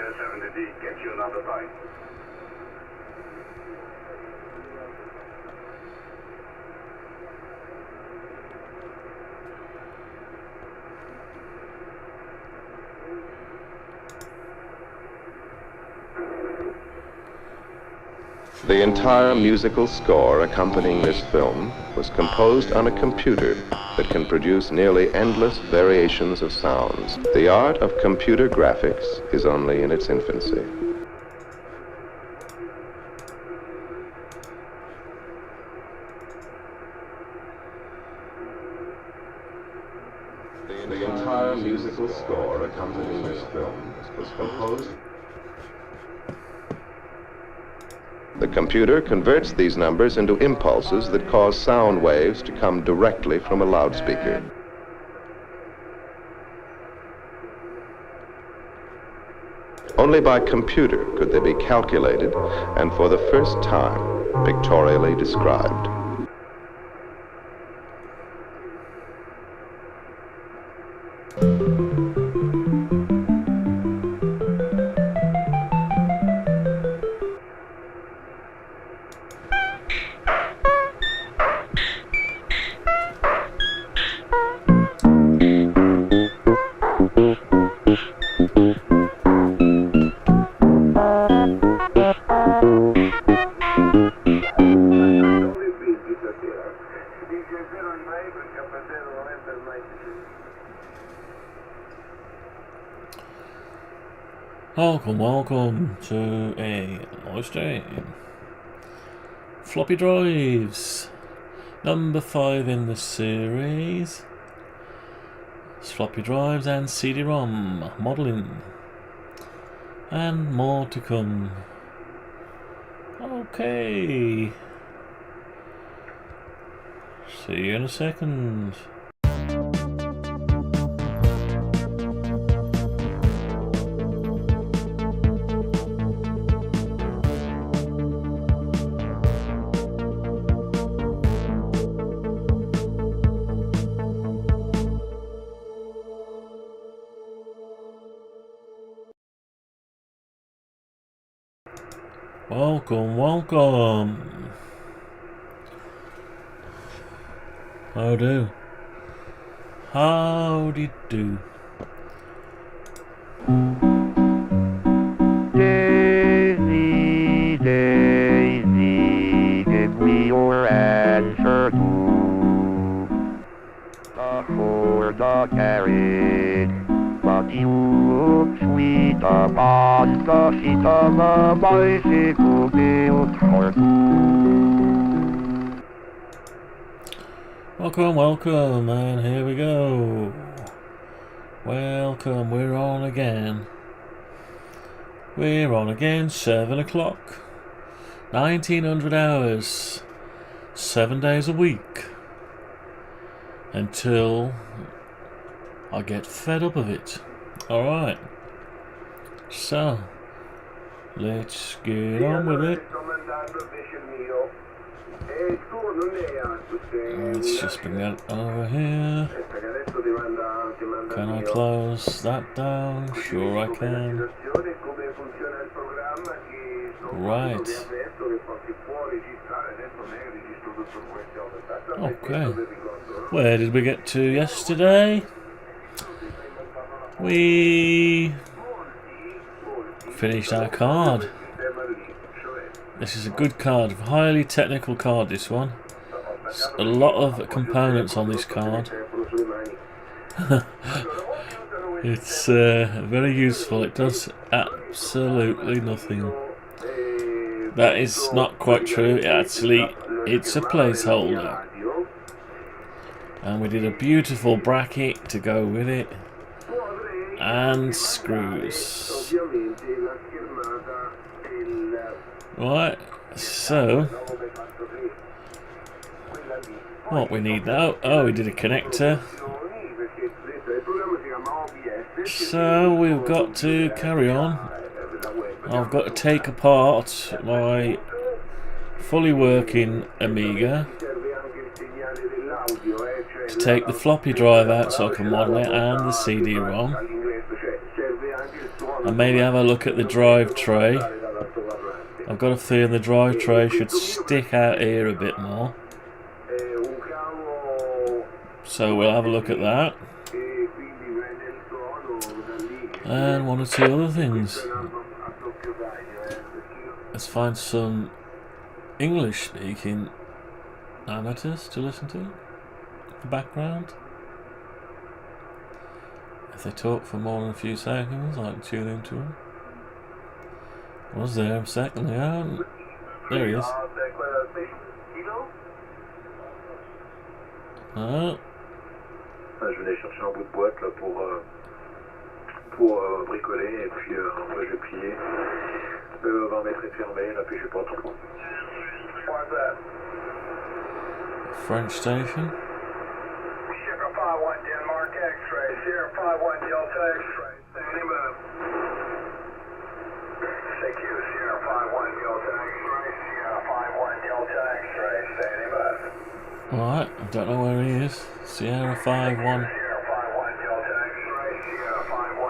70D, get you another bite. The entire musical score accompanying this film was composed on a computer that can produce nearly endless variations of sounds. The art of computer graphics is only in its infancy. The entire musical score accompanying this film was composed. The computer converts these numbers into impulses that cause sound waves to come directly from a loudspeaker. Only by computer could they be calculated and for the first time pictorially described. Welcome to a live stream. Floppy drives, number 5 in the series. It's floppy drives and CD-ROM modelling, and more to come. Okay, see you in a second. Welcome. Howdy do. Daisy, Daisy, give me your answer to afford the carriage. But you look sweet upon the seat of a bicycle built for two. Welcome, and here we go. Welcome, we're on again. 7 o'clock. 1900 hours. 7 days a week. Until I get fed up of it. Alright. So, let's get on with it. Let's just bring that over here. Can I close that down? Sure I can. Right. Okay. Where did we get to yesterday? We finished our card. This is a good card, highly technical card, this one. There's a lot of components on this card. It's very useful. It does absolutely nothing. That is not quite true. It's a placeholder. And we did a beautiful bracket to go with it. And screws. Right, so what we need now? Oh, we did a connector. So we've got to carry on. I've got to take apart my fully working Amiga to take the floppy drive out so I can model it, and the CD-ROM. and maybe have a look at the drive tray. I've got a feeling the drive tray should stick out here a bit more. So we'll have a look at that. And one or two other things. Let's find some English speaking amateurs to listen to in the background. If they talk for more than a few seconds, I can tune into them. Was there a second ago? There he is. Ah. Je venais chercher un bout de boîte là pour bricoler et puis après j'ai plié. 20 mètres est fermé, là puis j'ai pas trop. French station. Sierra 51 Denmark X-ray, Sierra 51 Delta X-ray, standing by. Thank you, Sierra 51 Delta X-ray, Sierra 51 Delta X-ray, standing by. Alright, I don't know where he is. Sierra 51.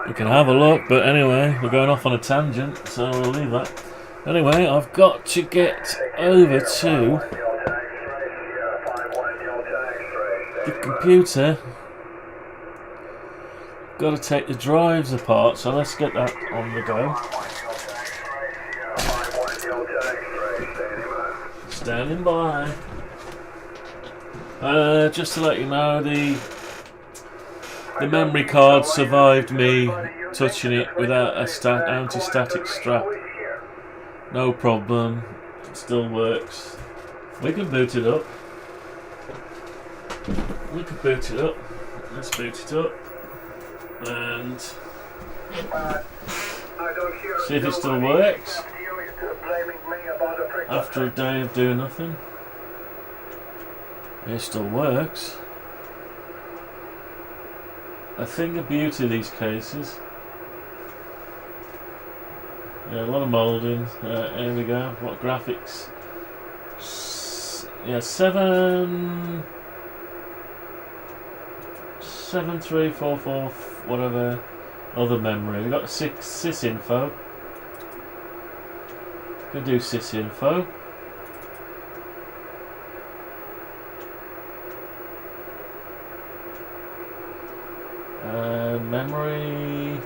You can have a look, but anyway, we're going off on a tangent, so we'll leave that. Anyway, I've got to get over to the computer. Got to take the drives apart, so let's get that on the go. Standing by. Just to let you know, the memory card survived me touching it without a anti-static strap. No problem, it still works. We can boot it up. We can boot it up. Let's boot it up and see if it still works after a day of doing nothing. It still works. I think the beauty of these cases. Yeah, a lot of moulding. Here we go. What graphics? Yeah, 7344 whatever other memory. We got sysinfo. Can do sysinfo. Memory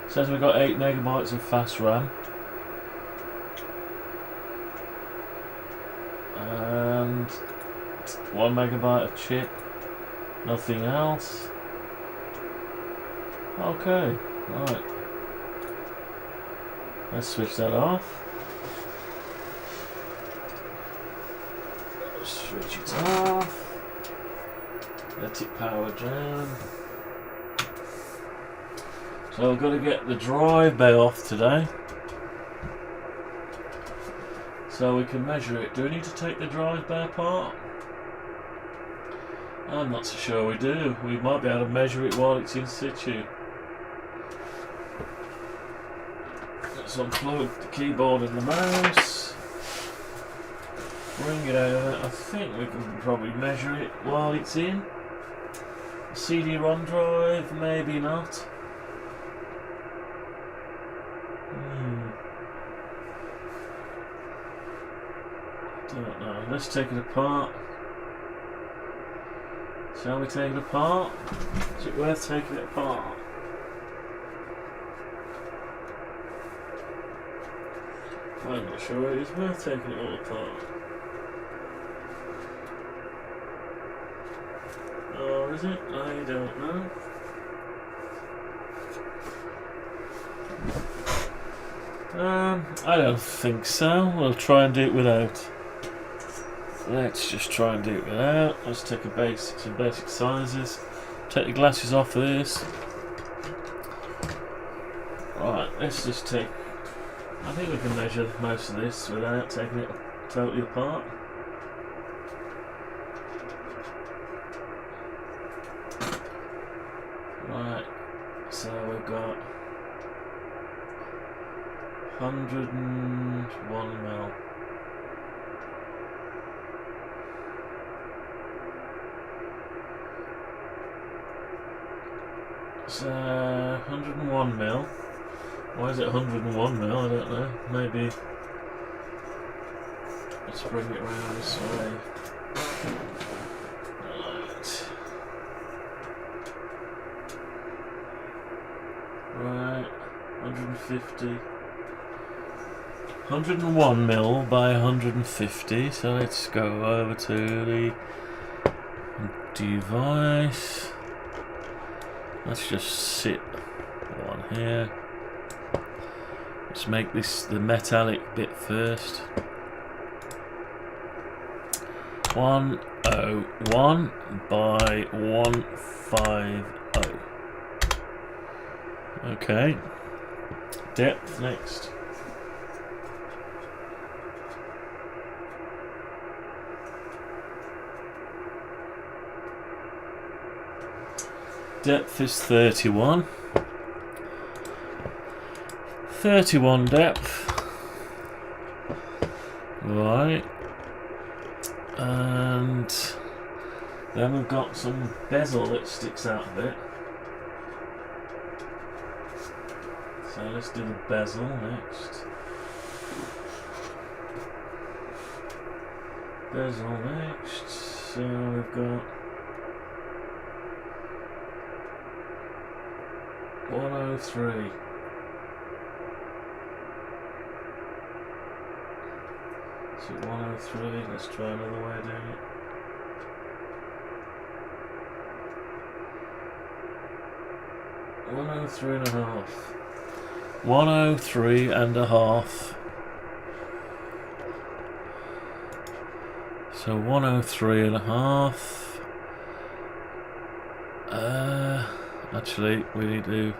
says we've got 8 megabytes of fast RAM and 1 megabyte of chip, nothing else. Okay, right, let's switch that off. Switch it off. Let it power down. So I've got to get the drive bay off today, so we can measure it. Do we need to take the drive bay apart? I'm not so sure we do. We might be able to measure it while it's in situ. Let's unplug the keyboard and the mouse. Bring it over. I think we can probably measure it while it's in. CD-ROM drive, maybe not. Don't know. Let's take it apart. Shall we take it apart? Is it worth taking it apart? I'm not sure it is worth taking it all apart. Or is it? I don't know. I don't think so. We'll try and do it without. Let's just try and do it without. Let's take some basic sizes. Take the glasses off of this. Right, let's just take. I think we can measure most of this without taking it totally apart. Right, so we've got 101 mil. It's 101 mil. Why is it 101 mil? I don't know. Maybe. Let's bring it round this way. Right. 150. 101 mil by 150. So let's go over to the device. Let's just sit one here. Let's make this the metallic bit first. 101 by 150. Okay. Depth next. Depth is 31. 31 depth. Right. And then we've got some bezel that sticks out a bit. So let's do the bezel next. Bezel next. So we've got 103. So 103, let's try another way of doing it. $103 and a half. 103 and a half. So 103 and a half. Actually, we need to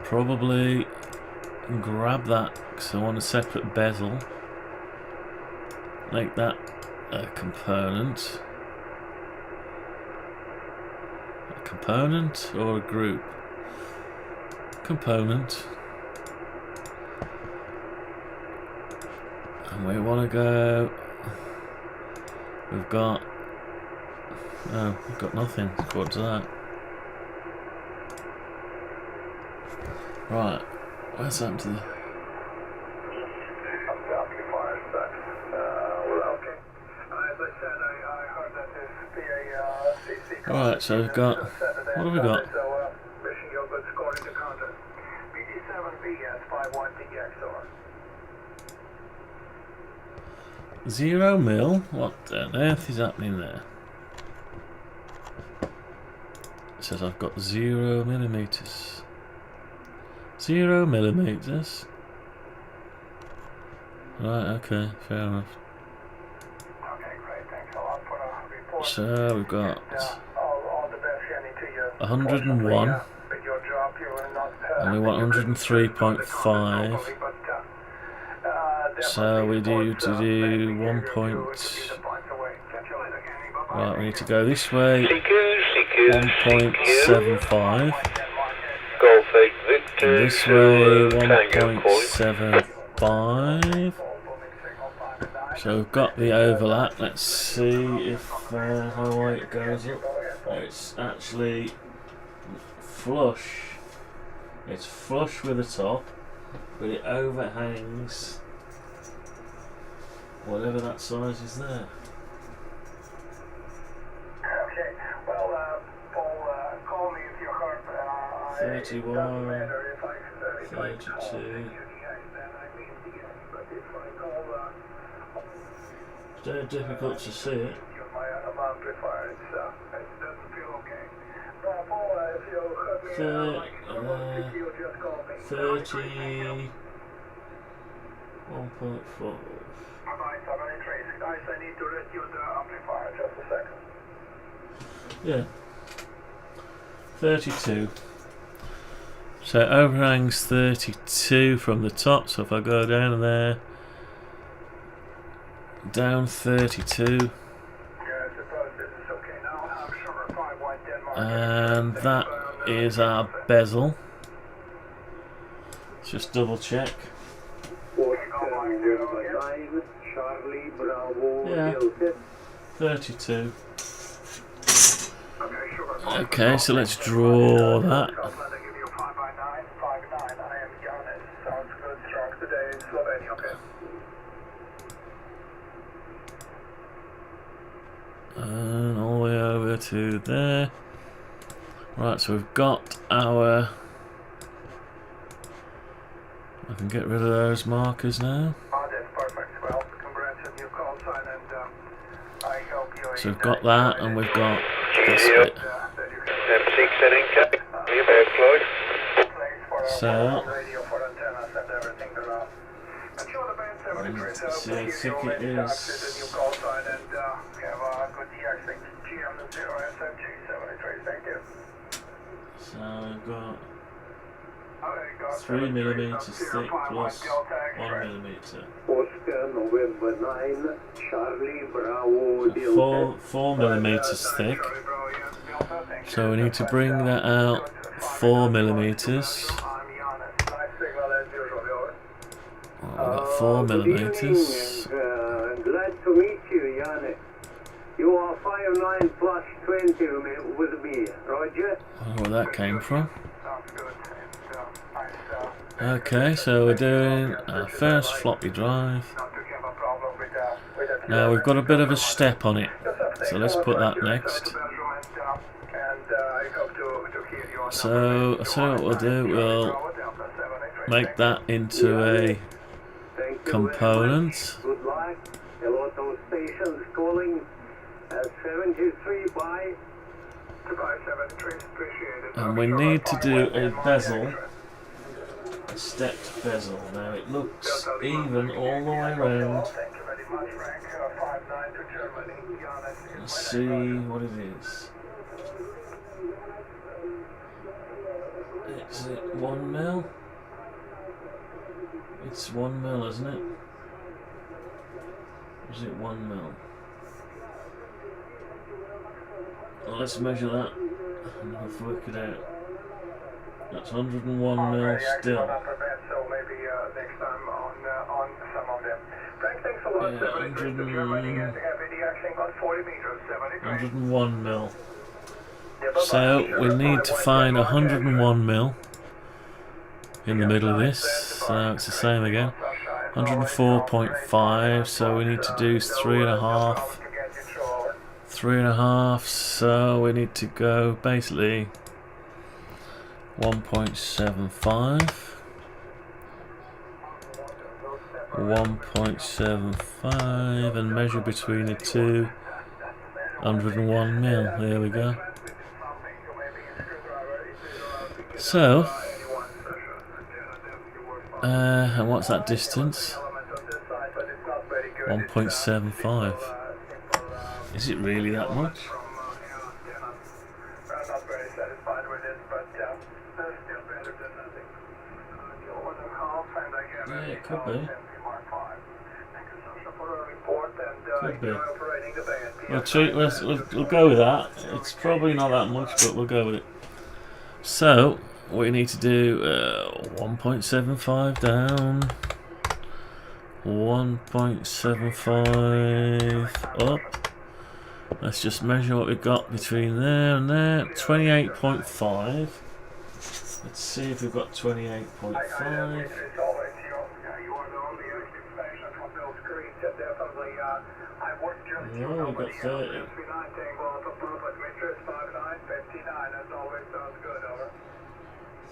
probably grab that because I want a separate bezel. Make that a component. A component or a group? Component. And we want to go. We've got. No, we've got nothing according to that. Right, where's that to the. Right, so we've got. What have we got? Zero mil? What on earth is happening there? It says I've got 0 millimeters. 0 millimeters? Right, okay, fair enough. So we've got 101 and we want 103.5. So we do to do 1 point. Right, we need to go this way. 1.75. And this way 1.75. So we've got the overlap. Let's see if how high it goes up. It's actually flush. It's flush with the top, but it overhangs whatever that size is there. Okay, well, Paul, call me if you heard. 31, 32. It's very difficult to see it. 30, 1.4. Yeah. 32. So it overhangs 32 from the top, so if I go down there, down 32. And that is our bezel. Let's just double check. Yeah, 32. Okay, so let's draw that. And all the way over to there. Right, so we've got our... I can get rid of those markers now. So we've got that, and we've got this bit. So, let's see, I think it is. So I've got 3mm thick plus 1mm. Oscar November 9, Charlie Bravo Delta. 4mm thick. So we need to bring that out 4mm. We've got 4mm. Glad to meet you, Yannick. You are 5'9 plus 20 with me, Roger? I don't know where that came from. Okay, so we're doing our first floppy drive. Now we've got a bit of a step on it, so let's put that next. So I'll tell you what we'll do, we'll make that into a component. Good luck. A lot of stations calling 73 by 573, appreciated. And we need to do a bezel, a stepped bezel. Now it looks even all the way around. Let's see what it is. Is it 1 mil? It's 1 mil, isn't it? Is it 1 mil? Well, let's measure that and have to work it out. That's 101 mil still. Yeah, 101 mil. So we need to find 101 mil in the middle of this. So it's the same again. 104.5. So we need to do 3.5. 3.5. So we need to go basically 1.75. 1.75 and measure between the two. 101 mil. There we go. So, and what's that distance? 1.75. Is it really that much? Yeah, it could be. Could be. We'll go with that. It's probably not that much, but we'll go with it. So, what you need to do, 1.75 down, 1.75 up. Let's just measure what we've got between there and there. 28.5. Let's see if we've got 28.5. No, we've got 30.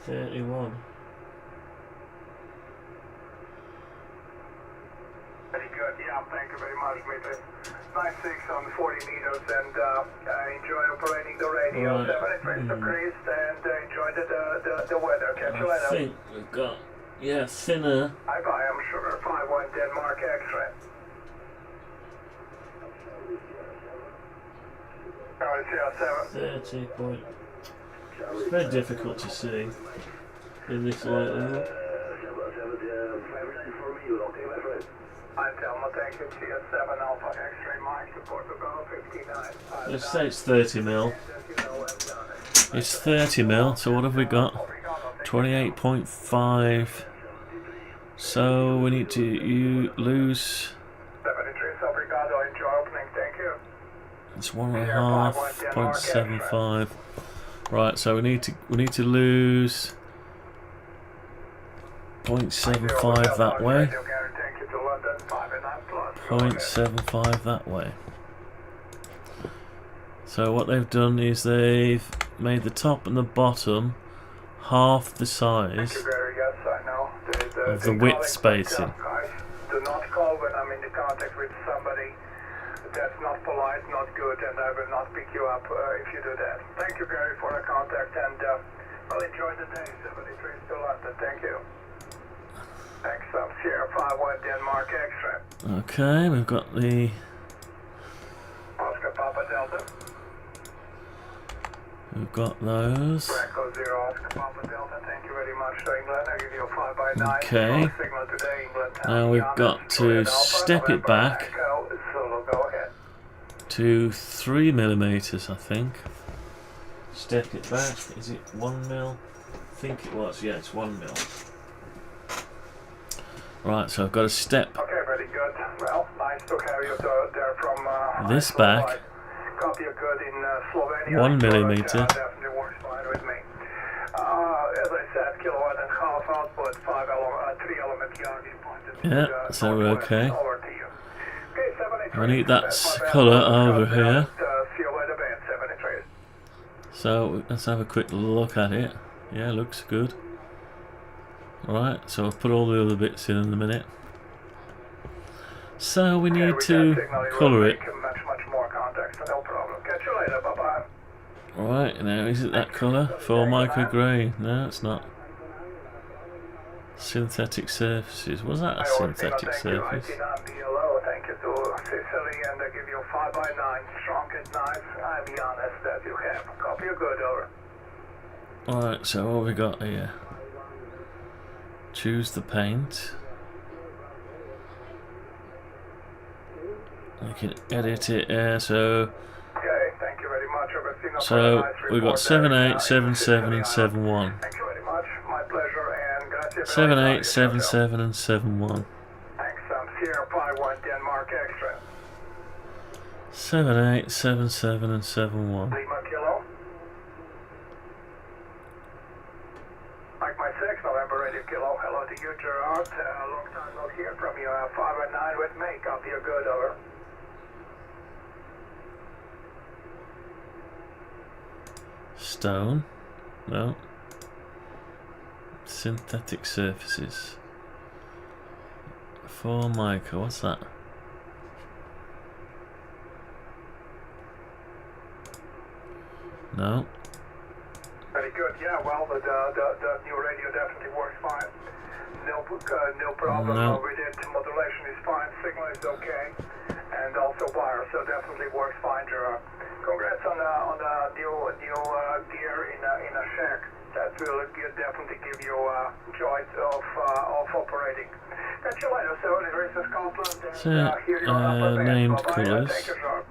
31. Very good, yeah, thank you very much, Dmitry. 96 on 40 meters, and enjoy operating the radio. 7 degrees, and enjoy the weather. Catch you later. I think we've got, yeah, thinner. Bye bye, I'm Sugar 51 Denmark X-ray. 30 point. It's very difficult to see in this light level. Let's say it's 30 mil. It's 30 mil, so what have we got? 28.5. So we need to lose. It's 1.5.75. Right, so we need to lose 0.75 that way. 0.75 that way. So what they've done is they've made the top and the bottom half the size of the width spacing. Do not call when I'm in the contact with somebody. That's not polite, not good, and I will not pick you up if you do that. Thank you, Gary, for the contact, and well, enjoy the day. 73 to London. Thank you. Thanks, Sierra 51 Denmark Extra. Okay, we've got the Oscar Papa Delta. We've got those. Bracco 0 Oscar Papa Delta. Thank you very much to England. I'll give you a 5x9. Okay. Signal today, England. Now we've got to step it back to 3mm, I think. Step it back. Is it 1mm? I think it was. Yeah, it's 1mm. Right, so I've got to step. Okay, very good. Well, nice to have you there from this back. Copy you good in Slovenia. 1mm. Definitely works fine with me. As I said, kilowatt and half output, 3 element yard pointed. Yeah, so we're okay. Over to you. Okay, I need that colour over here. See you later, band 73. So let's have a quick look at it. Yeah, looks good. Right, so I'll put all the other bits in a minute. So we need to colour it. Much more context, no problem. Catch you later, bye-bye. Right, now is it that colour? Formica grey. No, it's not. Synthetic surfaces. Was that a synthetic surface? Thank you to Sicily, and I give you 5x9, strong and nice. I'll be honest that you have. Copy you good, over. Alright, so what have we got here? Choose the paint. I can edit it there, so... Okay, thank you very much. So, we've got 78, 77 and 71. Thank you very much. My pleasure, and grazie. 78, 77 and 71. Thanks, Sierra 51 Denmark Extra. 78, 77 and 71. Lima Kilo. Mike, my 6, November Radio Kilo. Hello to you, Gerard. Long time no hear from you. 5x9 with me. Copy you good, over. Stone. No. Synthetic surfaces. Formica, what's that? No. Very good. Yeah, well, the new radio definitely works fine. No problem No. with it. Modulation is fine. Signal is okay. And also wire, so definitely works fine, Gerard. Congrats on the new gear in a shack. That will definitely give you joy of operating. Catch you later. So this is Scotland. And, So, here you are. named Bye-bye. colours. Thank you, sir.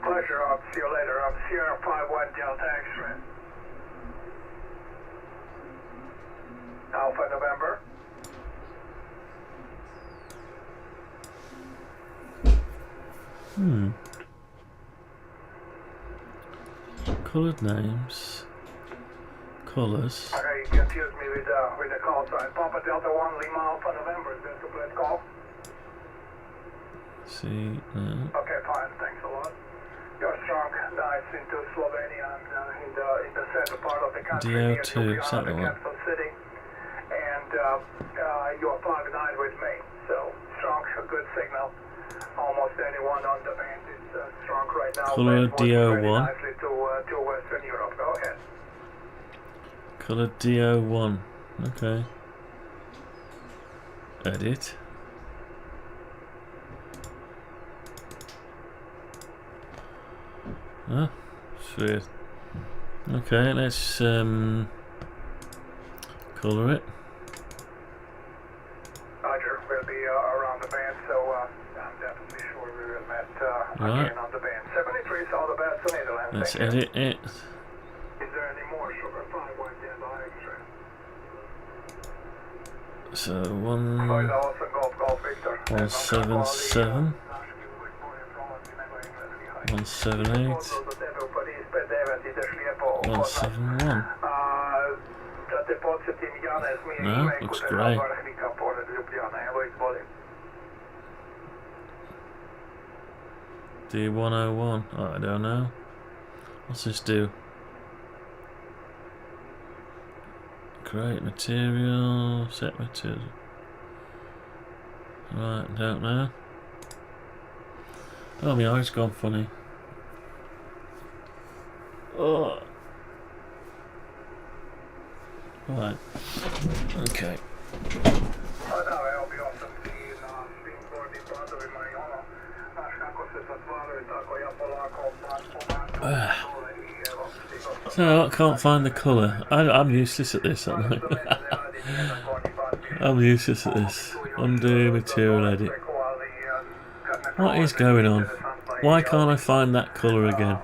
Pleasure. I'll see you later. I'm Sierra 51 Delta X-ray. Alpha November. Coloured names. Colours. Okay, you confused me with the call sign. Papa Delta 1 Lima Alpha November. Is that the complete call? See, no. Okay, fine. Thanks a lot. You're strong, nice into Slovenia and in the center part of the country. DO2, is that the one? Capital city. And you're 5-9 with me. So strong, good signal. Almost anyone on the band is strong right now. Colour DO1. Nicely to Western Europe. Go ahead. Colour DO1. Okay. Edit. Ah, sweet. Okay, let's colour it. Roger, we'll be around the band, so I'm definitely sure we will meet again on the band. 73 is all the best to Netherlands. Let's edit it. Is there any more sugar? 5-1 Denmark Extra. So Golf Victor. 177. 178. 171. No, looks great. D101. Oh, I don't know. What's this do? Create material, set material. Right, don't know. Oh, my eye's gone funny. Oh. Right. Okay. So I can't find the colour. I'm useless at this, aren't I? I'm useless at this. Undo material edit. What is going on? Why can't I find that colour again?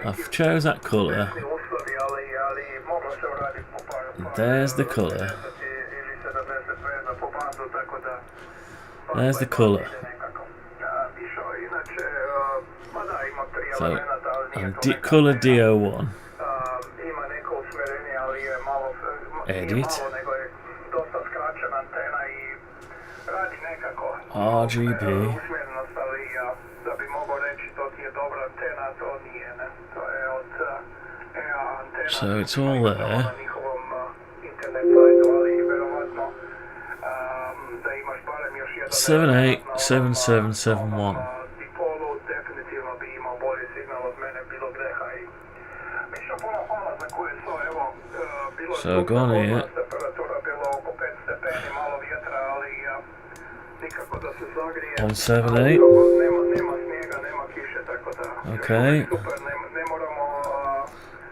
I've chose that colour. There's the colour. There's the colour. So, colour DO1. Edit. RGB. So it's all there. 787771. So go on here. On 78. Okay.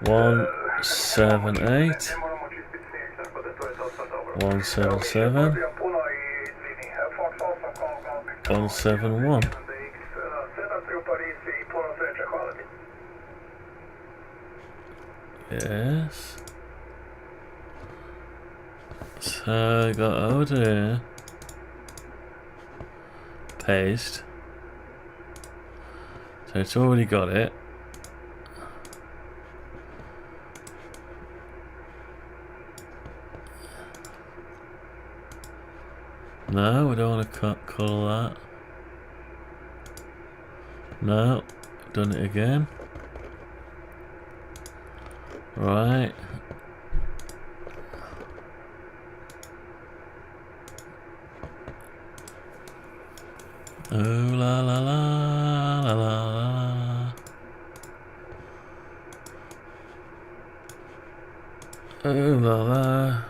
178. 177. 171. Yes. So I got over here. Paste. So it's already got it. No, we don't want to colour that. No, done it again. Right. Oh la la la la la la. Oh la la.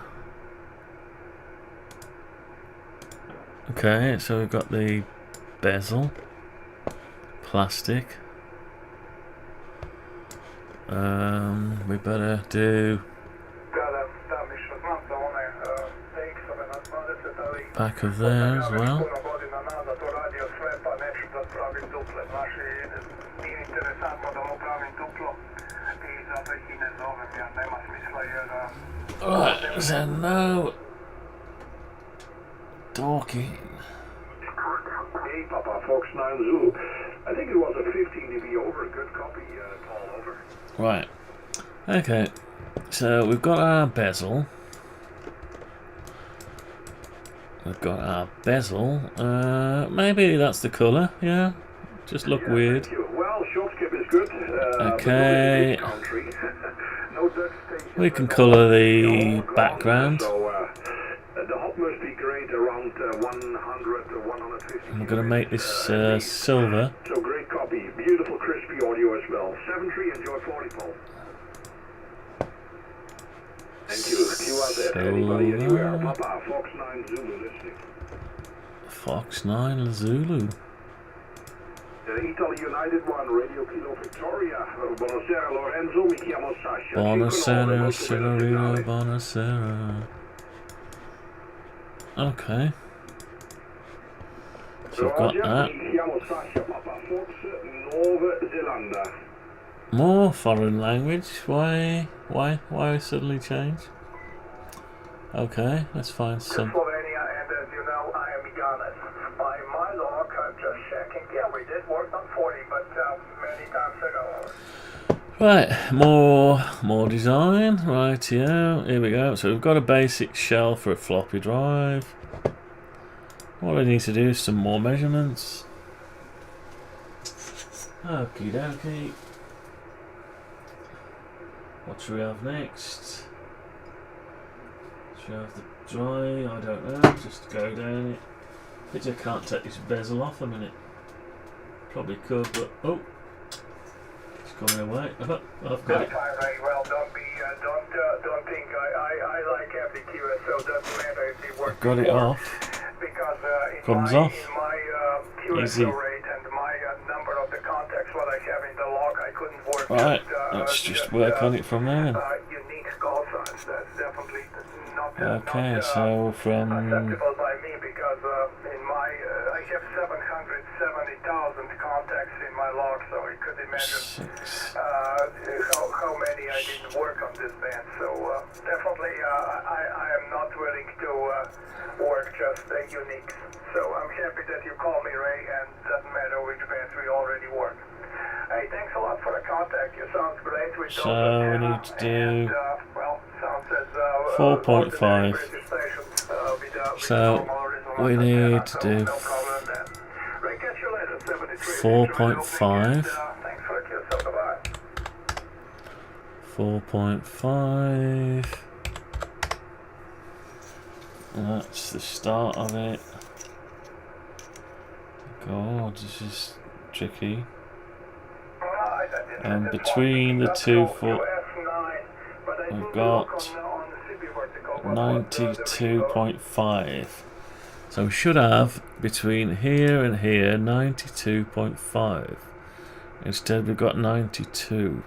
Okay, so we've got the bezel, plastic. We better do back of there as well. Alright, so no talking. Hey, Papa, Fox 9 Zulu. I think it was a 15 dB over, a good copy, Paul, over. Right. Okay. So we've got our bezel. We've got our bezel. Maybe that's the colour, yeah? Just look weird. Well, short skip is good. Okay. We can colour the background. The hop must be great around 100 or 150. I'm going to make this silver. So great copy. Beautiful crispy audio as well. 7.3, enjoy 40, Paul. Thank you. You out there. Anybody anywhere? Papa, Fox 9 Zulu listening. Fox 9 Zulu. Italy United 1, Radio Kilo Victoria. Buonasera Lorenzo, mi chiamo Sasha. Buonasera, Signorino, buonasera. Okay. So we've got that. More foreign language. Why suddenly change? Okay, let's find some. Slovenia, and as you know, I am Ghana. By my luck, I'm just checking we did work on 40, but many times ago. Right, more design. Right, yeah, here we go. So we've got a basic shell for a floppy drive. What I need to do is some more measurements. Okie dokie. What should we have next? Should we have the dry? I don't know. Just go down it. I can't take this bezel off a minute. Probably could, but oh, it's coming away. I've got it. Well, don't think I like FDQ, so it doesn't matter if it works. I've got it off. Because Comes off. in my Easy. QSO rate and my number of the contacts what I have in the log, I couldn't work. Right, let's just work on it from there then. Unique call signs. That's definitely not Okay, so from acceptable by me because in my I have 770,000 contacts in my log, so you could imagine how many I didn't work on this band. So definitely I am not willing to work just unique. So I'm happy that you call me, Ray, and doesn't matter which bands we already work. Hey, thanks a lot for the contact. You sounds great. We so we need to do well, sounds as 4.5. So we need to do 4.5. 4.5. That's the start of it. God, this is tricky. And between the 2 foot, we've got 92.5. So we should have between here and here 92.5. Instead, we've got 92.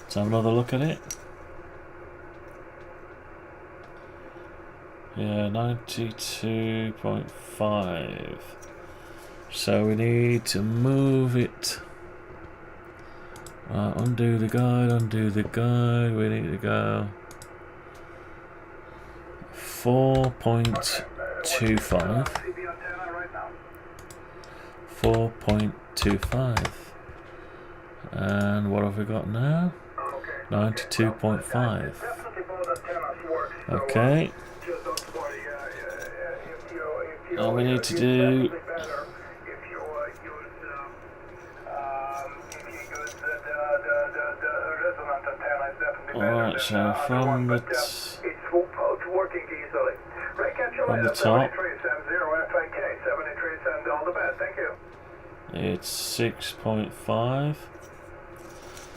Let's have another look at it. Yeah, 92.5. So we need to move it. Right, undo the guide, undo the guide. We need to go 4.25. 4.25. And what have we got now? 92.5. Okay. All we need to do. Alright, so from the top, it's 6.5.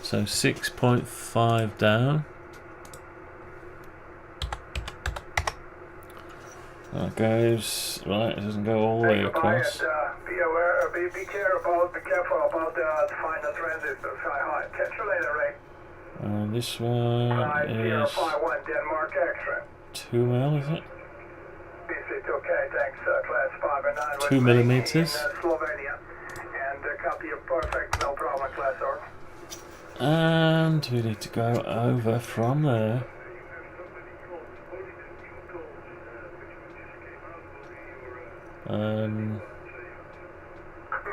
So 6.5 down. That goes right. It doesn't go all the way across. Be careful about the final transistors. Hi. Catch you later, Ray. And this one is 2 mil, is it? 2 millimeters. And we need to go over from there.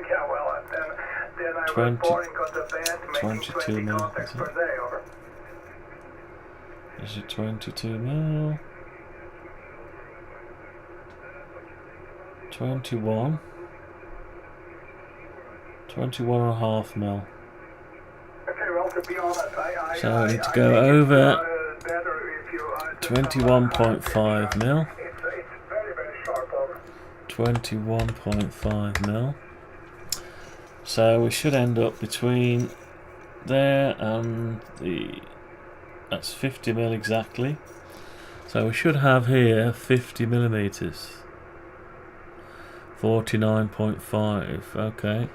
Yeah, well, then I 20, was boring on the band, making 22 mil. contacts per day, over. Is it 22 mil? 21. 21.5 mil. Okay, well, to be honest, So I need to go over 21.5 mil. It's very, very sharp over. 21.5 mil. So we should end up between there and the. That's 50 mil exactly. So we should have here 50 millimeters. 49.5. Okay.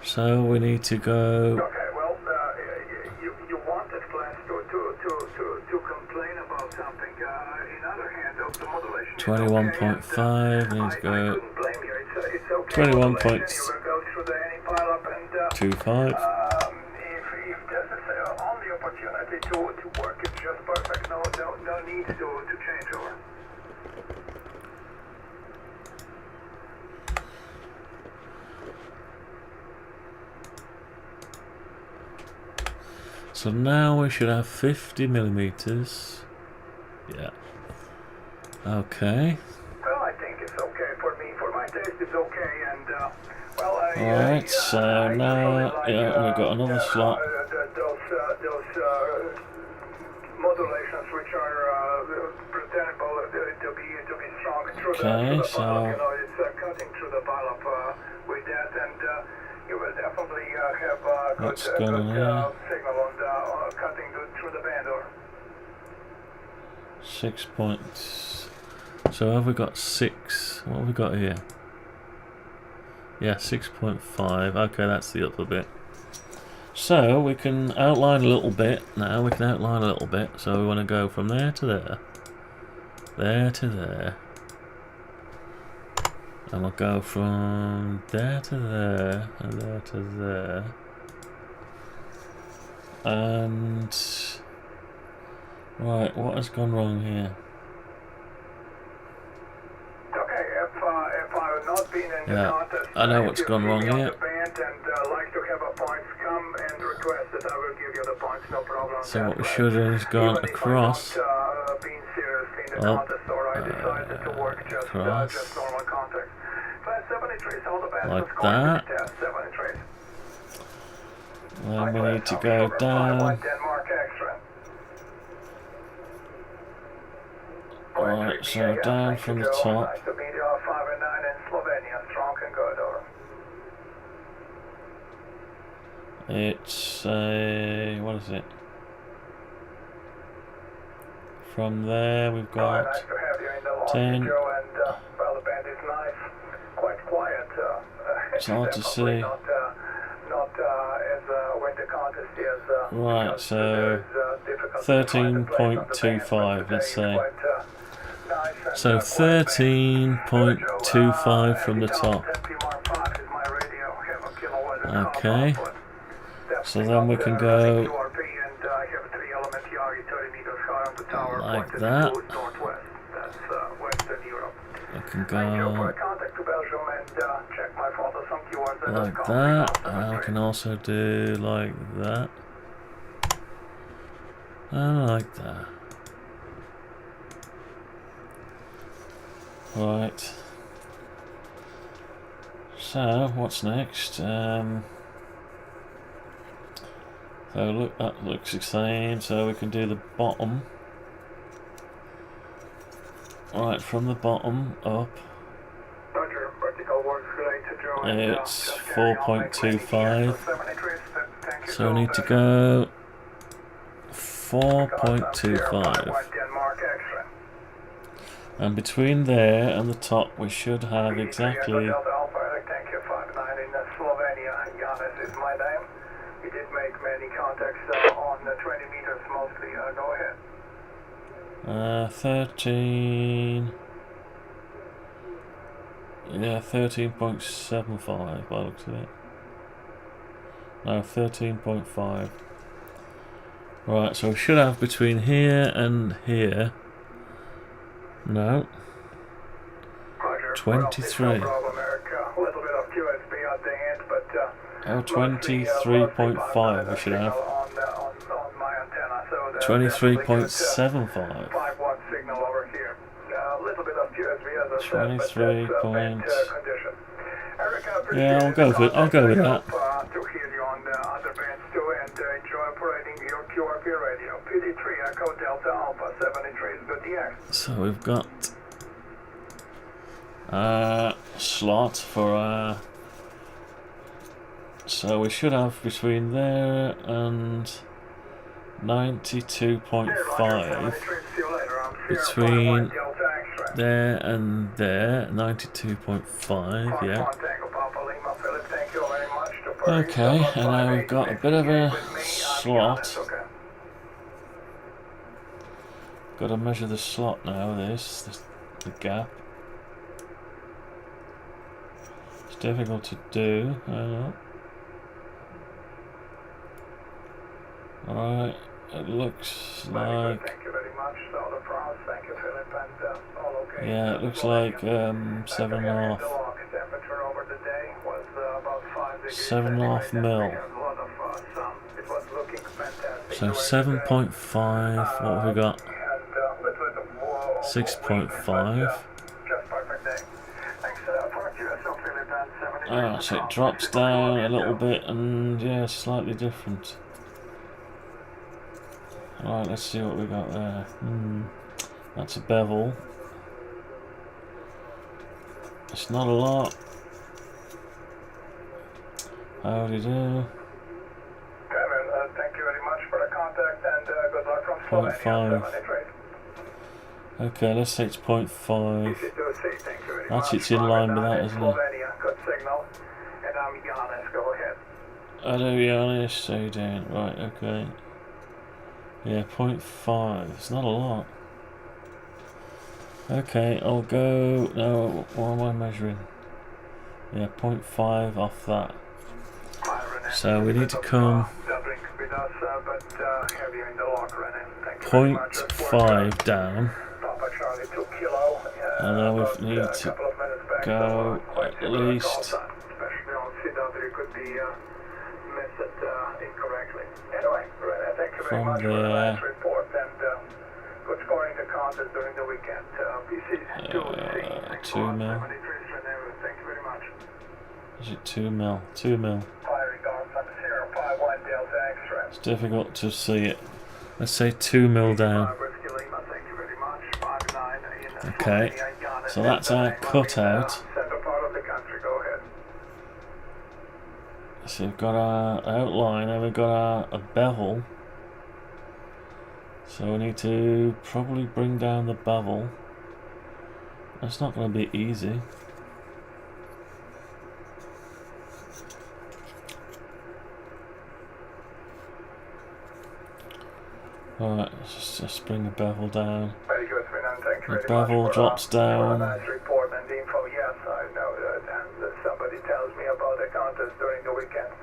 So we need to go. Okay, well, you wanted class to complain about something. In other hand, the modulation 21.5. We need to go 21.25. if this is only opportunity to work, it's just perfect. No need to change over. So now we should have 50 millimeters. Yeah. Okay. Well, I think it's okay for me. For my taste, it's okay. And well, Alright, so now we've got another slot. Those modulations which are pretendable to be strong through the pile, you know, it's cutting through the pile with that, and you will definitely have good signal on cutting through the band. Or 6 points. So have we got 6? What have we got here? Yeah, 6.5. Okay, that's the upper bit. So we can outline a little bit now. We can outline a little bit. So we want to go from there to there, there to there, and we'll go from there to there, and there to there, and right. What has gone wrong here? okay, if I've not been in the contest, I know what's gone wrong here. So what we should have is gone across. Up, across. Like that. Then we need to go down. Right, so down from the top. It's a, what is it? From there we've got 10. It's hard to see. Right, so 13.25, let's say. So 13.25 from the top. Okay. So then we can go like that. We can go like that, and I can also do like that, and like that. Right. So what's next? So look, that looks the same. So we can do the bottom. Right, from the bottom up. It's 4.25. So we need to go 4.25. And between there and the top, we should have exactly. We did make many contacts on 20 meters mostly. Go ahead. 13. Yeah, 13.75 by the looks of it. No, 13.5. Right, so we should have between here and here. No. 23. Oh, 23.5 we should have. 23.75. 23 point. Yeah, I'll go with it. I'll go with that. So we've got slot for so we should have between there and 92.5. Between there and there, 92.5, yeah. Okay, and now we've got a bit of a slot. Got to measure the slot now, the gap. It's difficult to do, I know. Alright, it looks like. Yeah, it looks like 7.5. 7.5 mil. So 7.5, what have we got? 6.5. Ah, so it drops down a little bit and yeah, slightly different. Alright, let's see what we got there. That's a bevel. It's not a lot. How do you do? Kevin, thank you very much for the contact and good luck from Slovenia. 0.5. Okay, let's say it's 0.5. That's it's in line with that, isn't it? Good signal. And I'm Giannis, go ahead. Hello, Giannis, how you doing? Right, okay. Yeah, 0.5. It's not a lot. Okay, I'll go. No, what am I measuring? Yeah, 0.5 off that. So we need to come 0.5 down, and then we need to go at least from there 2 mil. Is it 2 mil? 2 mil. It's difficult to see it. Let's say 2 mil down. Okay, so that's our cutout. So we've got our outline and we've got a bevel. So we need to probably bring down the bevel. That's not going to be easy. Alright, let's just bring the bevel down. Very good, thank you The bevel drops down. Nice report and info. Yes, I know that. And somebody tells me about the contest during the weekend.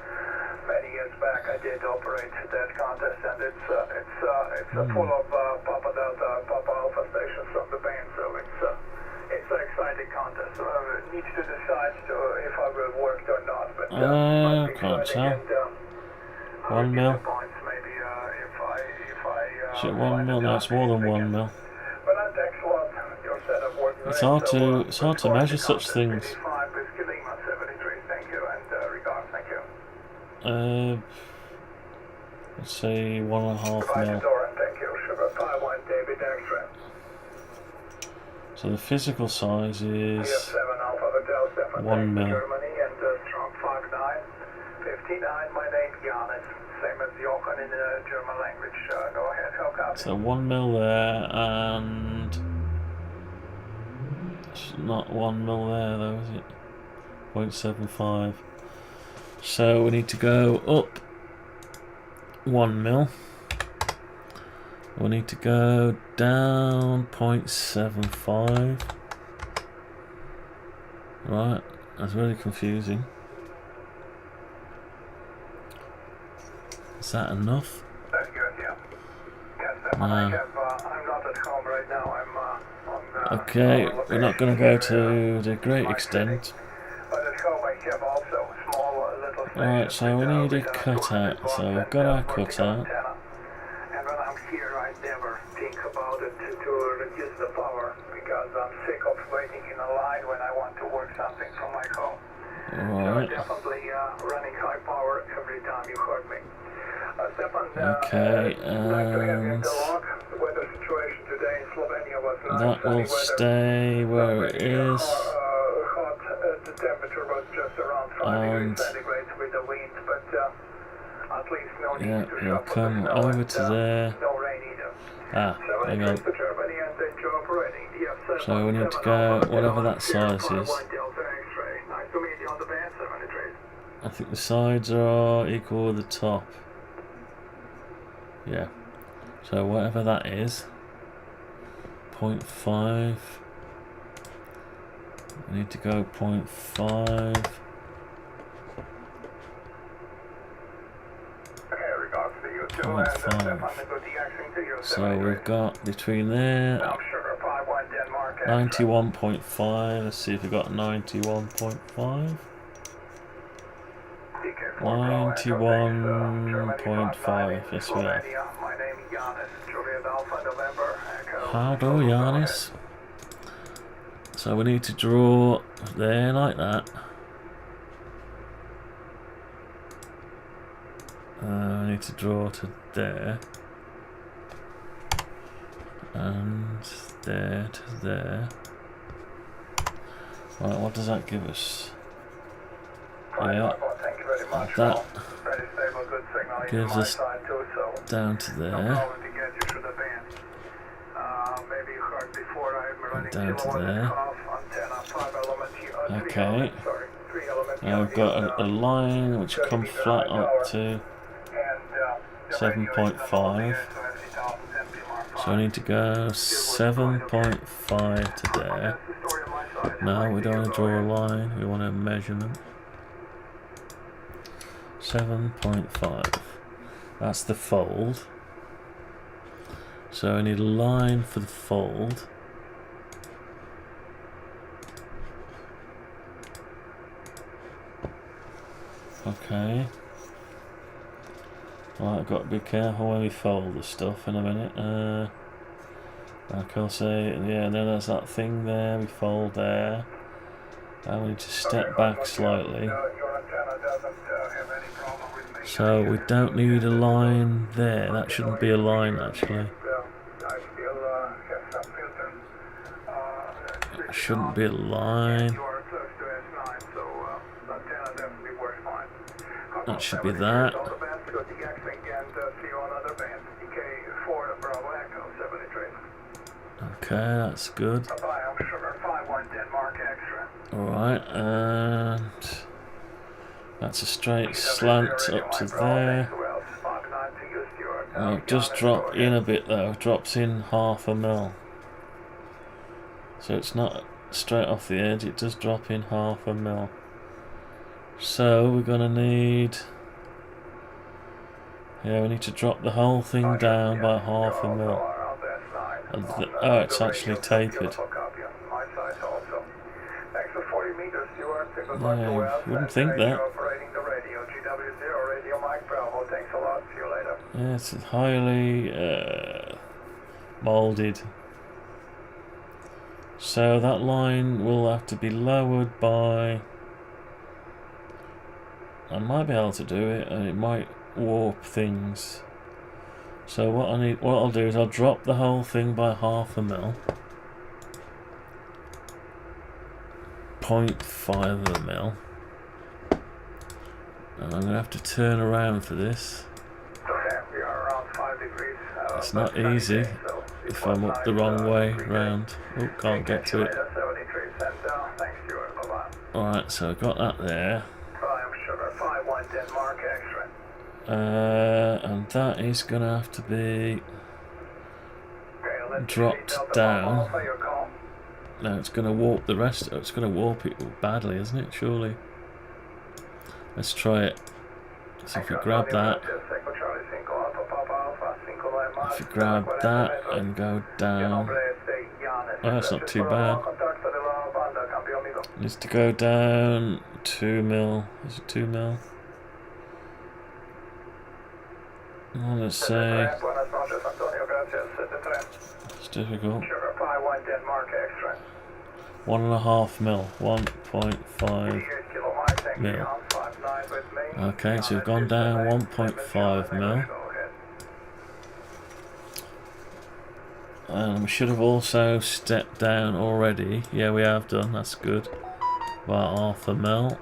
Many years back, I did operate that contest, and it's full of Papa Delta, Papa Alpha stations from the band. So it's an exciting contest. So I need to decide if I will work or not. But can't tell. 1 mil. Is it 1 mil? No, it's more than 1 mil. It's hard to measure such things. Let's say 1.5 mil. So the physical size is 1 mil. So 1 mil there, and it's not 1 mil there though, is it? 0.75. So we need to go up 1 mil. We need to go down 0.75. Right, that's really confusing. Is that enough? That's good, yeah. Yes, I'm not at home right now. I'm okay, we're not going to go to the great extent. But at home I have also small little stations. Alright, so we need a cutout. So we've got our cutout. And when I'm here, I never think about it to reduce the power because I'm sick of waiting in a line when I want to work something from my home. Alright. So definitely running high power every time you heard me. Okay, and that will stay where it is. The temperature was just around 5 degrees centigrade with the wind, but at least no need yeah, to you'll shop come the over to there. No rain either. Ah, So hang on. to Germany and enjoy operating the F7. So we need to go whatever that size is. Nice to meet you on the band 73. I think the sides are equal with the top. Yeah. So whatever that is. 0.5. We need to go 0.5. So we've got between there 91.5. Let's see if we've got 91.5. 91.5, yes we have. How do Giannis? So we need to draw there like that. We need to draw to there. And there to there. Right, what does that give us? Yeah, that gives us down to there. And down to there. Okay. Now we've got a line which comes flat up to 7.5. So I need to go 7.5 to there. No, we don't want to draw a line, we want a measurement. 7.5. That's the fold. So I need a line for the fold. Okay. Right, I've got to be careful when we fold the stuff in a minute. Like I'll say, yeah, then there's that thing there, we fold there. And we need to step back slightly. So we don't need a line there, that shouldn't be a line actually. It shouldn't be a line. That should be that. Okay, that's good. Alright, and that's a straight slant up to there. It does drop in a bit though, drops in 0.5 mil. So it's not straight off the edge, it does drop in 0.5 mil. So we're gonna need, yeah, we need to drop the whole thing down by 0.5 mil. Oh, it's actually tapered. Yeah, you wouldn't think that. Yeah, it's highly moulded. So that line will have to be lowered by, I might be able to do it, and it might warp things. So what I'll do is I'll drop the whole thing by 0.5 mil. 0.5 mil. And I'm going to have to turn around for this. It's not easy if I'm up the wrong way round. Oh, can't get to it. Alright, so I've got that there. And that is going to have to be dropped down. No, it's going to warp the rest. It's going to warp it badly, isn't it? Surely. Let's try it. So if we grab that, if you grab that and go down, oh, that's not too bad. It needs to go down 2 mil. Is it 2 mil? Well, let's say it's difficult. 1.5 mil, 1.5 mil. Okay, so we've gone down 1.5 mil. And we should have also stepped down already. Yeah, we have done, that's good. About 0.5 mil.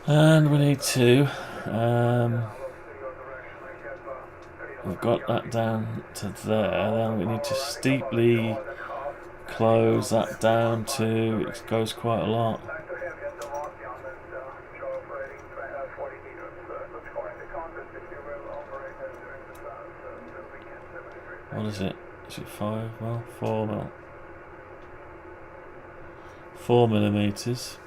And we need to we've got that down to there, then we need to steeply close that down to, it goes quite a lot. What is it? Is it 5 mil? 4 mil. 4 millimeters.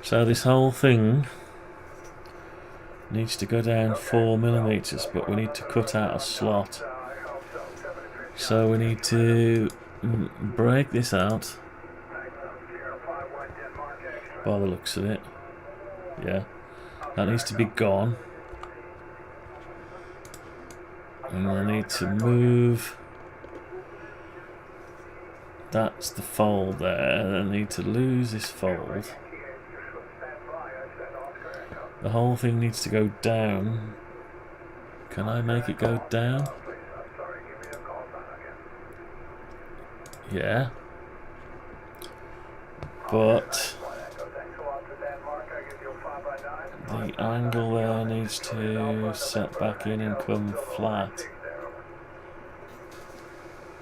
So this whole thing needs to go down 4 millimeters, but we need to cut out a slot. So we need to break this out by the looks of it. Yeah, that needs to be gone. And I need to move. That's the fold there. I need to lose this fold. The whole thing needs to go down. Can I make it go down? Yeah. But the angle there needs to set back in and come flat.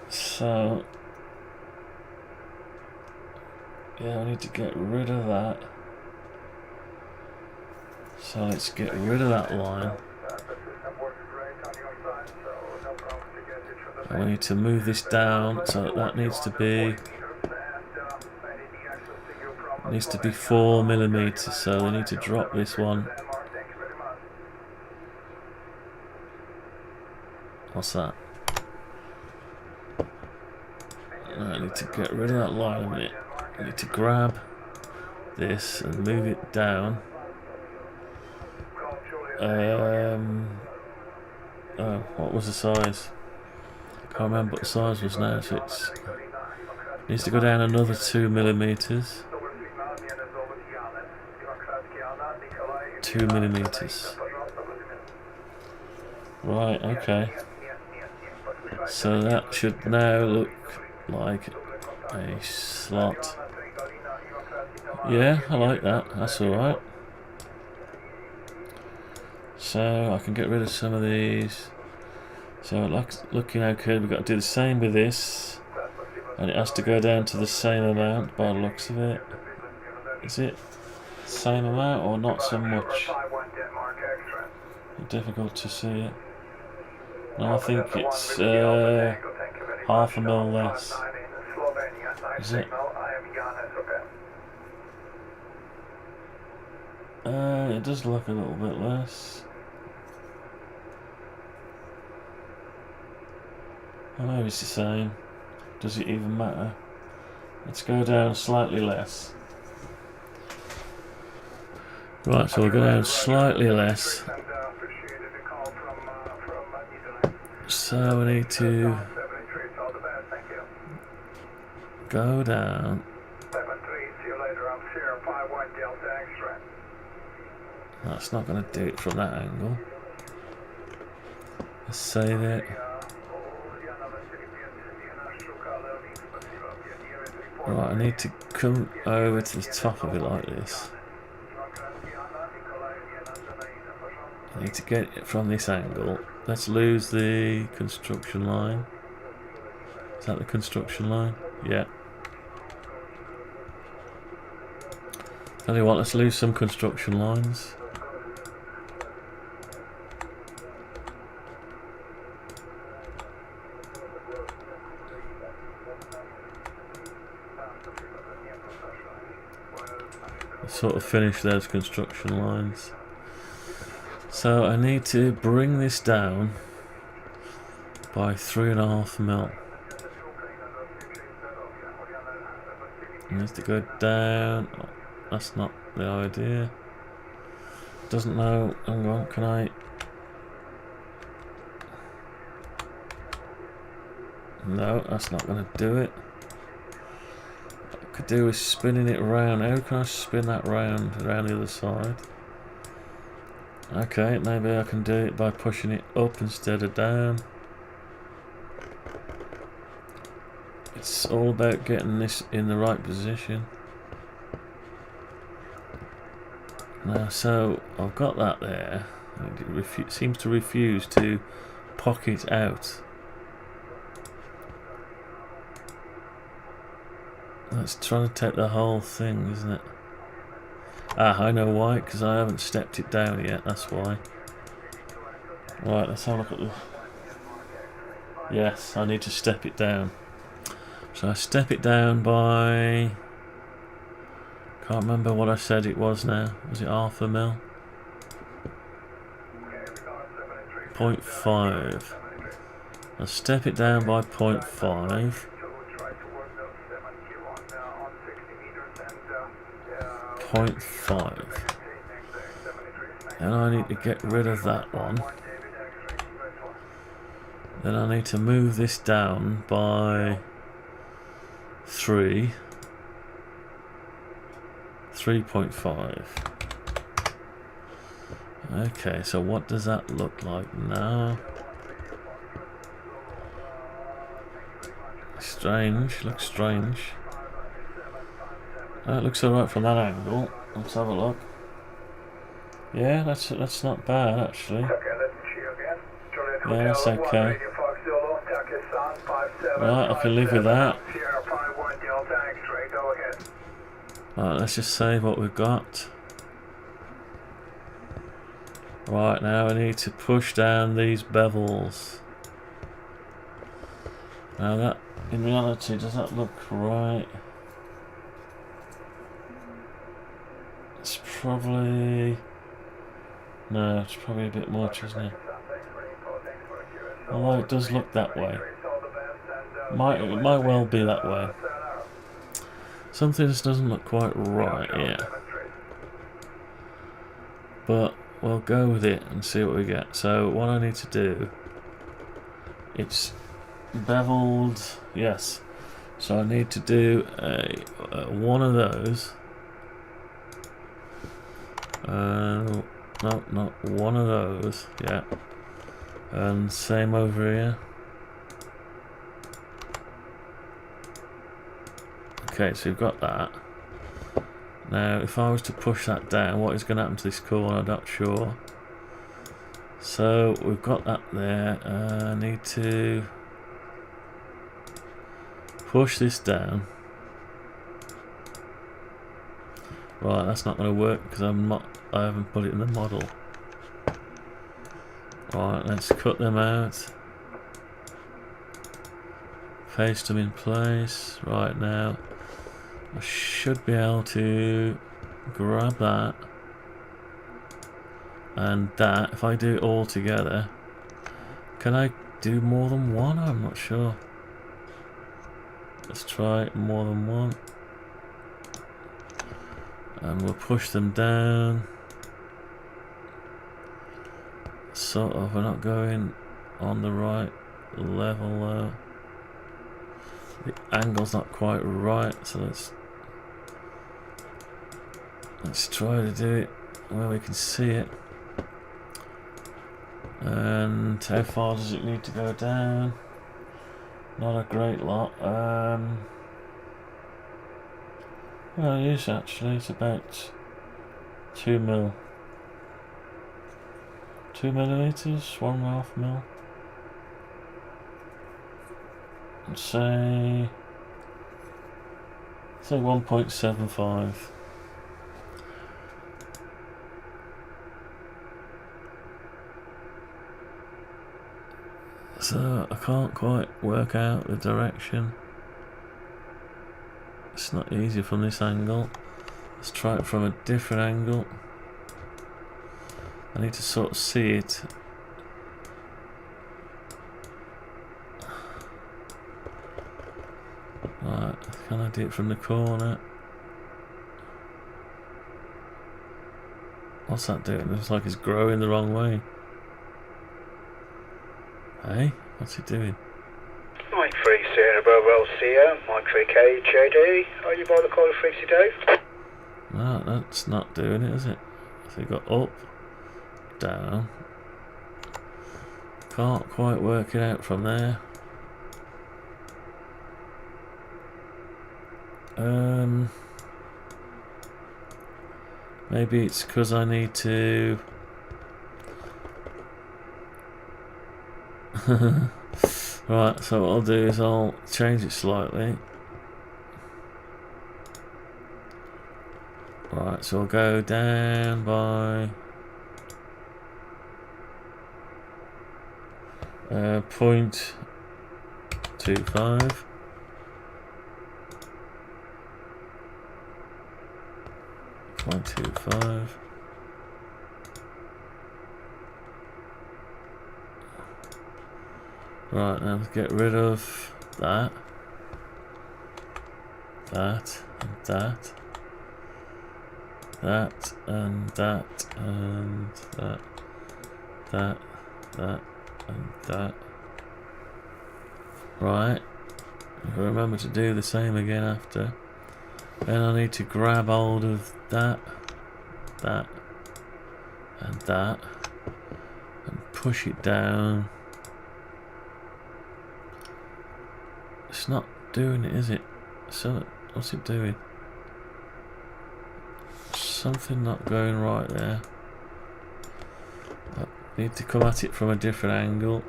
So yeah, I need to get rid of that. So let's get rid of that line. And we need to move this down, so that needs to be 4 millimeters. So they need to drop this one. What's that? I need to get rid of that line a minute. I need to grab this and move it down. Oh, what was the size? Can't remember what the size was now. So it needs to go down another 2 millimeters. 2 millimeters. Right, okay. So that should now look like a slot. Yeah, I like that. That's alright. So I can get rid of some of these. So looking okay, we've got to do the same with this. And it has to go down to the same amount by the looks of it. Is it the same amount or not so much? Difficult to see it. No, I think it's half a mil less. Is it? It does look a little bit less. I know it's the same. Does it even matter? Let's go down slightly less. Right, so we'll go down slightly less. So we need to go down. That's not going to do it from that angle. Let's save it. Right, I need to come over to the top of it like this. I need to get it from this angle. Let's lose the construction line. Is that the construction line? Yeah. Tell you what, let's lose some construction lines. Sort of finish those construction lines. So I need to bring this down by 3.5 mil. It needs to go down. Oh, that's not the idea. Doesn't know. Hang on, can I? No, that's not going to do it. What I could do is spinning it around. How can I spin that round around the other side? Okay, maybe I can do it by pushing it up instead of down. It's all about getting this in the right position. Now, so I've got that there. It seems to refuse to pocket out. That's trying to take the whole thing, isn't it? Ah, I know why, because I haven't stepped it down yet, that's why. Right, let's have a look at the... Yes, I need to step it down. So I step it down by... Can't remember what I said it was now. Was it half a mil? 0.5. I'll step it down by 0.5. 0.5. And I need to get rid of that one. Then I need to move this down by 3.5. Okay, so what does that look like now? Strange, looks strange. That looks alright from that angle. Let's have a look. Yeah, that's not bad actually. Yeah, that's okay. Right, I can live with that. Right, let's just save what we've got. Right, now we need to push down these bevels. Now that, in reality, does that look right? It's probably... No, it's probably a bit much, isn't it? Although it does look that way. It might well be that way. Something just doesn't look quite right here. But we'll go with it and see what we get. So what I need to do, it's beveled, yes. So I need to do one of those. No, not one of those. Yeah. And same over here. Okay, so we've got that. Now, if I was to push that down, what is going to happen to this corner? I'm not sure. So we've got that there. I need to push this down. Right, that's not going to work because I haven't put it in the model. Right, let's cut them out. Paste them in place. Right now, I should be able to grab that and that. If I do it all together, can I do more than one? I'm not sure. Let's try more than one. And we'll push them down. Sort of, we're not going on the right level though. The angle's not quite right, so let's try to do it where we can see it. And how far does it need to go down? Not a great lot. Well, it is actually. It's about 2 mil. 2 millimeters, 1.5 mil. And say 1.75. So I can't quite work out the direction. It's not easy from this angle. Let's try it from a different angle. I need to sort of see it. Right, can I do it from the corner? What's that doing? It looks like it's growing the wrong way. Hey, what's it doing? Mike 3 Sierra Bravo Sierra, Mike 3 KJD. Are you by the caller Freaky Dave? No, that's not doing it, is it? So you got up, down. Can't quite work it out from there. Maybe it's because I need to. Right, so what I'll do is I'll change it slightly. Right, so I'll go down by 0.25. 0.25. Right, now let's get rid of that, and that. that, and that, and that, that, and that. Right. If I remember to do the same again after. Then I need to grab hold of that, that, and that, and push it down. It's not doing it, is it? So, what's it doing? Something not going right there. I need to come at it from a different angle.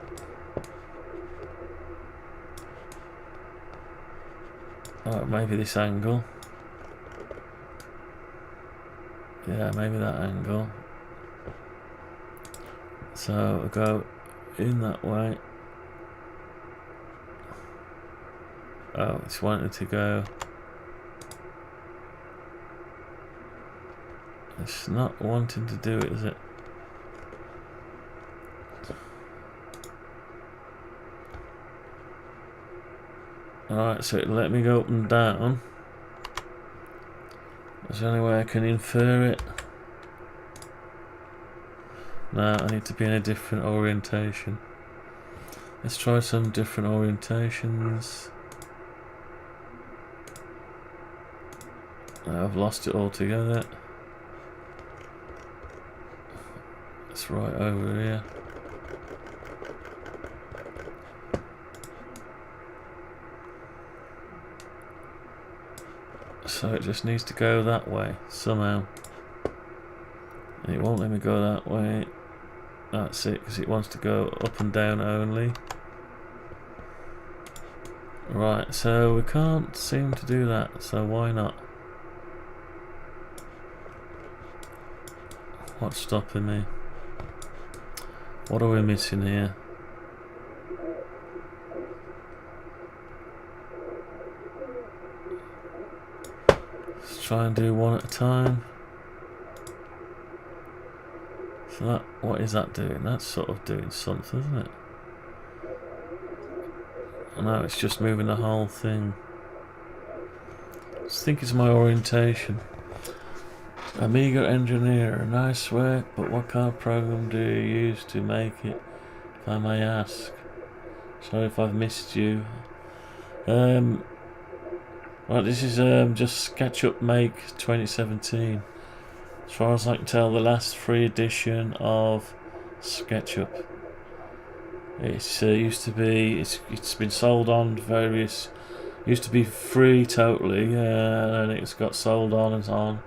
Oh, maybe this angle. Yeah, maybe that angle. So I'll go in that way. Oh, it's wanting to go. It's not wanting to do it, is it? Alright, so it'll let me go up and down. That's the only way I can infer it. No, I need to be in a different orientation. Let's try some different orientations. I've lost it altogether. It's right over here. So it just needs to go that way somehow. And it won't let me go that way. That's it, because it wants to go up and down only. Right, so we can't seem to do that, so why not? What's stopping me? What are we missing here? Let's try and do one at a time. So that, what is that doing? That's sort of doing something, isn't it? I know, it's just moving the whole thing. I just think it's my orientation. Amiga engineer, nice work, but what kind of program do you use to make it, if I may ask? Sorry if I've missed you. Right, this is just SketchUp Make 2017. As far as I can tell, the last free edition of SketchUp. It's used to be, it's been sold on various, used to be free totally, and it's got sold on and on.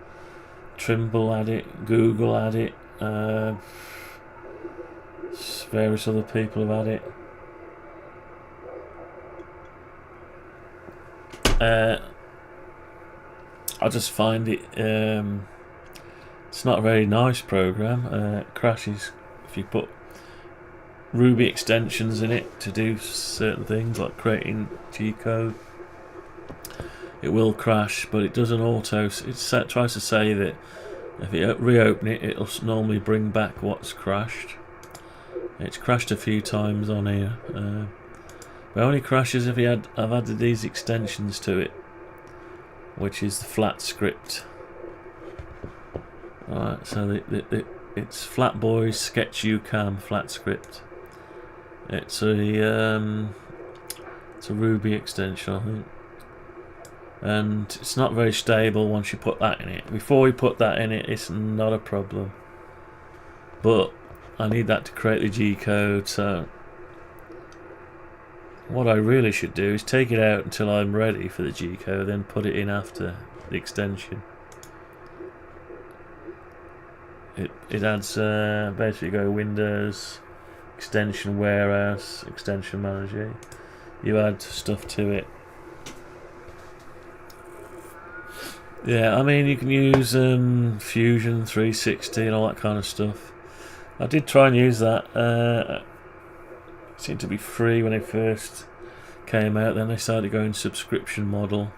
Trimble had it, Google had it, various other people have had it. I just find it, it's not a very nice program. It crashes if you put Ruby extensions in it to do certain things like creating G-code. It will crash, but it doesn't auto. It tries to say that if you reopen it, it'll normally bring back what's crashed. It's crashed a few times on here. But it only crashes if I've added these extensions to it, which is the flat script. Alright, so it's Flatboy Sketch UCAM flat script. It's a Ruby extension, I think. And it's not very stable once you put that in it. Before we put that in it, it's not a problem. But I need that to create the G-code, so what I really should do is take it out until I'm ready for the G-code, then put it in after the extension. It adds basically go Windows, Extension Warehouse, Extension Manager. You add stuff to it. Yeah, I mean you can use Fusion 360 and all that kind of stuff. I did try and use that. It seemed to be free when it first came out. Then they started going subscription model.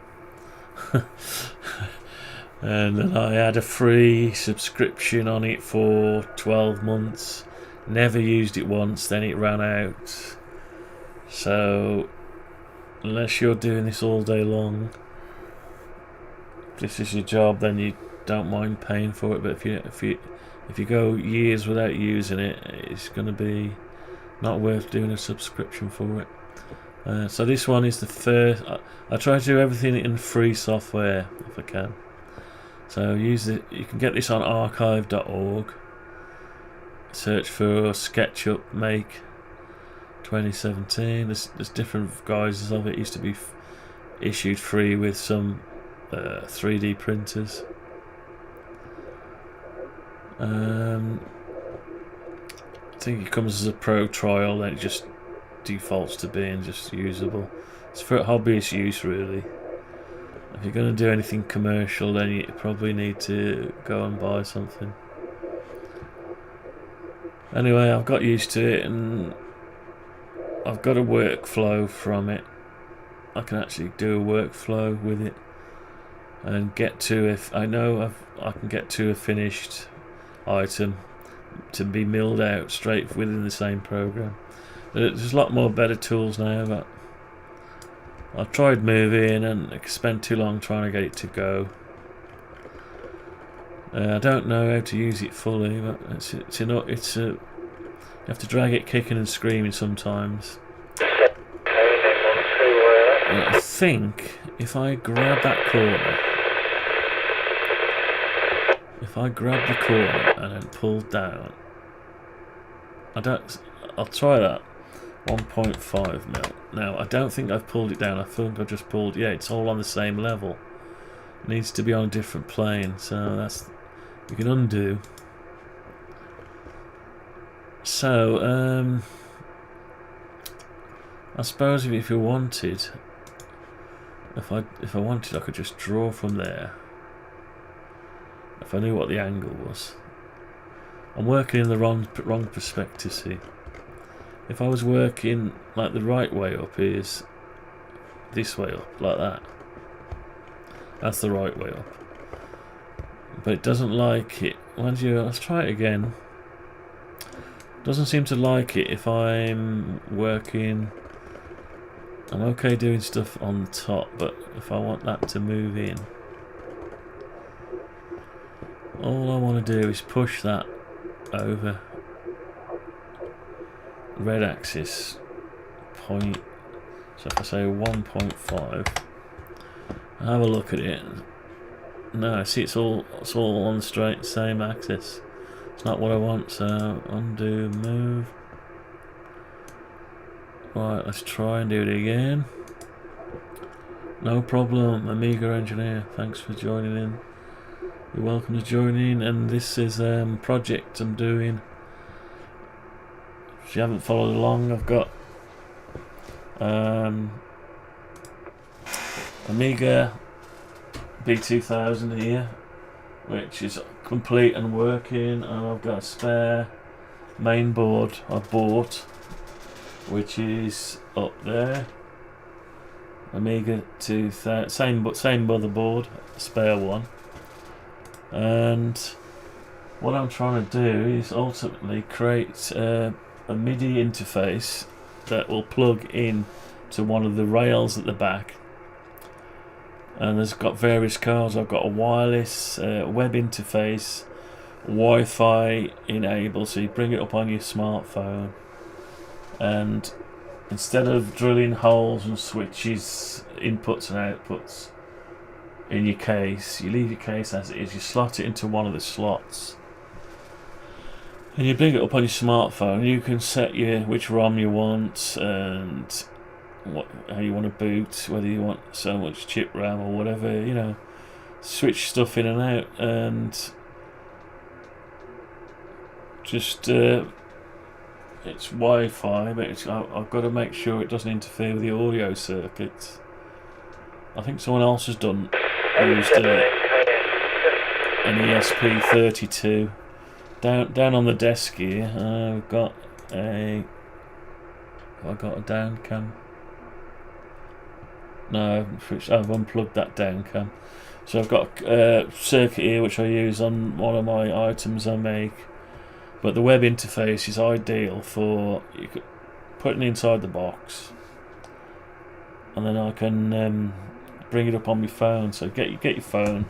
And then I had a free subscription on it for 12 months. Never used it once, then it ran out. So, unless you're doing this all day long, this is your job, then you don't mind paying for it, but if you go years without using it, it's going to be not worth doing a subscription for it. So this one is the first. I try to do everything in free software if I can. So use it. You can get this on archive.org. Search for SketchUp Make 2017. There's different guises of it. It used to be issued free with some 3D printers. I think it comes as a pro trial, then it just defaults to being just usable. It's for hobbyist use really. If you're going to do anything commercial, then you probably need to go and buy something. Anyway, I've got used to it and I've got a workflow from it. I can actually do a workflow with it and get to, if I know I can get to a finished item to be milled out straight within the same program. There's a lot more better tools now, but I've tried moving and I spent too long trying to get it to go. I don't know how to use it fully, but you have to drag it kicking and screaming sometimes. I think if I grab that corner, if I grab the corner and then pull down, I'll try that. 1.5 mil. Now I don't think I've pulled it down. I think I've just pulled. Yeah, it's all on the same level. It needs to be on a different plane. So that's, you can undo. So I suppose if you wanted, if I wanted, I could just draw from there. If I knew what the angle was. I'm working in the wrong perspective. See. If I was working like the right way up is this way up, like that. That's the right way up. But it doesn't like it. Let's try it again. Doesn't seem to like it if I'm working. I'm okay doing stuff on the top, but if I want that to move in, all I want to do is push that over. Red axis point. So if I say 1.5, have a look at it. No, see, it's all on the straight same axis. It's not what I want. So undo, move. Right, let's try and do it again. No problem, Amiga engineer. Thanks for joining in. You're welcome to join in. And this is project I'm doing. If you haven't followed along, I've got Amiga B2000 here, which is complete and working, and I've got a spare mainboard I bought, which is up there. Amiga 2000, same motherboard, spare one, and what I'm trying to do is ultimately create a MIDI interface that will plug in to one of the rails at the back, and there's got various cards. I've got a wireless web interface, Wi-Fi enabled, so you bring it up on your smartphone, and instead of drilling holes and switches, inputs and outputs in your case, you leave your case as it is, you slot it into one of the slots, and you bring it up on your smartphone. You can set which ROM you want and how you want to boot, whether you want so much chip RAM or whatever, you know, switch stuff in and out, and just it's Wi-Fi, but I've got to make sure it doesn't interfere with the audio circuits. I think someone else has used an ESP32. Down on the desk here, I've got a down cam. No, I've unplugged that down cam. So I've got a circuit here which I use on one of my items I make. But the web interface is ideal for putting it inside the box, and then I can bring it up on my phone. So get your phone,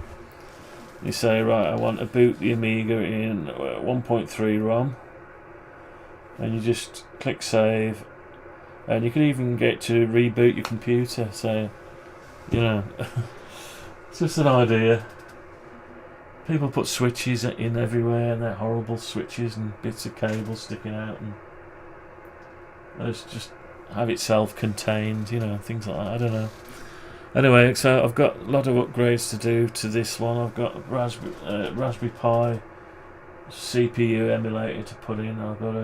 You say, right, I want to boot the Amiga in 1.3 ROM, and you just click save, and you can even get to reboot your computer. So, you know, it's just an idea. People put switches in everywhere, and they're horrible switches and bits of cable sticking out, and those just have it self-contained, you know, things like that. I don't know. Anyway, so I've got a lot of upgrades to do to this one. I've got Raspberry Pi CPU emulator to put in. I've got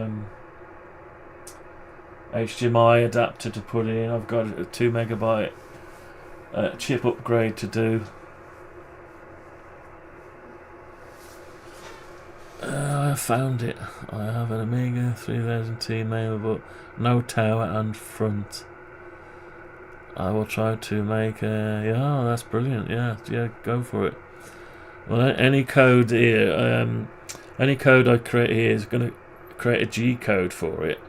HDMI adapter to put in. I've got a 2 megabyte chip upgrade to do. I found it. I have an Amiga 3000T mainboard, no tower and front. I will try to make yeah, that's brilliant. Yeah, go for it. Well, any code here, any code I create here is going to create a G code for it.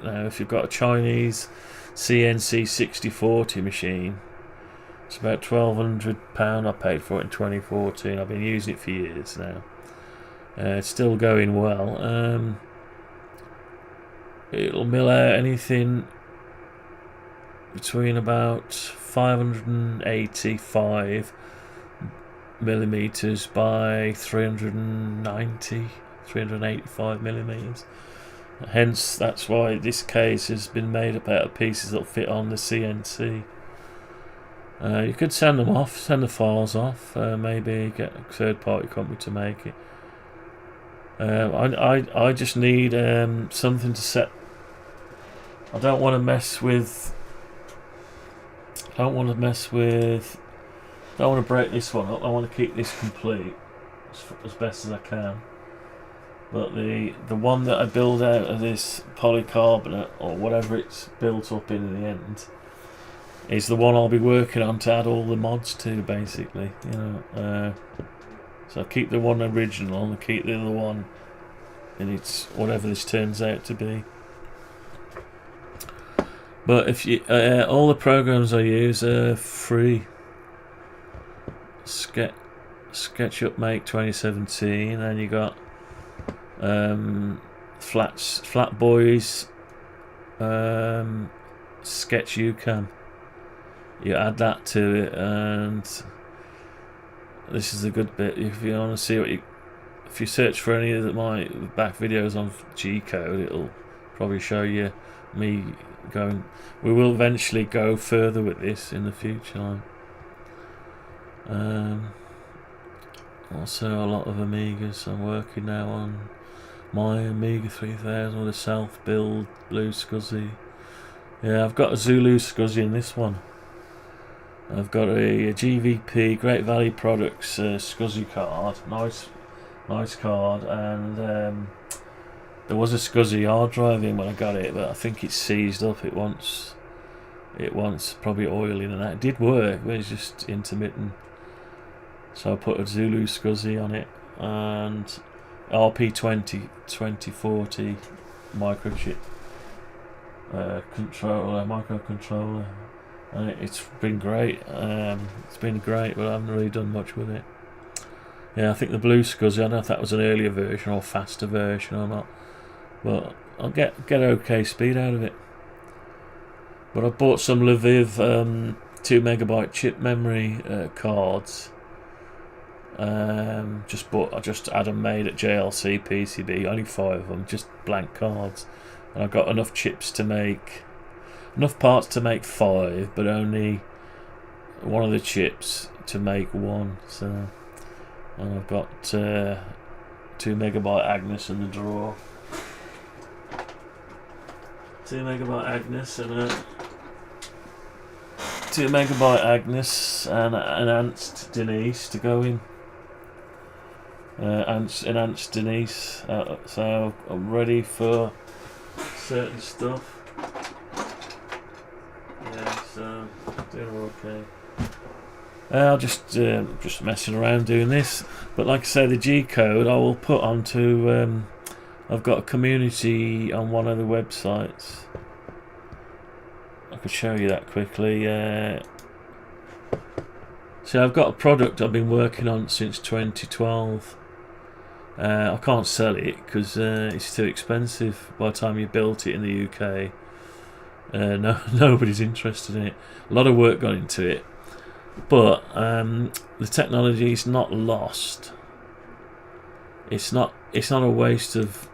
Now, if you've got a Chinese CNC 6040 machine, it's about £1,200. I paid for it in 2014. I've been using it for years now. It's still going well. It'll mill out anything between about 585 millimeters by 385 millimeters. Hence, that's why this case has been made up out of pieces that'll fit on the CNC. You could send them off, send the files off, maybe get a third-party company to make it. I just need something to set. I don't want to mess with. Don't want to break this one up. I want to keep this complete as best as I can. But the one that I build out of this polycarbonate, or whatever it's built up in the end, is the one I'll be working on to add all the mods to, basically. You know, so I'll keep the one original and keep the other one in its whatever this turns out to be. But if you all the programs I use are free. SketchUp Make 2017, and you got Flatboys Sketch UCAM. You add that to it, and this is a good bit. If you want to see what if you search for any of my back videos on G code, it'll probably show you me going. We will eventually go further with this in the future. Also a lot of Amigas. I'm working now on my Amiga 3000 with a self-build blue SCSI. Yeah, I've got a Zulu SCSI in this one. I've got a GVP Great Value Products SCSI card, nice card, and there was a SCSI hard drive in when I got it, but I think it's seized up. It wants probably oiling, and that it did work, but it's just intermittent. So I put a Zulu SCSI on it, and RP20 2040 microchip microcontroller, and it's been great. It's been great, but I haven't really done much with it. Yeah, I think the blue SCSI, I don't know if that was an earlier version or faster version or not, but I'll get okay speed out of it. But I bought some Lviv 2 megabyte chip memory cards. I just had them made at JLC PCB, only 5 of them, just blank cards, and I've got enough parts to make 5, but only one of the chips to make 1. So, and I've got 2 megabyte Agnes in the drawer. 2 megabyte Agnes and a 2 megabyte Agnes and enhanced Denise to go in. Enhanced Denise, so I'm ready for certain stuff. Yeah, so doing okay. I'll just messing around doing this, but like I say, the G code I will put onto. I've got a community on one of the websites. I could show you that quickly. So I've got a product I've been working on since 2012. I can't sell it because it's too expensive. By the time you built it in the UK, nobody's interested in it. A lot of work got into it, but the technology is not lost. It's not a waste of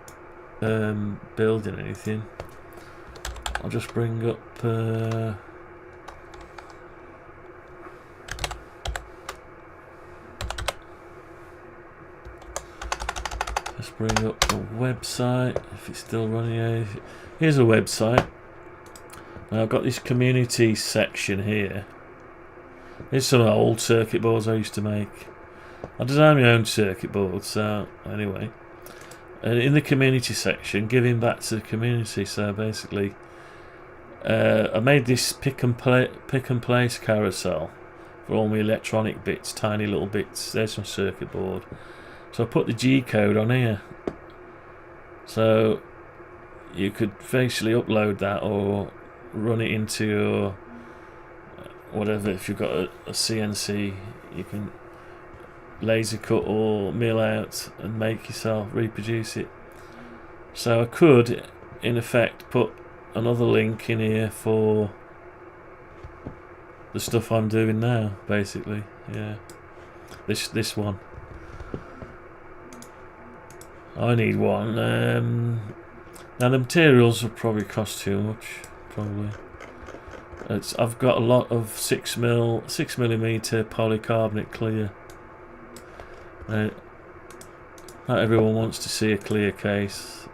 building anything. I'll just bring up. Let's bring up the website if it's still running. Here's a website. Now I've got this community section here. Here's some old circuit boards I used to make. I designed my own circuit boards, so anyway. And in the community section, giving back to the community. So basically, I made this pick and place carousel for all my electronic bits, tiny little bits. There's my circuit board. So I put the G code on here, so you could basically upload that or run it into your whatever. If you've got a CNC, you can laser cut or mill out and make yourself reproduce it. So I could, in effect, put another link in here for the stuff I'm doing now. Basically, yeah, this one. I need one. Now the materials will probably cost too much. Probably. I've got a lot of 6mm polycarbonate clear. Not everyone wants to see a clear case,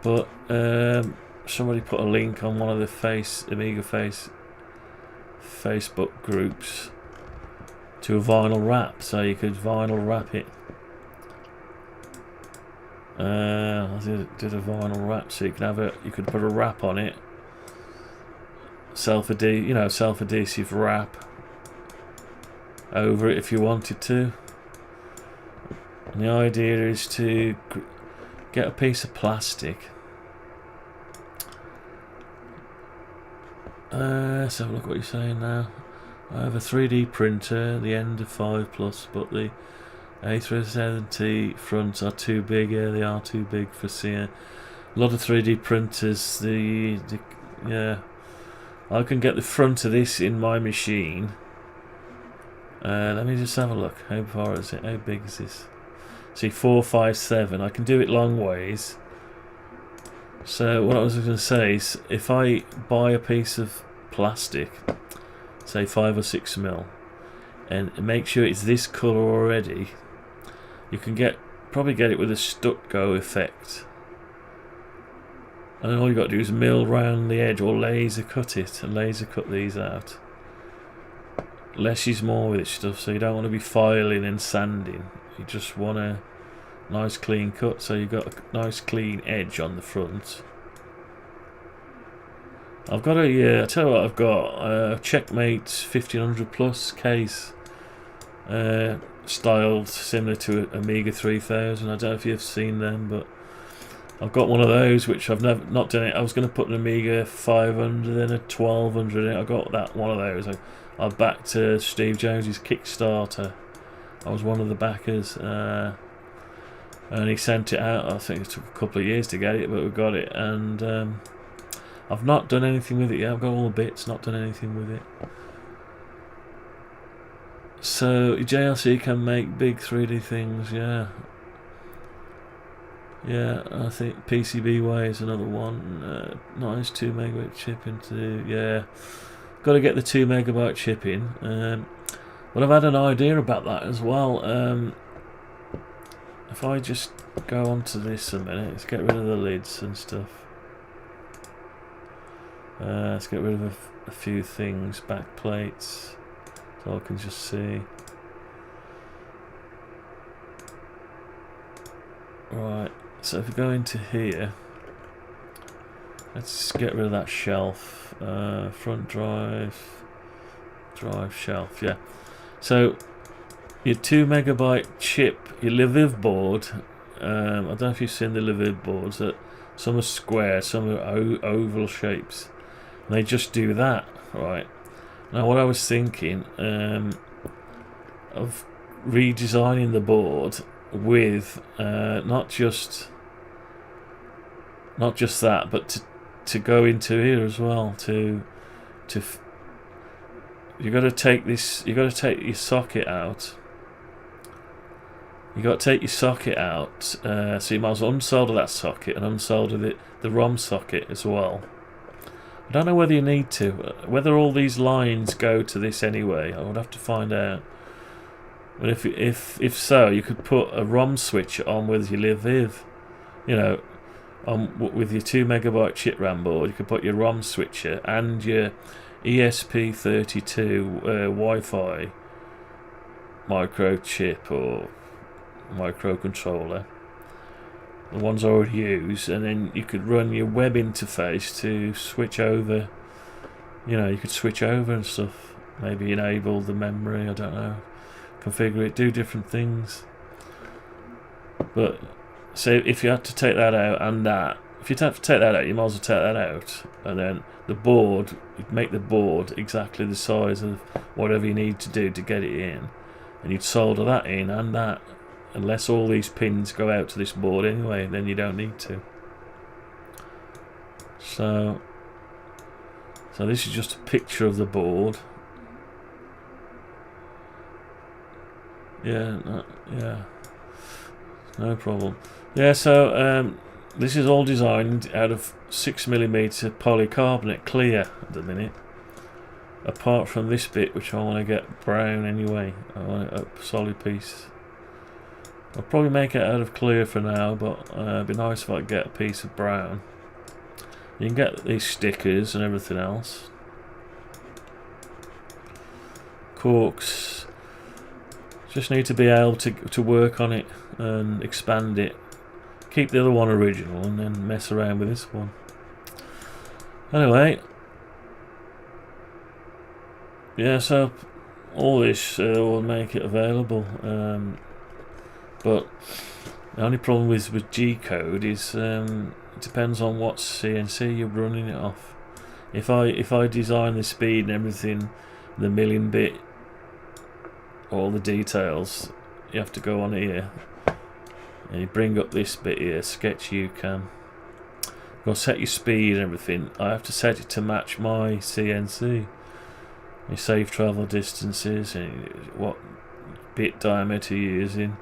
but somebody put a link on one of the Amiga Facebook groups to a vinyl wrap, so you could vinyl wrap it. I did a vinyl wrap, so you could put a wrap on it, self-adhesive wrap over it if you wanted to. And the idea is to get a piece of plastic. Let's have a look what you're saying now. I have a 3D printer, the end of 5+, but the A370 fronts are too big. Yeah, they are too big for seeing. A lot of 3D printers, yeah, I can get the front of this in my machine. Let me just have a look. How far is it? How big is this? See, 457. I can do it long ways. So what I was going to say is, if I buy a piece of plastic, say 5 or 6mm, and make sure it's this colour already, you can probably get it with a stucco effect. And then all you got to do is mill round the edge or laser cut it, and laser cut these out. Less is more with this stuff, so you don't want to be filing and sanding. You just want a nice clean cut, so you've got a nice clean edge on the front. I've got I tell you what, I've got a Checkmate 1500+ case, styled similar to Amiga 3000. I don't know if you've seen them, but I've got one of those which I've not done it. I was going to put an Amiga 500 then a 1200 in it. I got that one of those. I backed Steve Jones's Kickstarter. I was one of the backers, and he sent it out. I think it took a couple of years to get it, but we got it, and I've not done anything with it yet. I've got all the bits, not done anything with it. So JLC can make big 3D things, yeah. Yeah, I think PCBWay is another one. Nice 2 MB chip into, yeah. Got to get the 2 MB chip in. But I've had an idea about that as well. If I just go onto this a minute, let's get rid of the lids and stuff. Let's get rid of a few things, back plates, so I can just see. Right, so if we go into here, let's get rid of that shelf. Front drive shelf, yeah. So your 2 MB chip, your Lviv board. I don't know if you've seen the Lviv boards. That some are square, some are oval shapes. And they just do that, right? Now, what I was thinking, of redesigning the board with not just that, but to go into here as well. You got to take this. You got to take your socket out. You got to take your socket out. So you might as well unsolder that socket and unsolder the ROM socket as well. I don't know whether you need to. Whether all these lines go to this anyway, I would have to find out. But if so, you could put a ROM switch on with your live, you know, with your 2 megabyte chip RAM board. You could put your ROM switcher and your ESP32 Wi-Fi microchip or microcontroller, the ones I already use, and then you could run your web interface to switch over. You know, you could switch over and stuff. Maybe enable the memory. I don't know. Configure it. Do different things. But so if you had to take that out and that, if you have to take that out, you might as well take that out, and then the board, you'd make the board exactly the size of whatever you need to do to get it in, and you'd solder that in and that. Unless all these pins go out to this board anyway, then you don't need to. So this is just a picture of the board. Yeah, no problem. Yeah, so this is all designed out of 6mm polycarbonate clear at the minute. Apart from this bit, which I want to get brown anyway. I want a solid piece. I'll probably make it out of clear for now, but it'd be nice if I could get a piece of brown. You can get these stickers and everything else. Corks. Just need to be able to work on it and expand it. Keep the other one original and then mess around with this one. Anyway. Yeah, so all this will make it available. But the only problem with G-code is it depends on what CNC you're running it off. If I design the speed and everything, the milling bit, all the details, you have to go on here and you bring up this bit here, sketch UCAM. You'll set your speed and everything. I have to set it to match my CNC. Your safe travel distances and what bit diameter you're using.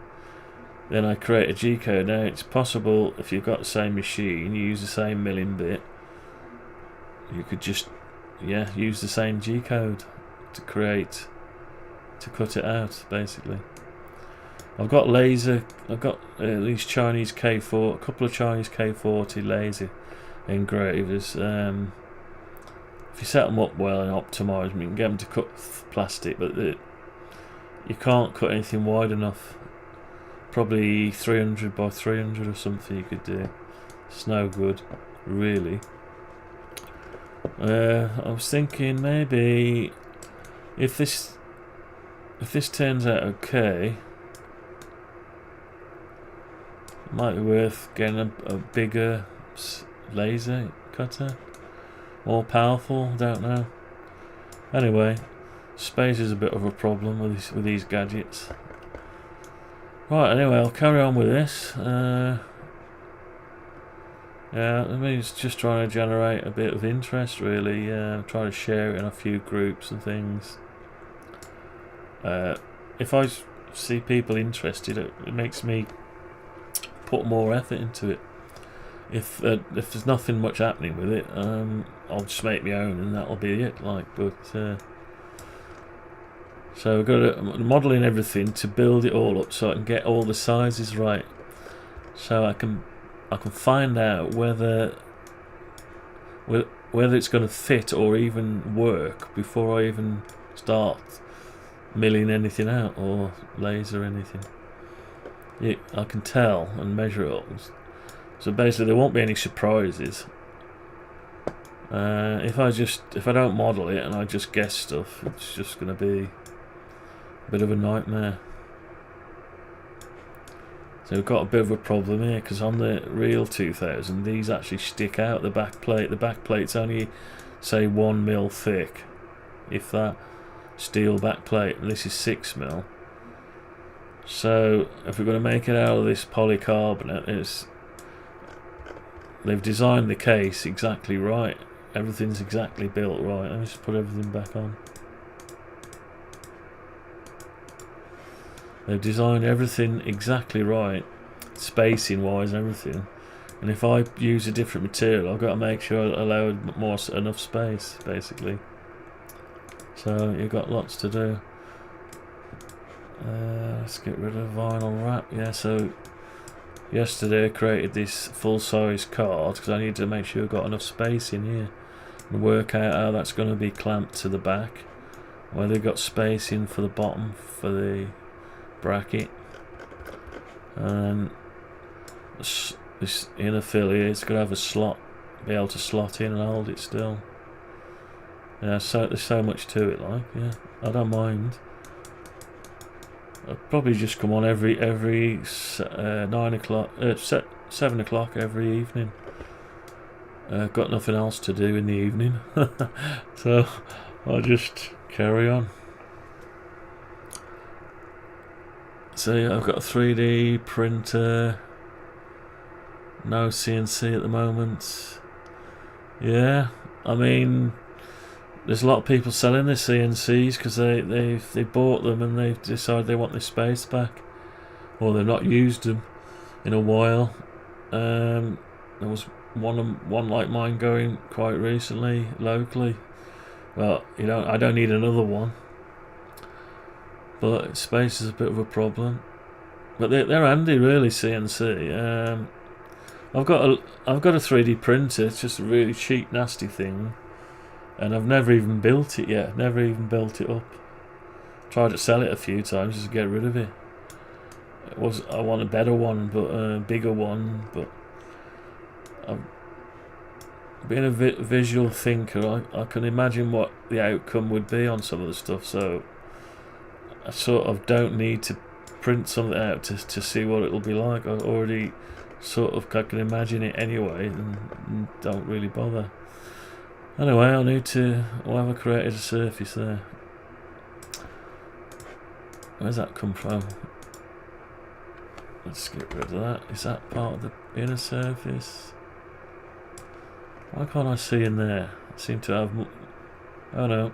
Then I create a G-code. Now it's possible if you've got the same machine, you use the same milling bit, you could just use the same G-code to cut it out basically. I've got these Chinese K4, a couple of Chinese K40 laser engravers. If you set them up well and optimise them, you can get them to cut plastic, but you can't cut anything wide enough. Probably 300 by 300 or something you could do. It's no good, really. I was thinking maybe if this turns out okay, it might be worth getting a bigger laser cutter, more powerful. Don't know. Anyway, space is a bit of a problem with these gadgets. Right, anyway, I'll carry on with this. Yeah, I mean, it's just trying to generate a bit of interest, really. Trying to share it in a few groups and things. If I see people interested, it makes me put more effort into it. If there's nothing much happening with it, I'll just make my own, and that'll be it. So I've got to modelling everything to build it all up, so I can get all the sizes right, so I can find out whether it's going to fit or even work before I even start milling anything out or laser anything. I can tell and measure it all. So basically, there won't be any surprises. If I don't model it and I just guess stuff, it's just going to be a bit of a nightmare. So we've got a bit of a problem here, because on the real 2000 these actually stick out the back plate. The back plate's only say 1mm thick, if that, steel back plate, and this is 6mm. So if we're going to make it out of this polycarbonate, they've designed the case exactly right. Everything's exactly built right. Let me just put everything back on. They've designed everything exactly right, spacing wise, everything. And if I use a different material, I've got to make sure I allow enough space, basically. So you've got lots to do. Let's get rid of vinyl wrap. Yeah, so yesterday I created this full-size card because I need to make sure I've got enough space in here and work out how that's going to be clamped to the back, where they've got space in for the bottom for the bracket, and this inner fill here, it's going to have a slot, be able to slot in and hold it still. Yeah, so there's so much to it, like, yeah, I don't mind. I'd probably just come on every 9 o'clock, 7 o'clock every evening. Got nothing else to do in the evening, so I'll just carry on. So yeah, I've got a 3D printer, no CNC at the moment. Yeah, I mean, there's a lot of people selling their CNCs because they bought them and they've decided they want their space back, or they've not used them in a while. There was one like mine going quite recently locally. Well, I don't need another one, but space is a bit of a problem. But they're handy, really, CNC. I've got a 3D printer. It's just a really cheap, nasty thing. And I've never even built it yet. Never even built it up. Tried to sell it a few times just to get rid of it. I want a better one, but a bigger one. But being a visual thinker, I can imagine what the outcome would be on some of the stuff. So I sort of don't need to print something out to see what it'll be like. I already sort of can imagine it anyway, and don't really bother. Anyway, I need to. Why have I created a surface there? Where's that come from? Let's get rid of that. Is that part of the inner surface? Why can't I see in there? I seem to have. Oh no.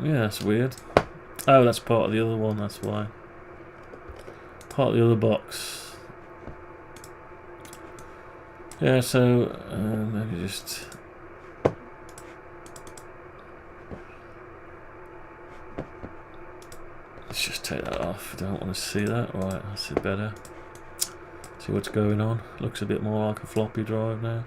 Yeah, that's weird. Oh, that's part of the other one. That's why. Part of the other box. Yeah, so maybe just let's just take that off. I don't want to see that. Right, that's it better. See what's going on. Looks a bit more like a floppy drive now.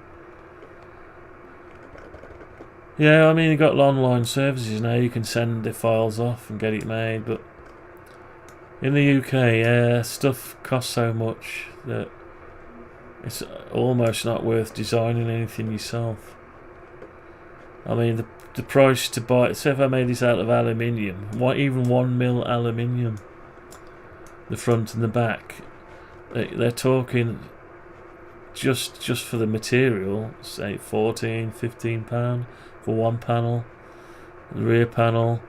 Yeah, I mean, you've got online services now. You can send the files off and get it made, but in the UK, yeah, stuff costs so much that it's almost not worth designing anything yourself. I mean, the price to buy. Say if I made this out of aluminium, even 1mm aluminium, the front and the back, they're talking just for the material, say £14-15 for one panel, the rear panel.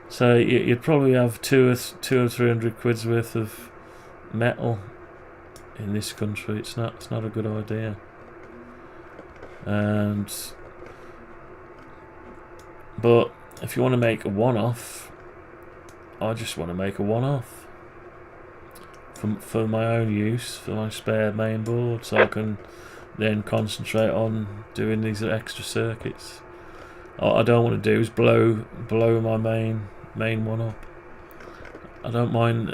So you'd probably have two or 300 quid's worth of metal. In this country, it's not a good idea. But if you want to make a one-off, I just want to make a one-off for my own use, for my spare main board, so I can then concentrate on doing these extra circuits. What I don't want to do is blow my main one up. I don't mind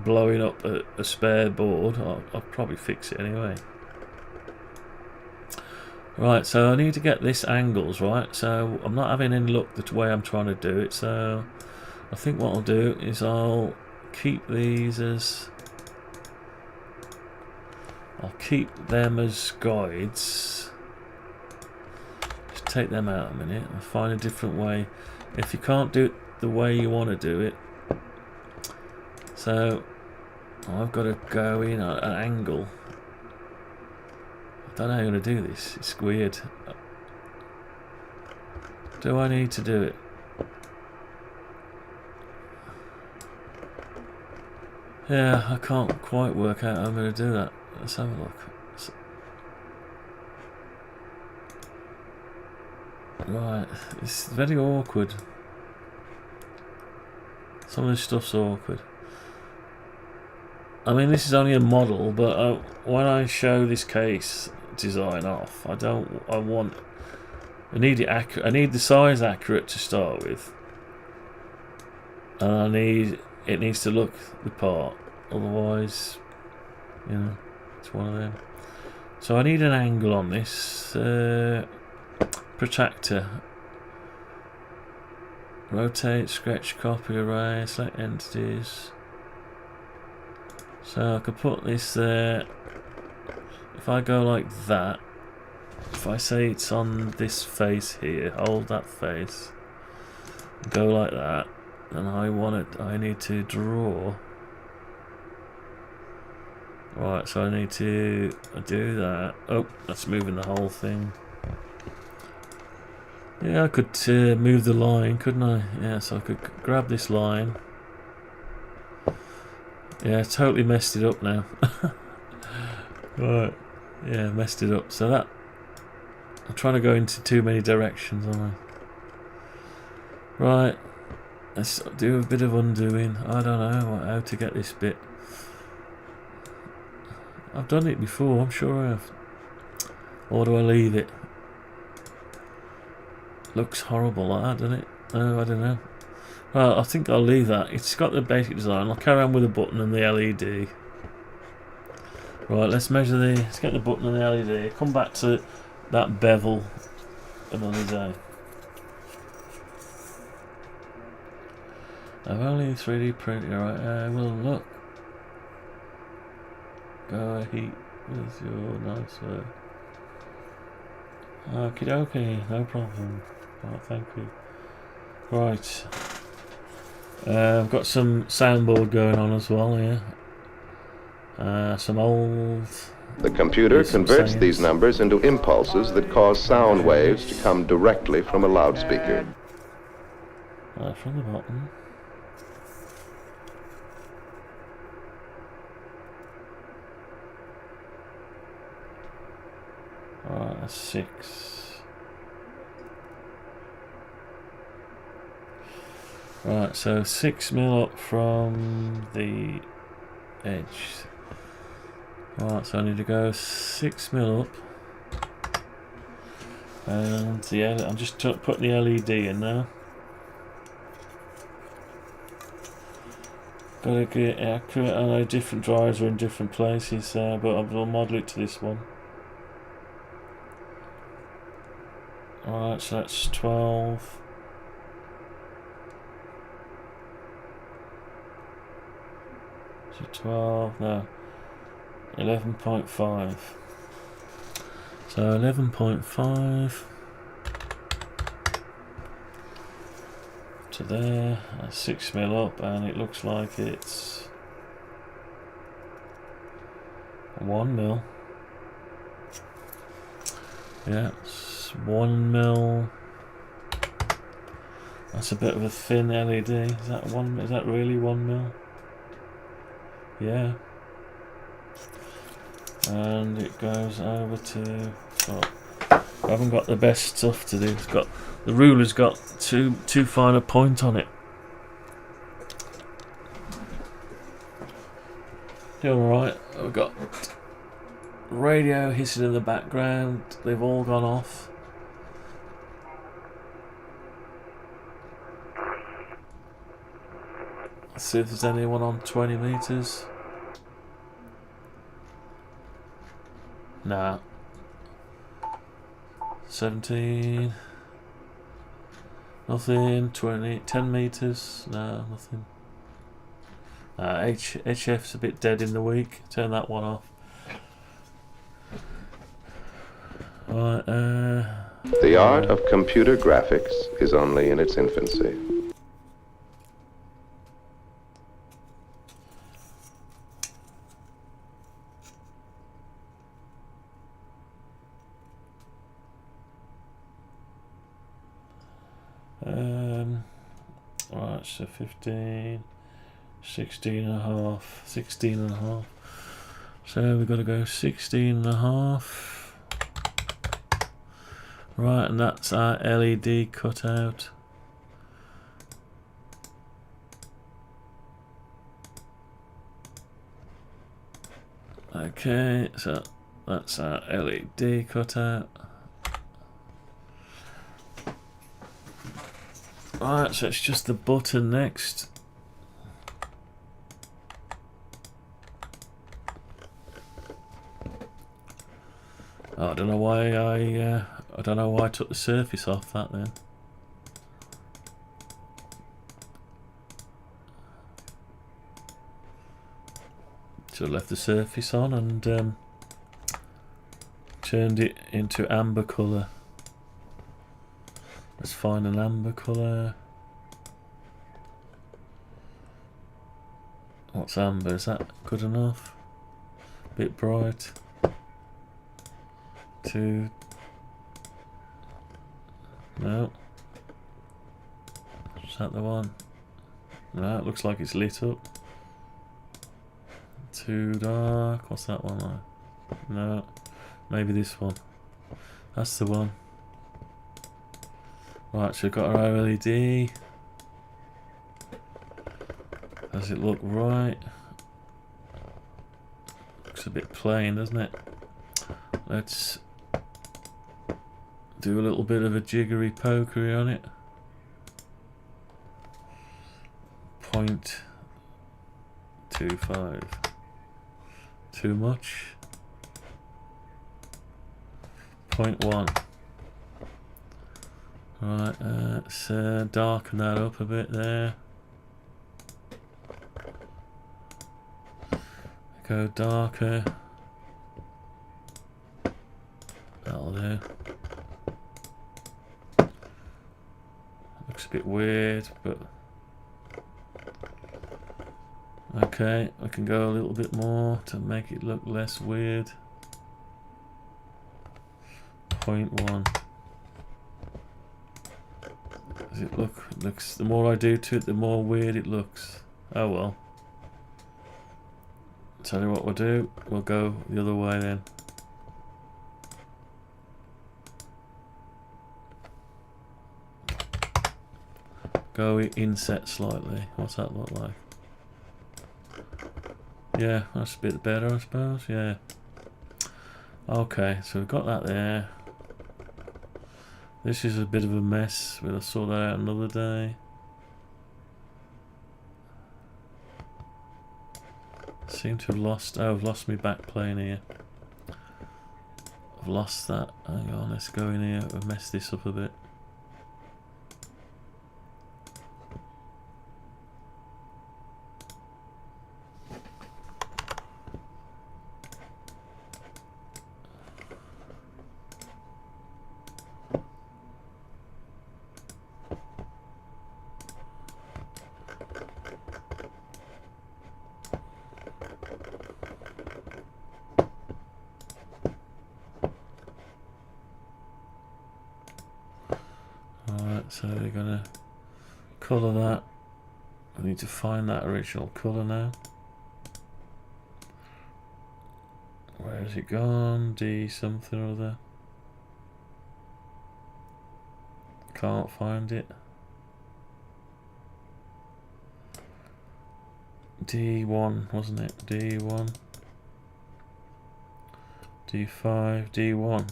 blowing up a spare board. I'll probably fix it anyway. Right, so I need to get this angles right. So I'm not having any luck the way I'm trying to do it. So I think what I'll do is I'll keep these as them as guides. Just take them out a minute and find a different way. If you can't do it the way you want to do it, so I've got to go in at an angle. I don't know how I'm going to do this. It's weird. Do I need to do it? Yeah, I can't quite work out how I'm going to do that. Let's have a look. Right, it's very awkward. Some of this stuff's awkward. I mean, this is only a model, but when I show this case design off, I need it accurate. I need the size accurate to start with, and it needs to look the part. Otherwise, you know, it's one of them. So I need an angle on this protractor. Rotate, scratch, copy, erase, select entities. So I could put this there. If I go like that, if I say it's on this face here, hold that face, go like that, then I need to draw. Right, so I need to do that. Oh, that's moving the whole thing. Yeah, I could move the line, couldn't I? Yeah, so I could grab this line. Yeah, totally messed it up now. Right, yeah, messed it up. So that, I'm trying to go into too many directions, aren't I? Right, let's do a bit of undoing. I don't know how to get this bit. I've done it before, I'm sure I have. Or do I leave it? Looks horrible like that, doesn't it? No, I don't know. Well, I think I'll leave that. It's got the basic design. I'll carry on with the button and the LED. Right, let's get the button and the LED. Come back to that bevel another day. I've only 3D printed, right? Well, look. Go heat with your nice work. Okie dokie, no problem. Right, thank you. Right. I've got some soundboard going on as well here. Some old... The computer converts these numbers into impulses that cause sound waves to come directly from a loudspeaker. From the bottom. Alright, that's 6. Right, so 6mm up from the edge. Right, so I need to go 6mm up. And yeah, I'm just putting the LED in now. Gotta get accurate. I know different drives are in different places, but I'll model it to this one. Alright, so that's 12. So 12, no, 11.5. So 11.5 to there, that's 6mm up, and it looks like it's 1mm. Yeah, it's 1mm. That's a bit of a thin LED. Is that really 1mm? Yeah. And it goes over to... Oh, I haven't got the best stuff to do. The ruler's got too fine a point on it. Doing alright. I've got radio hissing in the background. They've all gone off. Let's see if there's anyone on 20 meters. Nah. 17. Nothing. 20. 10 meters. No, nothing. HF's a bit dead in the week. Turn that one off. Right, The art of computer graphics is only in its infancy. right, so 15. 16.5. So we've got to go 16.5. Right, and that's our LED cutout. Okay, so that's our LED cutout. Right, so it's just the button next. Oh, I don't know why I don't know why I took the surface off that then. Should have left the surface on and turned it into amber colour. Let's find an amber colour. What's amber? Is that good enough? Bit bright. Two. No. Is that the one? No, it looks like it's lit up. Too dark. What's that one like? No. Maybe this one. That's the one. Right, so we've got our LED. Does it look right? Looks a bit plain, doesn't it? Let's do a little bit of a jiggery pokery on it. 0.25. Too much. 0.1. Right, let's darken that up a bit there. Go darker. That'll do. Looks a bit weird, but okay, I can go a little bit more to make it look less weird. 0.1. Does it look? It looks. The more I do to it, the more weird it looks. Oh well. Tell you what we'll do. We'll go the other way then. Go inset slightly. What's that look like? Yeah, that's a bit better, I suppose. Yeah. Okay, so we've got that there. This is a bit of a mess. We'll sort that out another day. Seem to have lost. Oh, I've lost my back plane here. I've lost that. Hang on, let's go in here. We'll mess this up a bit. So we're gonna colour that. I need to find that original colour now. Where has it gone? D something or other. Can't find it. D1, wasn't it? D1. D5, D1.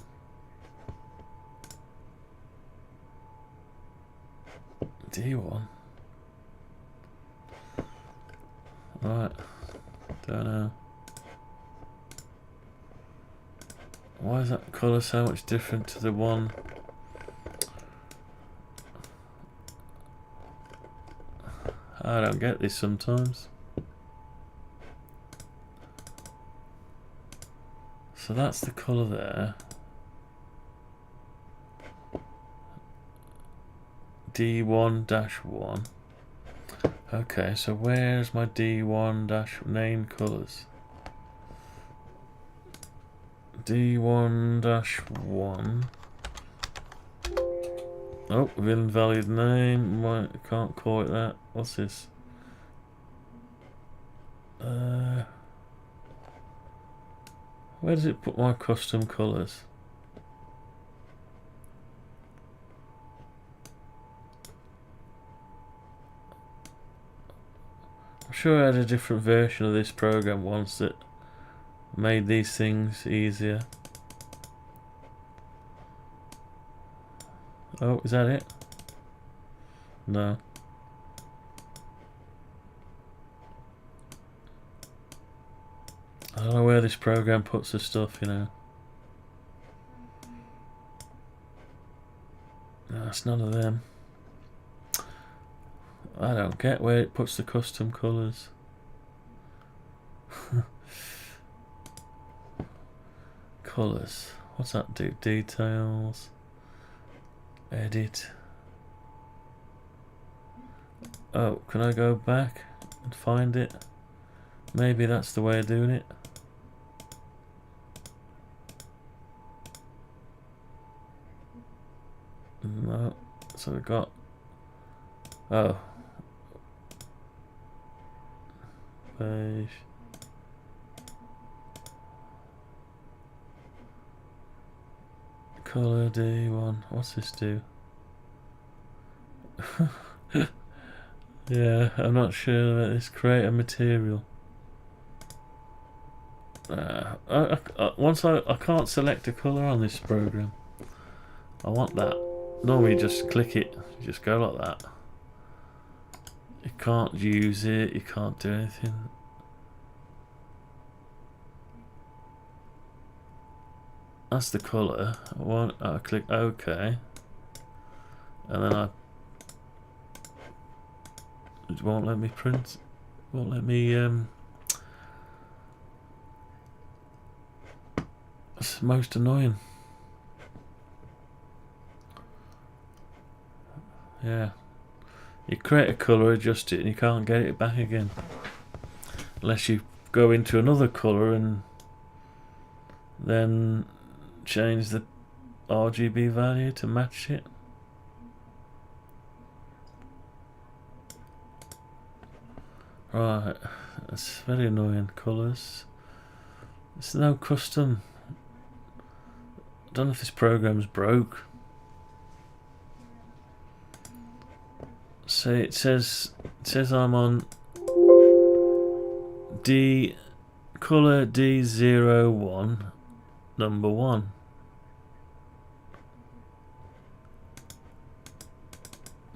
D1. Right. Don't know. Why is that colour so much different to the one? I don't get this sometimes. So that's the colour there. D1-1. Okay, so where's my D1- name colours? D1-1. Oh, invalid name. Can't call it that. What's this? Where does it put my custom colours? I'm sure I had a different version of this program once that made these things easier. Oh, is that it? No. I don't know where this program puts the stuff, you know. No, it's none of them. I don't get where it puts the custom colours. Colours. What's that do? Details. Edit. Oh, can I go back and find it? Maybe that's the way of doing it. No. So we got... Oh. Beige. Color D1. What's this do? Yeah, I'm not sure about this. Create a material. Once I can't select a color on this program. I want that. Normally you just click it, you just go like that. You can't use it, you can't do anything. That's the colour. I click OK, and then it won't let me print. Won't let me. It's most annoying. Yeah, you create a colour, adjust it, and you can't get it back again unless you go into another colour and then change the RGB value to match it. Right, that's very annoying. Colours. There's no custom. I don't know if this program's broke. So it says I'm on D color D01 number 1.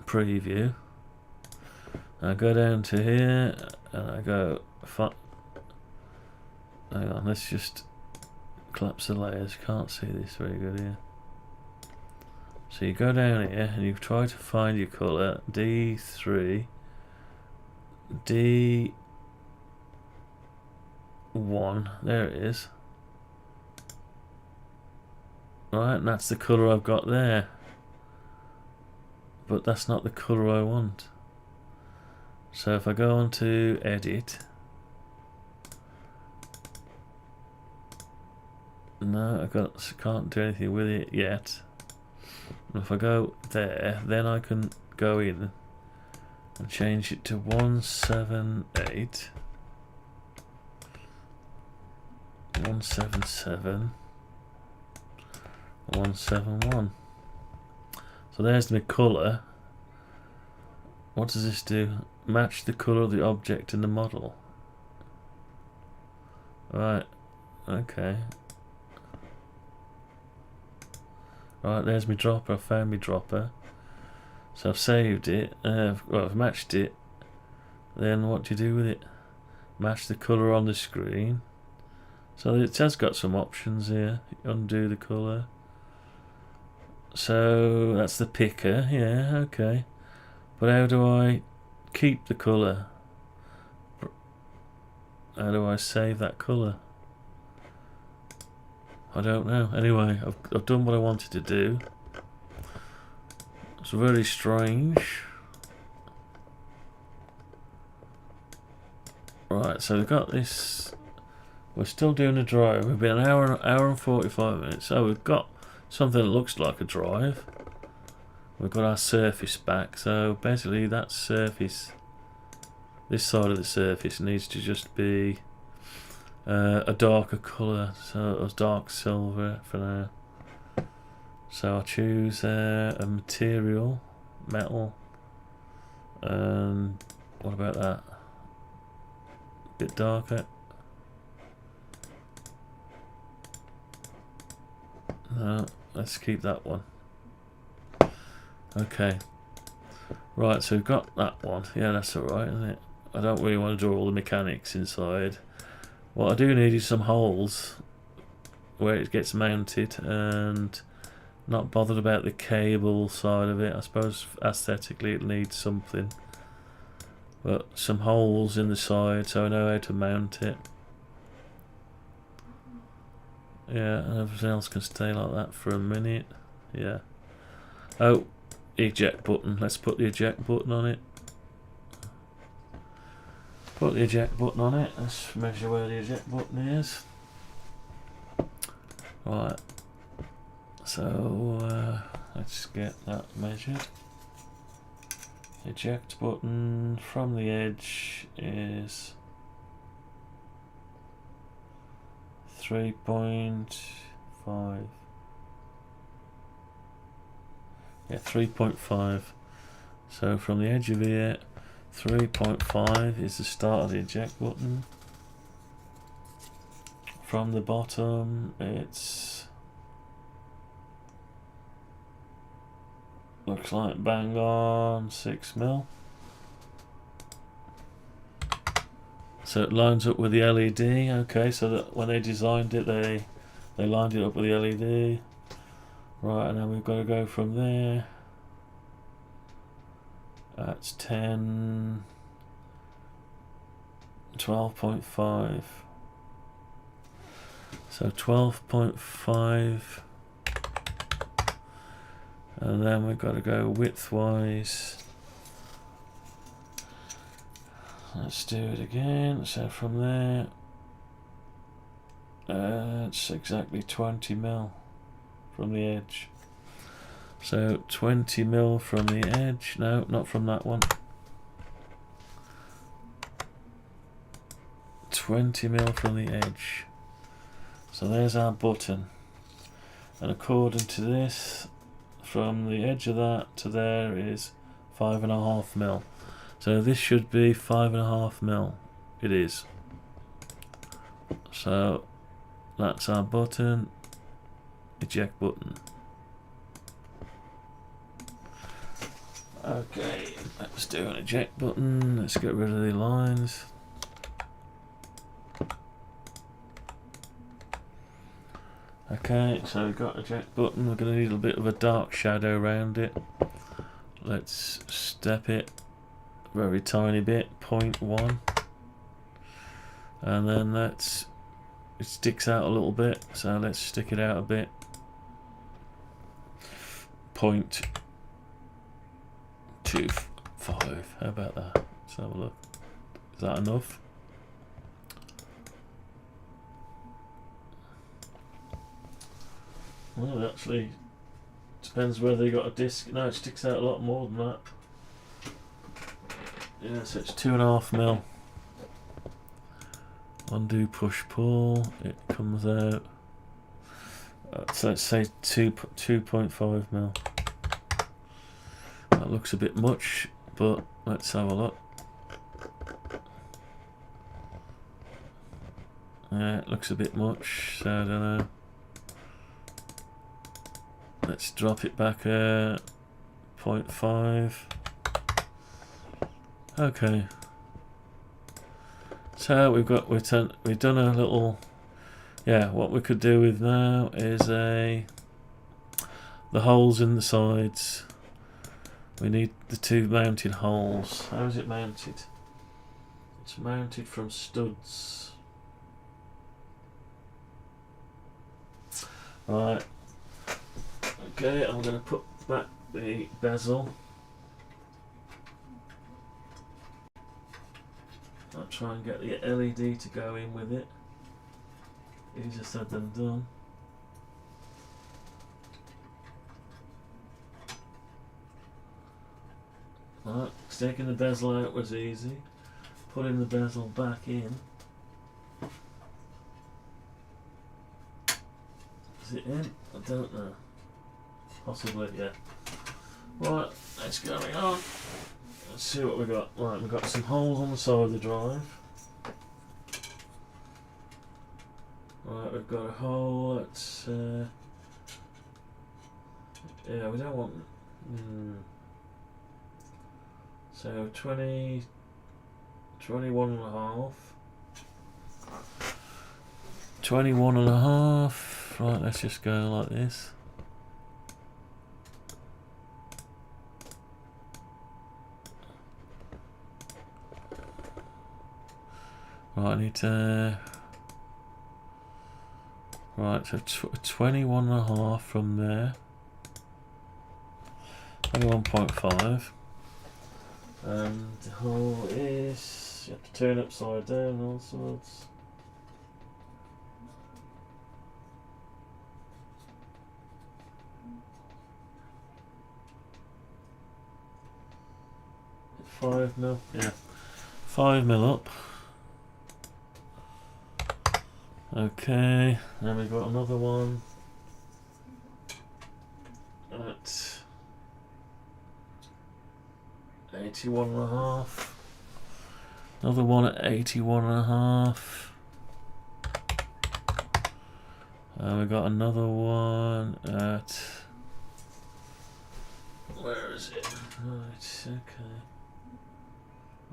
Preview. I go down to here and I go hang on, let's just collapse the layers. Can't see this very good here. So you go down here and you try to find your colour D3 D1, there it is. Right, and that's the colour I've got there. But that's not the colour I want. So if I go on to edit, no, can't do anything with it yet. And if I go there, then I can go in and change it to 178, 177, 171. So there's my colour. What does this do? Match the colour of the object in the model. Right, okay. Right, there's my dropper. I found my dropper. So I've saved it. Well, I've matched it. Then what do you do with it? Match the colour on the screen. So it has got some options here. Undo the colour. So that's the picker. Yeah, okay. But how do I keep the colour? How do I save that colour? I don't know. Anyway, I've done what I wanted to do. It's very strange. Right, so we've got this. We're still doing a drive. We've been an hour and 45 minutes. So we've got something that looks like a drive. We've got our surface back. So basically that surface, this side of the surface needs to just be a darker colour, so it was dark silver for now. So I'll choose a material, metal, and what about that? A bit darker. No, let's keep that one. Okay. Right, so we've got that one. Yeah, that's alright, isn't it? I don't really want to do all the mechanics inside. What I do need is some holes where it gets mounted, and not bothered about the cable side of it. I suppose aesthetically it needs something. But some holes in the side so I know how to mount it. Yeah, and everything else can stay like that for a minute. Yeah. Oh, eject button. Let's put the eject button on it. Put the eject button on it. Let's measure where the eject button is. Right. So let's get that measured. Eject button from the edge is 3.5. Yeah, 3.5. So from the edge of here, 3.5 is the start of the eject button. From the bottom, it's looks like bang on 6mm. So it lines up with the LED. Okay, so that when they designed it, they lined it up with the LED. Right, and then we've got to go from there. That's 10, 12.5. So 12.5. And then we've got to go width-wise. Let's do it again. So from there, it's exactly 20mm from the edge. So 20mm from the edge. No, not from that one. 20mm from the edge. So there's our button. And according to this, from the edge of that to there is 5.5mm. So this should be 5.5mm. It is. So that's our button. Eject button. Okay, let's do an eject button. Let's get rid of the lines. Okay, so we've got eject button. We're going to need a bit of a dark shadow around it. Let's step it very tiny bit, 0.1, and then it sticks out a little bit, so let's stick it out a bit, 0.25. How about that? Let's have a look. Is that enough? Well, it actually depends whether you got a disc. No, it sticks out a lot more than that. Yeah, so it's 2.5mm. Undo, push, pull. It comes out. So let's say 2.5mm. That looks a bit much, but let's have a look. Yeah, it looks a bit much, so I don't know. Let's drop it back at 0.5. Okay. So we've done a little. Yeah, what we could do with now is the holes in the sides. We need the two mounted holes. How is it mounted? It's mounted from studs. Right. Okay, I'm going to put back the bezel. I'll try and get the LED to go in with it. Easier said than done. Right, taking the bezel out was easy. Putting the bezel back in Is it in? I don't know. Possibly, yeah. Right, let's go on. Let's see what we got. Right, we've got some holes on the side of the drive. Right, we've got a hole at yeah, we don't want so 20, 21 and a half. 21 and a half. Right, let's just go like this. Right, I need to. Right, so 21 and a half from there. 21.5. And the hole is. You have to turn upside down and all sorts. $5 mil, yeah, $5 mil up. Okay, then we've got another one at 81 and a half. Another one at 81 and a half. And we've got another one at. Where is it? Right, okay.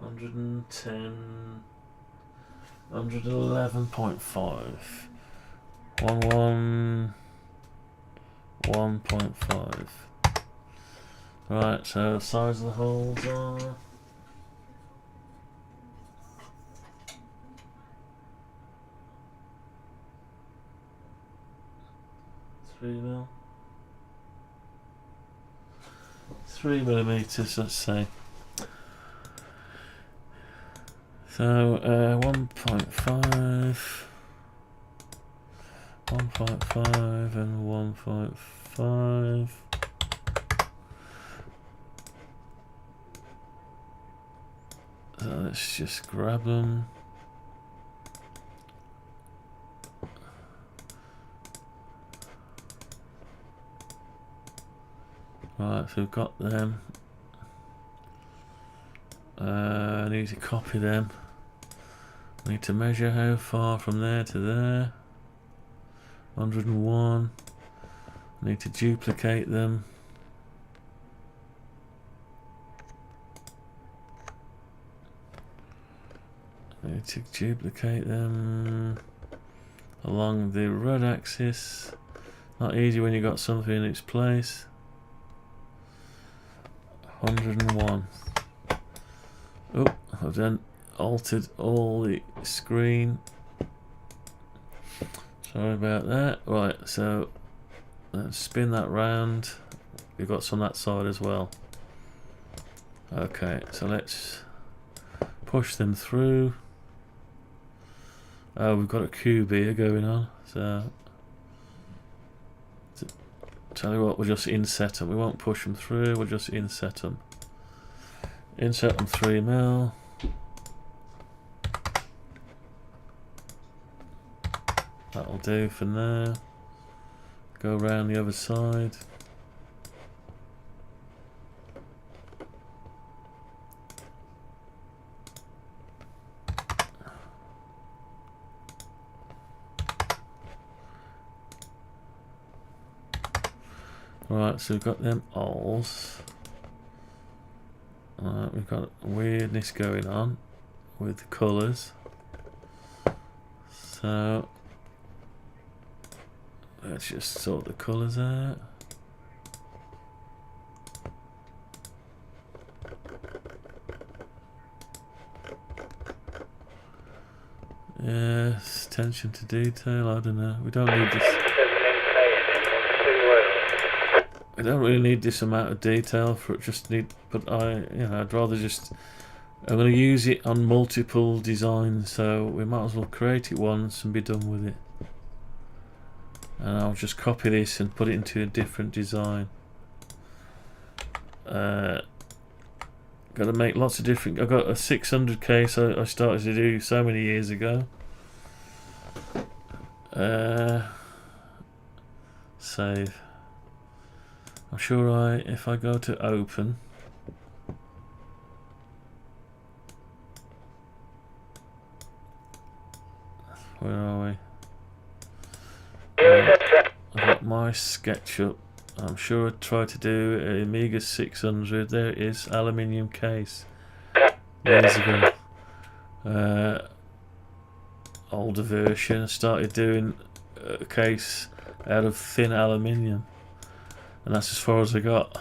110, 111.5, 111.5. Right, so the size of the holes are 3 mil, 3 millimeters, let's say. So 1.5, 1.5 and 1.5. So let's just grab them. Right, so we've got them. I need to copy them. I need to measure how far from there to there. 101. I need to duplicate them. I need to duplicate them along the red axis. Not easy when you got something in its place. 101. Oh, I've then altered all the screen. Sorry about that. Right, so let's spin that round. We've got some on that side as well. Okay, so let's push them through. Oh, we've got a cube here going on. So tell you what, we'll just inset them. We won't push them through. We'll just inset them. Insert them 3 mil. That'll do for now. Go around the other side. Right, so we've got them holes. We've got weirdness going on with the colours. So let's just sort the colours out. Yes, attention to detail, I don't know. We don't need this. We don't really need this amount of detail for it, just need, but I'd rather just, I'm going to use it on multiple designs, so we might as well create it once and be done with it. And I'll just copy this and put it into a different design. Got to make lots of different, I've got a 600k, so I started to do so many years ago. Save. I'm sure if I go to open, where are we? I've got my SketchUp. I'm sure I tried to do an Amiga 600. There it is, aluminium case. Years ago. Older version. I started doing a case out of thin aluminium, and that's as far as I got.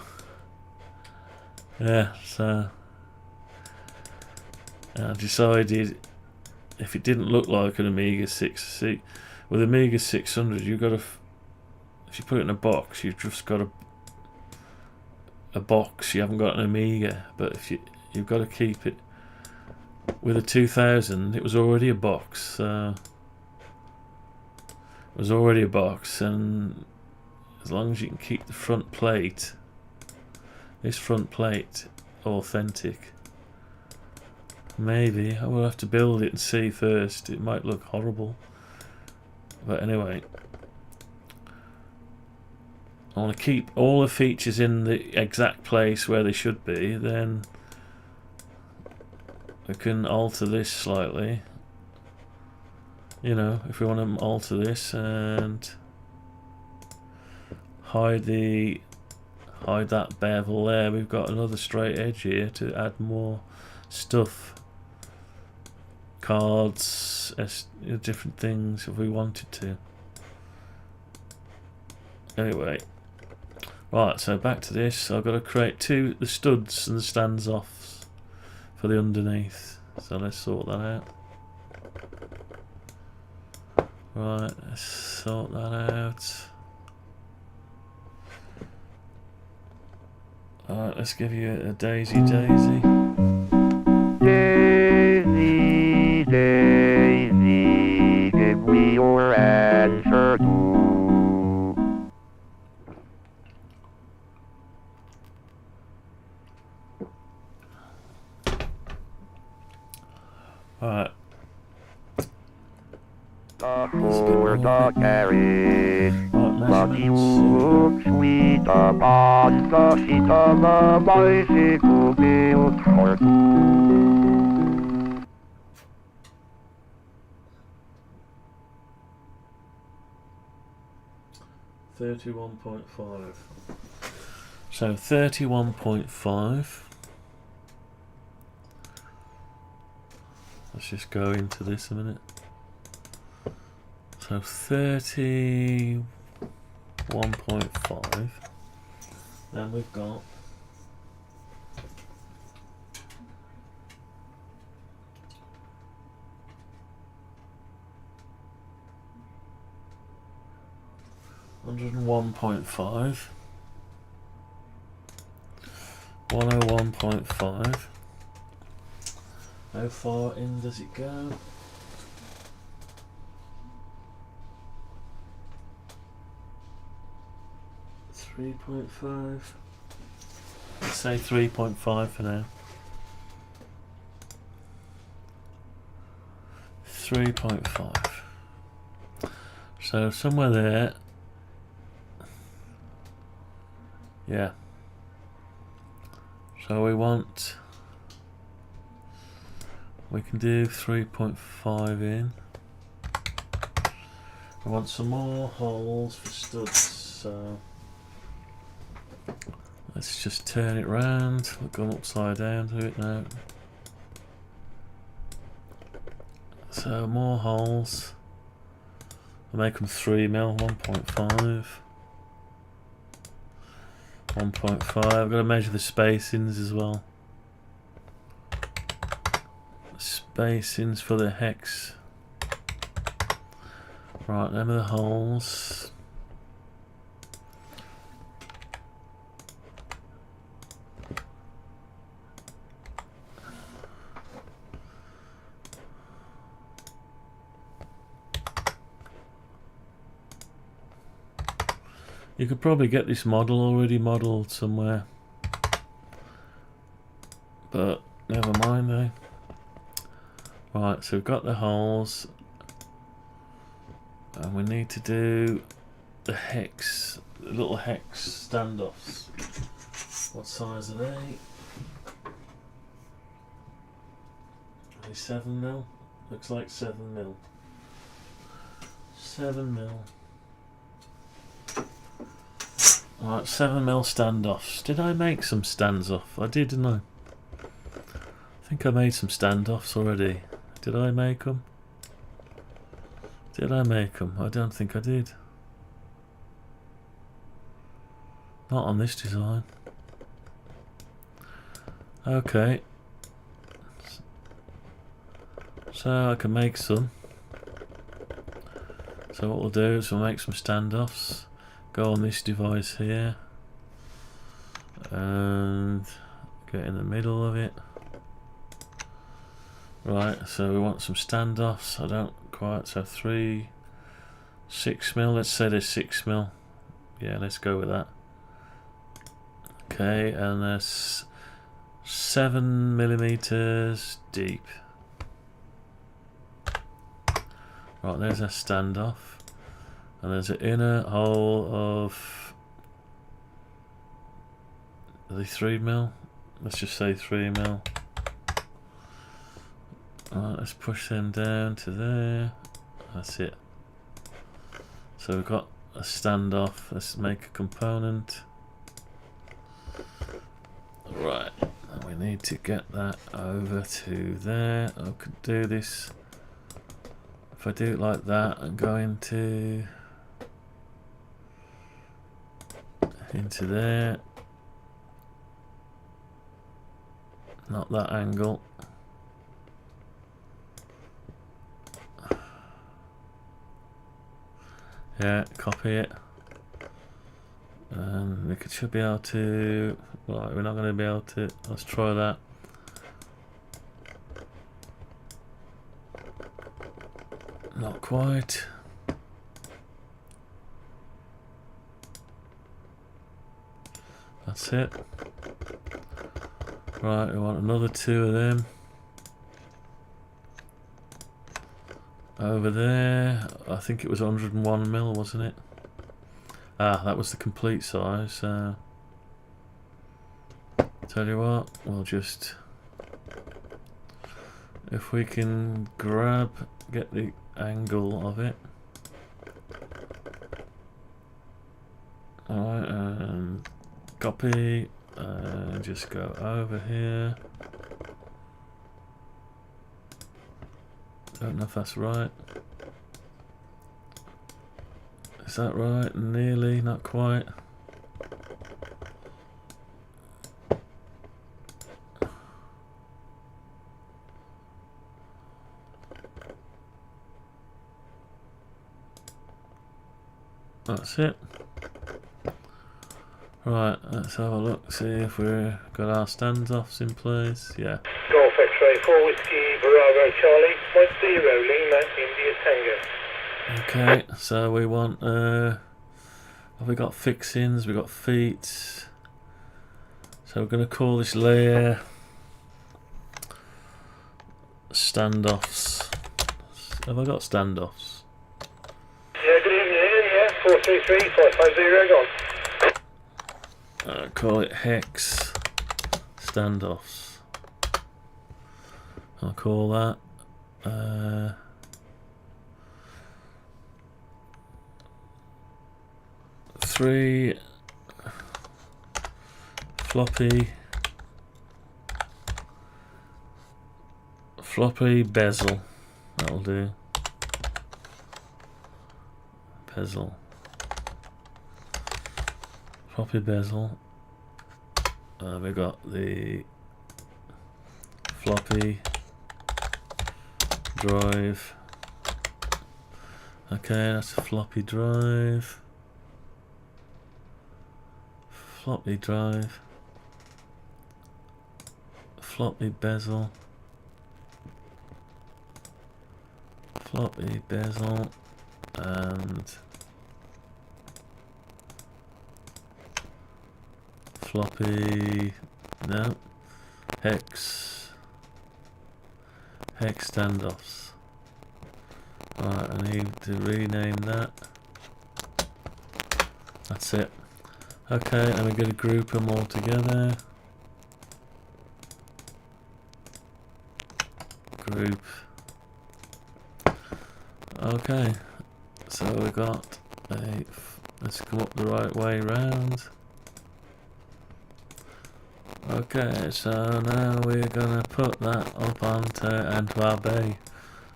Yeah, so I decided if it didn't look like an Amiga 6, with Amiga 600, you've got to, if you put it in a box, you've just got a box. You haven't got an Amiga. But if you've got to keep it. With a 2000, it was already a box. It was already a box, and as long as you can keep the front plate, this front plate, authentic. Maybe I will have to build it and see first. It might look horrible, but anyway, I want to keep all the features in the exact place where they should be. Then we can alter this slightly, you know, if we want to alter this and hide that bevel there. We've got another straight edge here to add more stuff, cards, different things if we wanted to. Anyway, right, so back to this. I've got to create the studs and the stands offs for the underneath, so let's sort that out. Right, let's sort that out. Alright, let's give you a daisy. Daisy, daisy, give me your answer too. Alright. For the carriage, Floppy looks sweet upon the seat of a bicycle built for two. 31.5. So 31.5. Let's just go into this a minute. So 31.5. Then we've got $101.5, 101.5. How far in does it go? $3.5. Let's say 3.5 for now. 3.5. So somewhere there. Yeah. So we can do 3.5 in. I want some more holes for studs, so let's just turn it round. We've gone upside down to it now. So more holes. I'll make them 3mm, 1.5. 1.5. I've got to measure the spacings as well. Spacings for the hex. Right, them are the holes. You could probably get this model already modelled somewhere, but never mind though. Right, so we've got the holes, and we need to do the little hex standoffs. What size are they? Are they 7mm? Looks like 7mm. 7mm. Right, 7mm standoffs. Did I make some stands off? I did, didn't I? I think I made some standoffs already. Did I make them? Did I make them? I don't think I did. Not on this design. Okay. So I can make some. So what we'll do is we'll make some standoffs. Go on this device here. And get in the middle of it. Right, so we want some standoffs. I don't quite, so 3, 6mm, let's say they're 6mm. Yeah, let's go with that. Okay, and there's 7mm deep. Right, there's a standoff. And there's an inner hole of, are they 3mm? Let's just say 3mm. Alright, let's push them down to there. That's it. So we've got a standoff. Let's make a component. Right, and we need to get that over to there. I could do this. If I do it like that and go into there. Not that angle. Yeah, copy it. And we should be able to. Right, we're not going to be able to. Let's try that. Not quite. That's it. Right, we want another 2 of them. Over there, I think it was 101mm, wasn't it? Ah, that was the complete size. Tell you what, we'll just, if we can get the angle of it. Alright, and copy, and just go over here. Don't know if that's right. Is that right? Nearly, not quite. That's it. Right, let's have a look, see if we've got our standoffs in place. Yeah. Golf X-ray 4 Whiskey Bravo Charlie 0 Lima India Tango. Okay, so we want, have we got fixings, we've got feet. So we're going to call this layer standoffs. Have I got standoffs? Yeah, good evening, yeah, 433 550, go on. Call it hex standoffs. I'll call that 3 floppy bezel. That'll do. Bezel. Floppy bezel. We've got the floppy drive. Okay, that's a floppy drive. Floppy drive. Floppy bezel. Floppy bezel. And floppy, no, hex standoffs. Right, I need to rename that. That's it. Okay, and we're going to group them all together. Group. Okay, so we got a. Let's come up the right way round. Okay, so now we're gonna put that up onto our bay.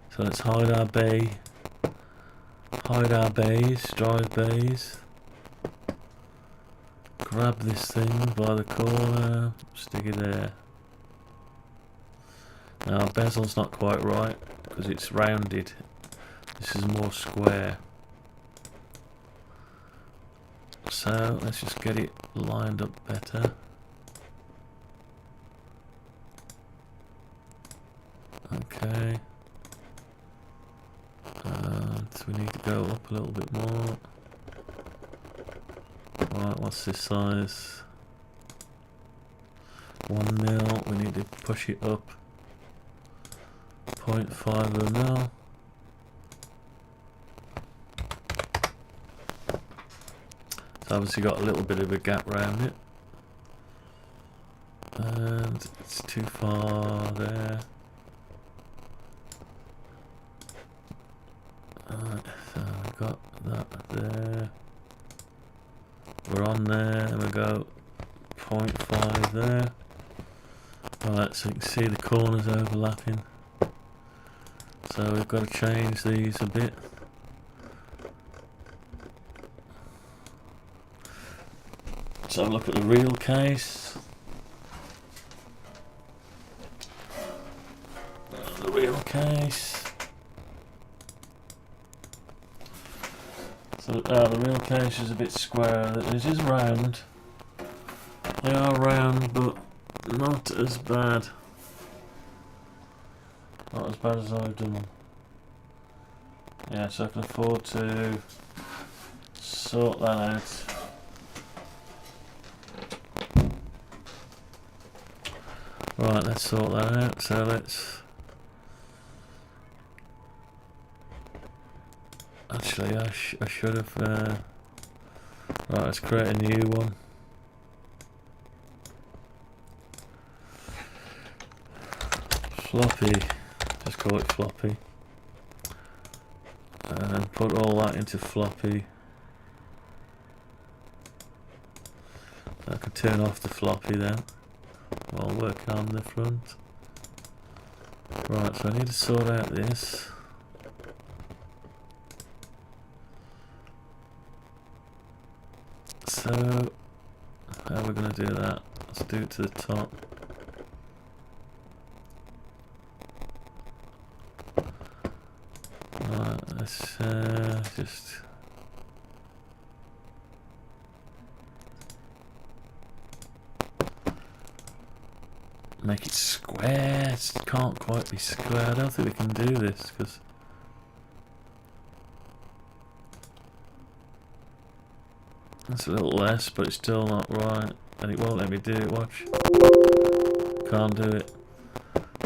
So let's hide our bay. Hide our bays, drive bays. Grab this thing by the corner, stick it there. Now our bezel's not quite right because it's rounded. This is more square. So let's just get it lined up better. Okay. So we need to go up a little bit more. Right, what's this size? 1 mil. We need to push it up 0.5 of a mil. It's obviously got a little bit of a gap around it, and it's too far there. Alright, so we got that there. We're on there, and we go 0.5 there. Right, so you can see the corners overlapping. So we've got to change these a bit. So look at the real case. The real case. So the real case is a bit square. This is round. They are round, but not as bad. Not as bad as I've done them. Yeah, so I can afford to sort that out. Right, let's sort that out. So let's. Actually, I should have. Right, let's create a new one. Floppy. Just call it Floppy. And put all that into Floppy. So I can turn off the Floppy then, while working on the front. Right, so I need to sort out this. So, how are we going to do that? Let's do it to the top. Right, let's just... make it square. It can't quite be square. I don't think we can do this because that's a little less, but it's still not right, and it won't let me do it. Watch, can't do it.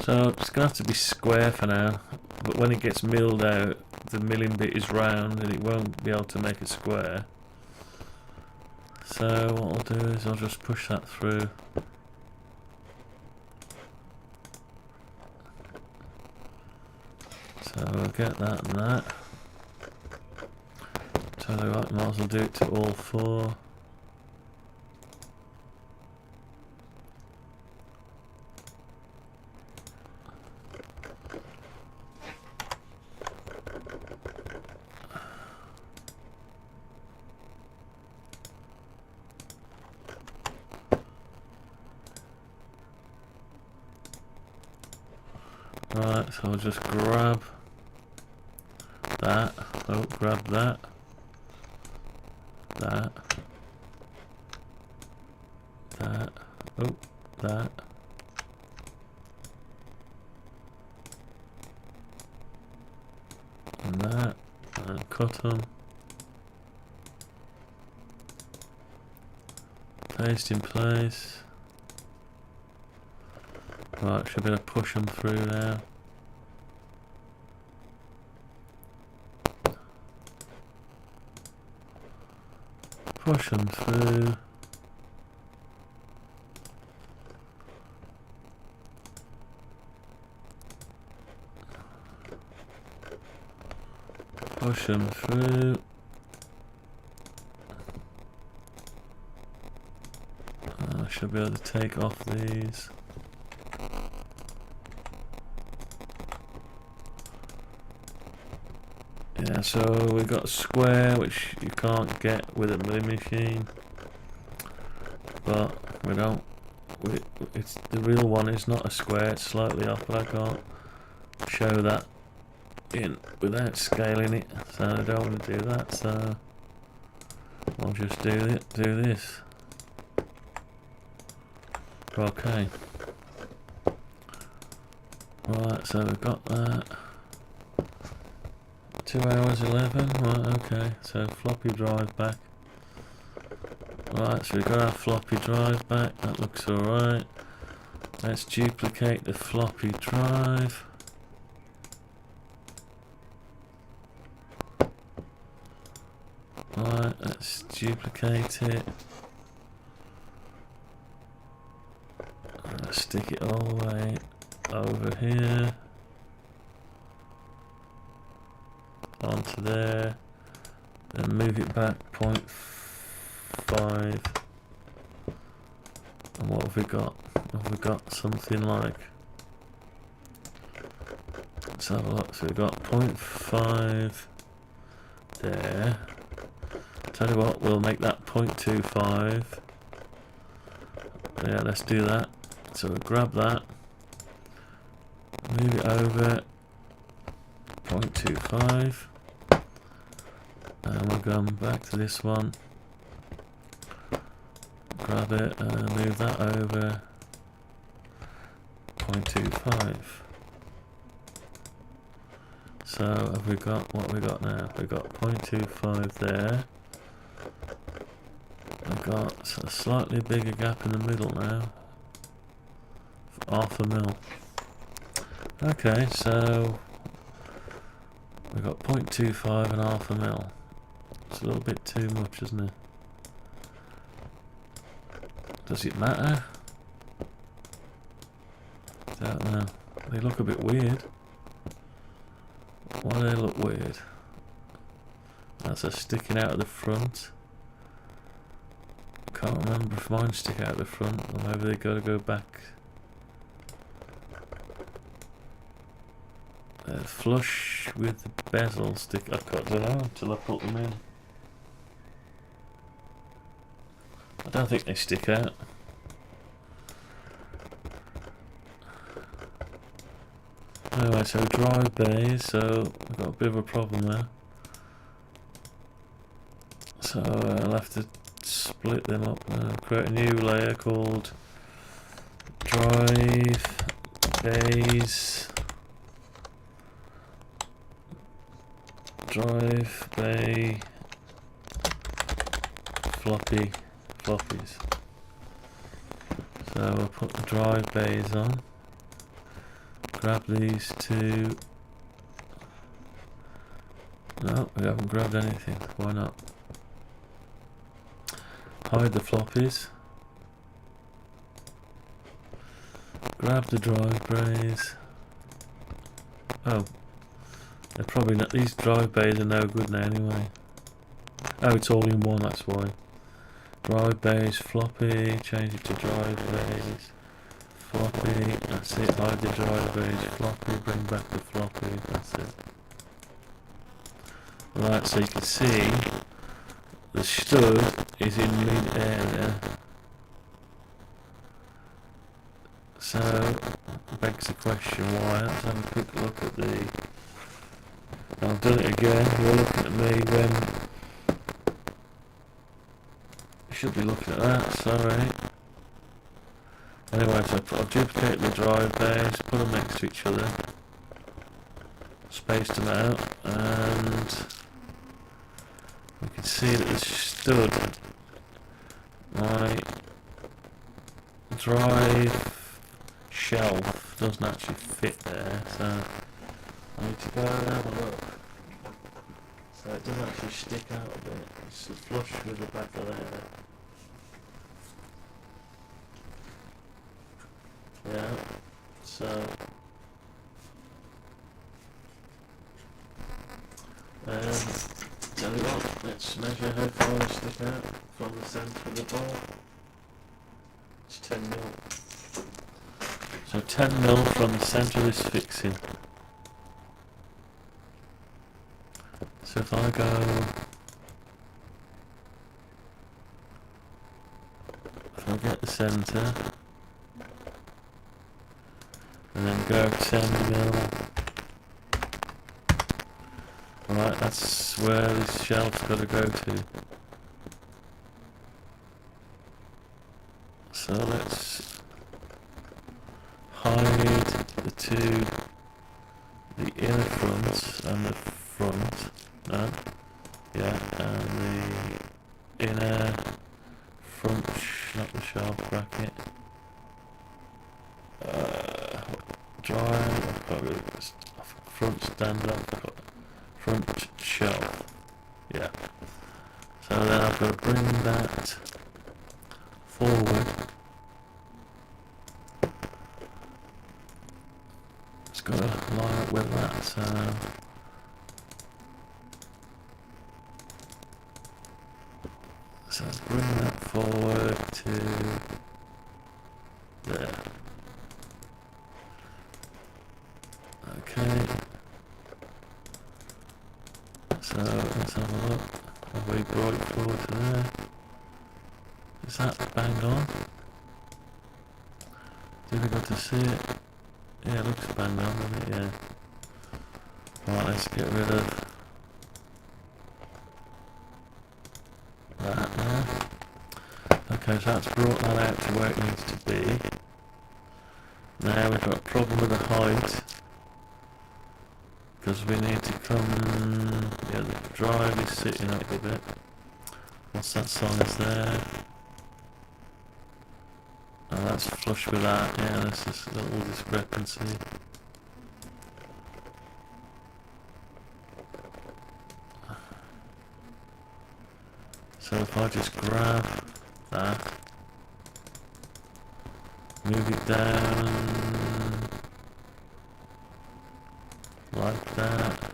So it's gonna have to be square for now. But when it gets milled out, the milling bit is round, and it won't be able to make it square. So what I'll do is I'll just push that through. So we'll get that and that. So I might as well do it to all four. Right, so I'll just grab that. Oh, grab that. That. That. Oh, that. And that. And cut them. Paste in place. Right, should be able to push them through now. push them through. Push them through. I should be able to take off these. Yeah, so we got square, which you can't get with a milling machine, but we don't. It's the real one is not a square; it's slightly off, but I can't show that in without scaling it, so I don't want to do that. So I'll just do it. Do this. Okay. Right, so we've got that. 2 hours 11. Right, okay. So floppy drive back. Right, so we've got our floppy drive back. That looks alright. Let's duplicate the floppy drive. Right, let's duplicate it. Let's stick it all the way over here. Onto there. Then move it back 0.5. And what have we got? Have we got something like... Let's have a look. So we've got 0.5 there. Tell you what, we'll make that 0.25. Yeah, let's do that. So we'll grab that, move it over 0.25, and we'll go back to this one, grab it and move that over 0.25. So have we got what we got now? We've got 0.25 there. We've got a slightly bigger gap in the middle now. Half a mil. Okay, so we've got 0.25 and half a mil. It's a little bit too much, isn't it? Does it matter? Don't know. They look a bit weird. Why do they look weird? That's a sticking out of the front. Can't remember if mine stick out of the front, or maybe they got to go back. Flush with the bezel stick. I don't know until I put them in. I don't think they stick out. Anyway, so drive bays. So we've got a bit of a problem there. So I'll have to split them up and create a new layer called drive bays. Drive bay floppies. So we'll put the drive bays on. Grab these two. No, we haven't grabbed anything. Why not? Hide the floppies. Grab the drive bays. Oh. They're probably not. These drive bays are no good now anyway. Oh, it's all in one, that's why. Drive bays, floppy, change it to drive bays, floppy, that's it, hide the drive bays, floppy, bring back the floppy, that's it. Right, so you can see the stud is in mid-air there. So, begs the question why. Let's have a quick look at the... I've done it again. You're looking at me when you should be looking at that, sorry. Anyway, so I've duplicated the drive bays, put them next to each other, spaced them out, and we can see that the stud, my drive shelf doesn't actually fit there, so I need to go and have a look. So it doesn't actually stick out a bit, it's flush with the back of there. Yeah, so tell you what, let's measure how far they stick out from the centre of the ball. It's 10 mil. So 10 mil from the centre of this fixing. So if I get the centre, and then go 10 mil, right, that's where this shelf's got to go to. So let's hide the inner front and the front, no, yeah, and the inner front, not the shelf bracket, drive, I've got rid of this, front stand up, front shelf, yeah, so then I've got to bring that forward. It's got to line up with that, so bring that forward to there. Okay. So let's have a look. Have we brought it forward to there? Is that bang on? Difficult to see it. Yeah, it looks bang on, doesn't it? Yeah. Right, let's get rid of that there. Okay, so that's brought that out to where it needs to be. Now we've got a problem with the height, because we need to come, yeah, the drive is sitting up a bit. What's that size there? Oh, that's flush with that, yeah, there's this little discrepancy. So if I just grab that, move it down like that,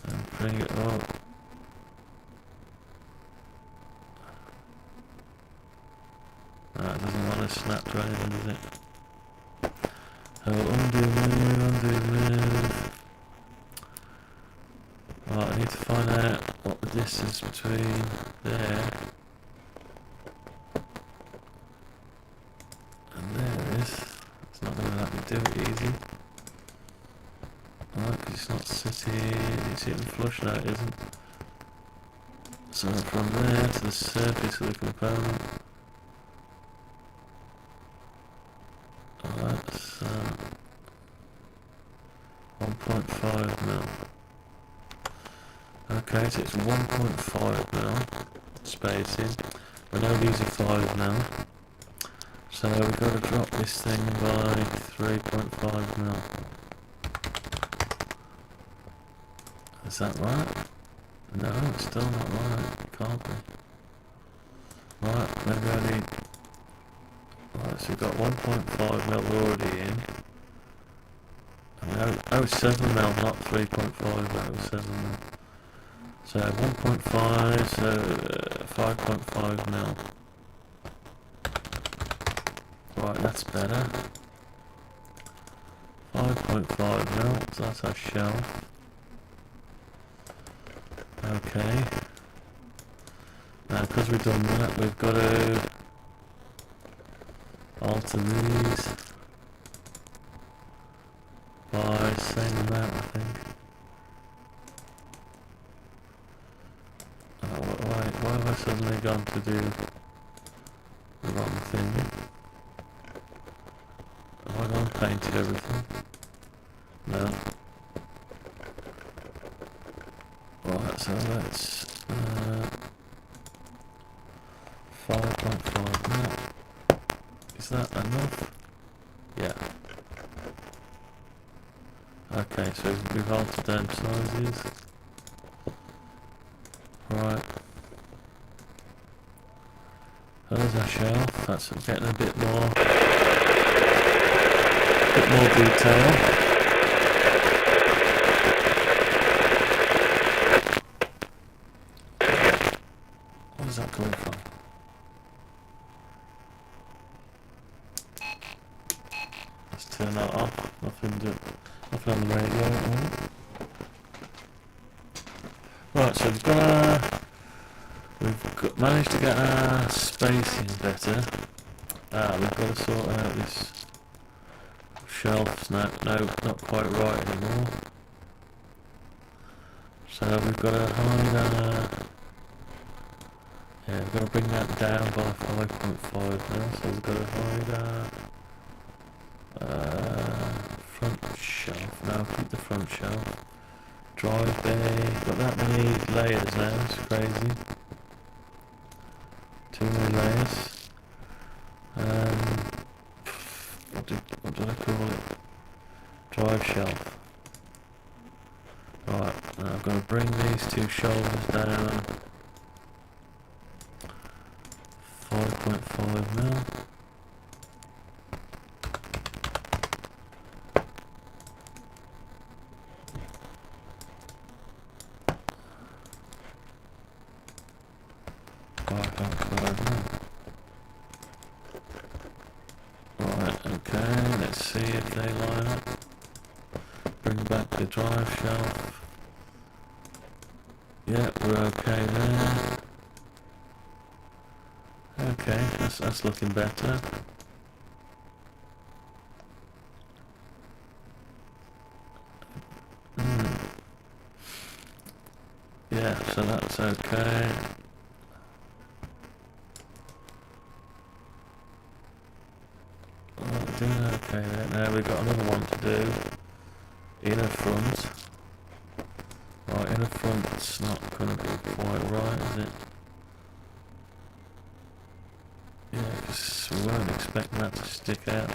and bring it up. That doesn't want to snap to anything, does it? So undo, move. Right, I need to find out what the distance between there and there is. It's not going to let me do it easy. Right, because it's not sitting flush now, it isn't. So from there to the surface of the component. Alright, so 1.5 mil. Okay, so it's 1.5 mil spacing. I know these are 5 mil. So we've got to drop this thing by 3.5 mil. Is that right? No, it's still not right. It can't be. Right, maybe I need... Right, so we've got 1.5 mil already in. Oh, 7 mil, not 3.5, that was 7 mil. So 1.5, so 5.5 mil. Right, that's better. 5.5 mil, so that's our shelf. Okay. Now, because we've done that, we've got to alter these by same amount, I think. Why have I suddenly gone to do the wrong thing? Have I gone and painted everything? No. Right, so let's 5.5 now. Is that enough? Yeah. Okay, so we've altered them sizes. Right. There's our shelf. That's getting a bit more detail. Where's that coming from? Let's turn that off. Nothing on the radio at the moment. Right, so we've managed to get our spacing better. We've got to sort out this shelves now. No, not quite right anymore. So we've got to hide our... Yeah, we've got to bring that down by 5.5 now. So we've got to hide our front shelf. Now keep the front shelf. Drive bay. Got that many layers now. It's crazy. Too many layers. What did I call it? Drive shelf. Right, now I'm going to bring these two shoulders down 5.5 mil. Right, okay, let's see if they line up. Bring back the drive shelf. Yep, we're okay there. Okay, that's looking better. Yeah, so that's okay. We're doing okay there. Now we've got another one to do. Inner front. Right, inner front's not going to be quite right, is it? Yeah, because we weren't expecting that to stick out.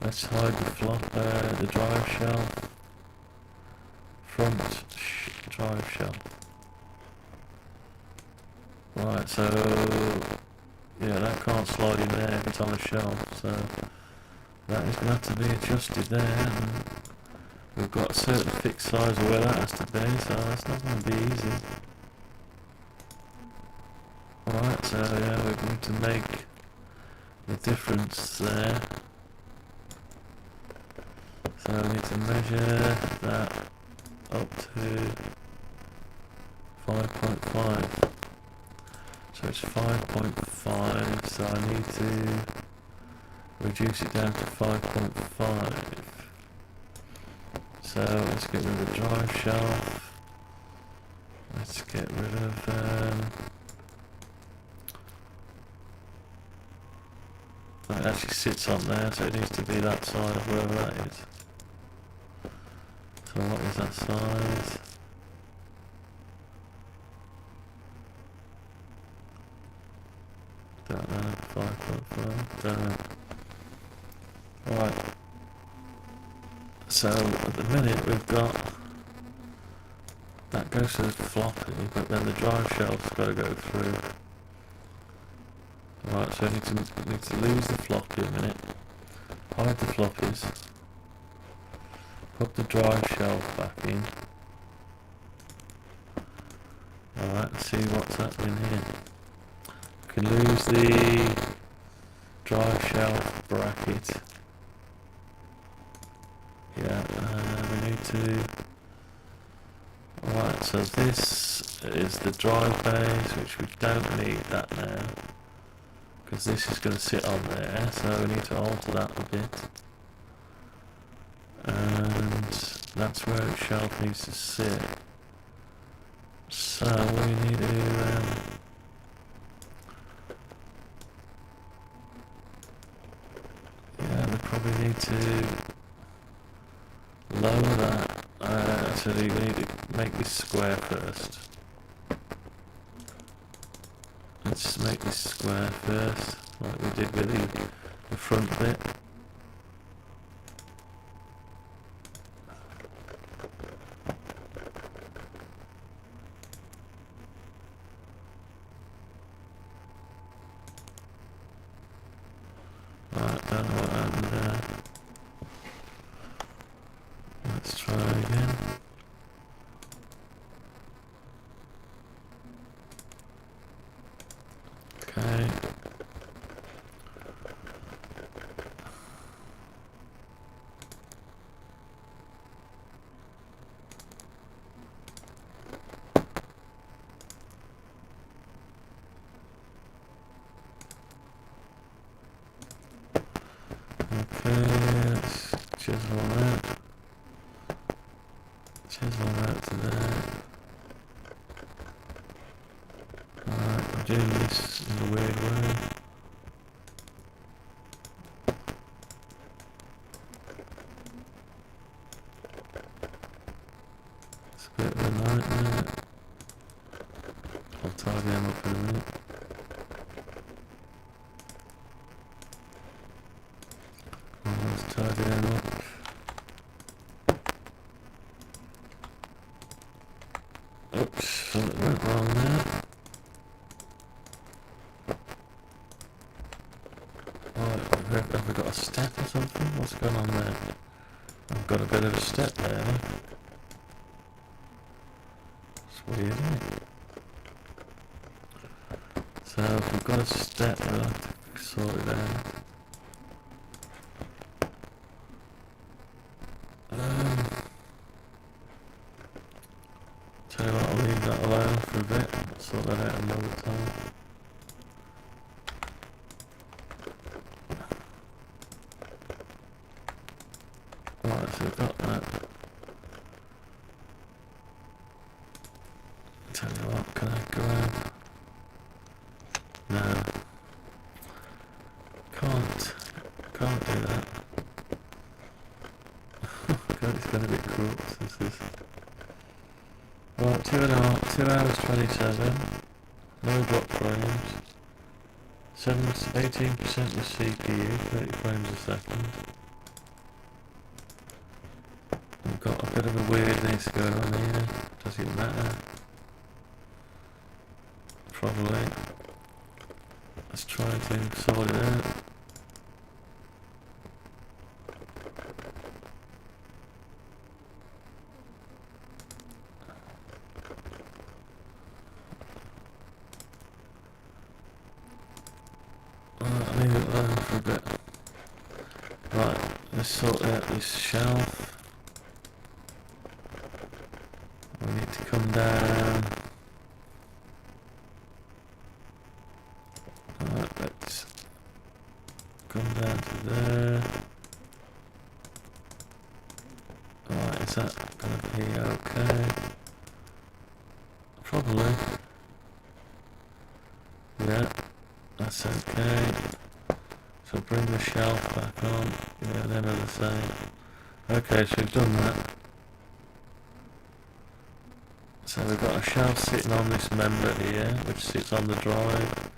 Let's hide the drive shelf. Front drive shelf. Right, so yeah, that can't slide in there if it's on a shelf, so that is going to have to be adjusted there. And we've got a certain fixed size of where that has to be, so that's not going to be easy. Alright, so yeah, we need to make the difference there. So we need to measure that up to 5.5. So it's 5.5, so I need to reduce it down to 5.5. So let's get rid of the drive shelf. Let's get rid of it actually sits on there, so it needs to be that side of wherever that is. So what is that size? Don't know, 5.5, don't know. Right. So at the minute we've got that goes to the floppy, but then the drive shelf's got to go through. Right, so I need to lose the floppy a minute, hide the floppies, put the drive shelf back in. Alright, let's see what's happening here. We can lose the drive shelf bracket. Yeah, we need to... Alright, so this is the drive base, which we don't need that now, because this is going to sit on there, so we need to alter that a bit. And that's where the shelf needs to sit. So we need to... yeah, we probably need to lower that. Actually, we need to make this square first. Let's make this square first, like we did with the front bit. out to there. Alright, I'm doing this in a weird way. It's a bit of a nightmare. I'll tidy them up in a minute. Let's tidy them up. Oops, something went wrong there. Right, have we got a step or something? What's going on there? I've got a bit of a step there. It's weird, isn't it? So if we've got a step, we'll have to sort it out. Tell you what, I'll leave that alone for a bit. I'll sort that out another time. Right, so we've got that. Tell you what, can I grab? No. Can't do that. God, it's going a bit crooked, this is. Right, 2 hours 27. No drop frames. 18% the CPU, 30 frames a second. We've got a bit of a weirdness going on here. Does it matter? Probably. Let's try to sort it out. I'll leave it alone for a bit. Right, let's sort out this shelf. We need to come down. Alright, let's come down to there. Alright, is that gonna be okay? Probably. Yeah, that's okay. So bring the shelf back on. Yeah, them are the same. Okay, so we've done that. So we've got a shelf sitting on this member here, which sits on the drive.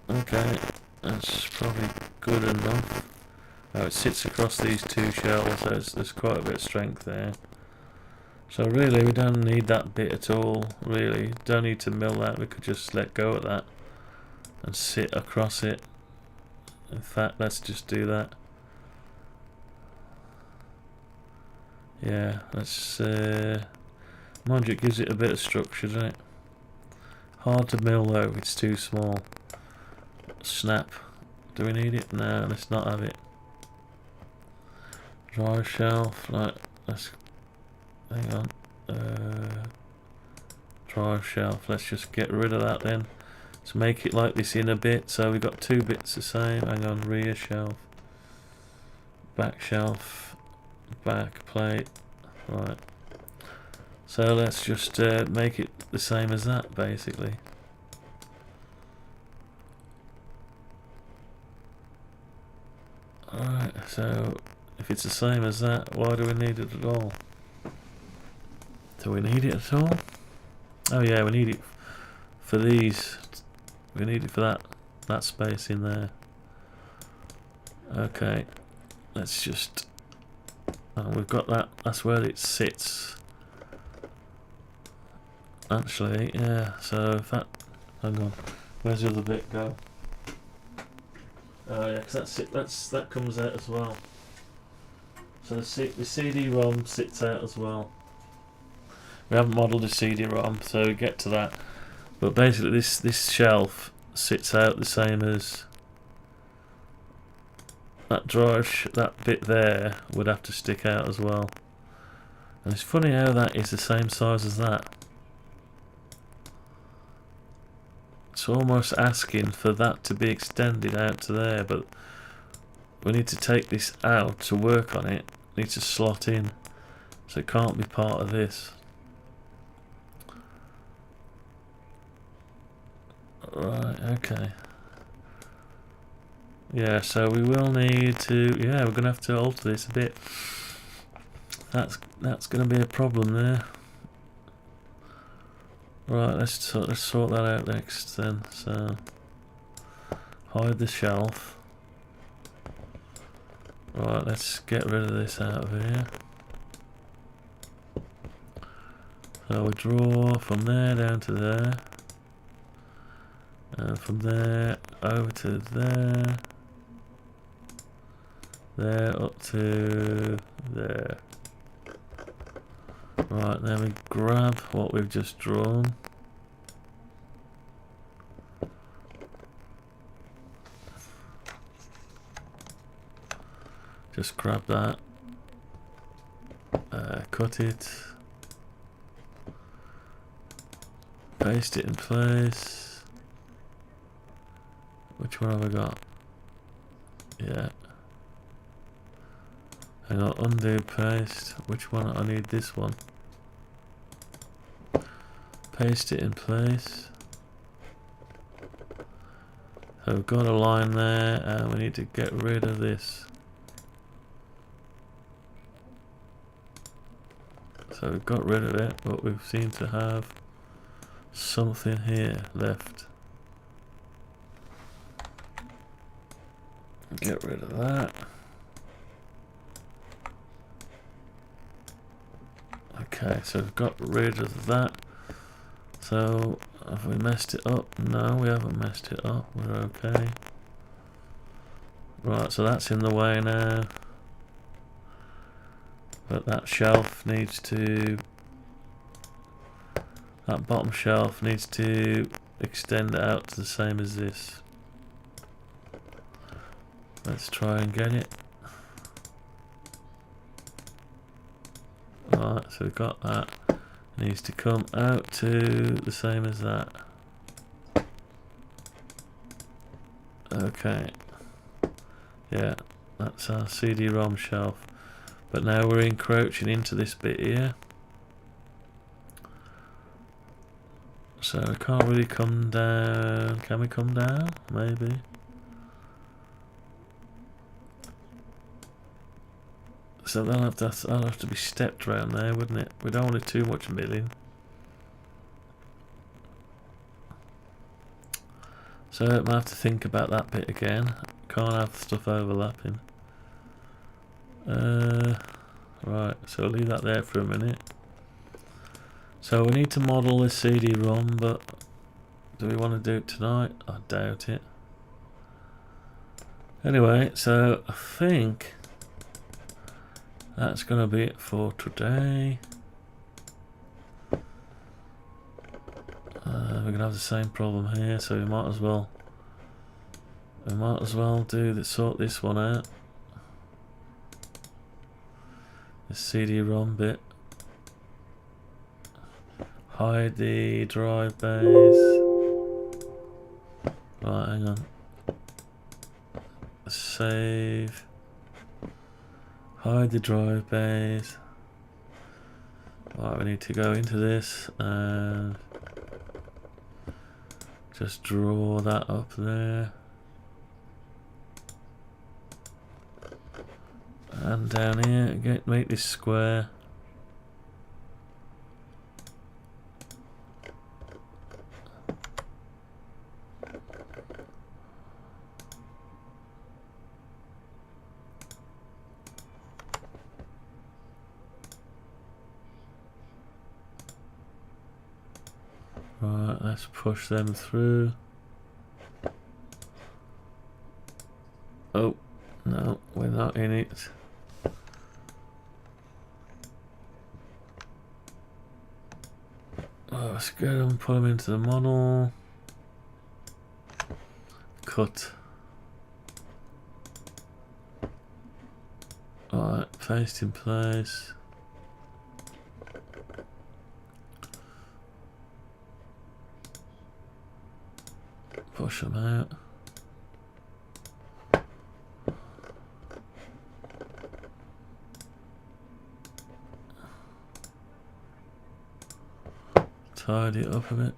Okay, that's probably good enough. Now it sits across these two shelves, so there's quite a bit of strength there. So really we don't need that bit at all, really. Don't need to mill that, we could just let go of that and sit across it. In fact, let's just do that. Yeah, let's mind you, it gives it a bit of structure, doesn't it? Hard to mill though, it's too small. Snap. Do we need it? No, let's not have it. Drive shelf, like, let's, hang on. Drive shelf, let's just get rid of that then. Let's make it like this in a bit, so we've got two bits the same. Hang on, rear shelf. Back shelf. Back plate. Right. So let's just make it the same as that, basically. Alright, so if it's the same as that, why do we need it at all? Do we need it at all? Oh yeah, we need it for these. We need it for that space in there. Okay, let's just. We've got that. That's where it sits. Actually, yeah. So if that. Hang on. Where's the other bit go? Oh yeah, because that's it. That comes out as well. So the CD-ROM sits out as well. We haven't modelled the CD-ROM, so we get to that. But basically, this shelf sits out the same as that drive. That bit there would have to stick out as well. And it's funny how that is the same size as that. It's almost asking for that to be extended out to there, but we need to take this out to work on it. Need to slot in So it can't be part of this. Right, okay. Yeah, so we will need to, yeah, we're going to have to alter this a bit. That's going to be a problem there. Right, let's sort that out next then. So hide the shelf. Right, let's get rid of this out of here. So we draw from there down to there, and from there over to there, there up to there. Right, then we grab what we've just drawn. Just grab that, cut it, paste it in place. Which one have I got? Yeah. Hang on, undo paste. Which one? I need this one. Paste it in place. So we've got a line there, and we need to get rid of this. So we've got rid of it, but we seem to have something here left. Get rid of that. Okay, so we've got rid of that. So have we messed it up? No, we haven't messed it up. We're okay. Right, so that's in the way now. But that shelf needs to, that bottom shelf needs to extend out to the same as this. Let's try and get it. Alright, so we've got that. It needs to come out to the same as that. Okay. Yeah, that's our CD-ROM shelf. But now we're encroaching into this bit here. So we can't really come down. Can we come down? Maybe. So that'll have to be stepped around there, wouldn't it? We don't want it too much milling. So I might have to think about that bit again. Can't have stuff overlapping. Right, so we'll leave that there for a minute. So we need to model this CD-ROM, but do we want to do it tonight? I doubt it. Anyway, so I think that's going to be it for today. We're going to have the same problem here, so we might as well sort this one out. The CD-ROM bit. Hide the drive bays. Right, hang on. Save. Hide the drive bays. Right, we need to go into this and just draw that up there. And down here, make this square. Right, let's push them through. Oh, no, we're not in it. Oh, let's get them, put them into the model. Cut. Alright, paste in place. Push them out. tidy it up a bit.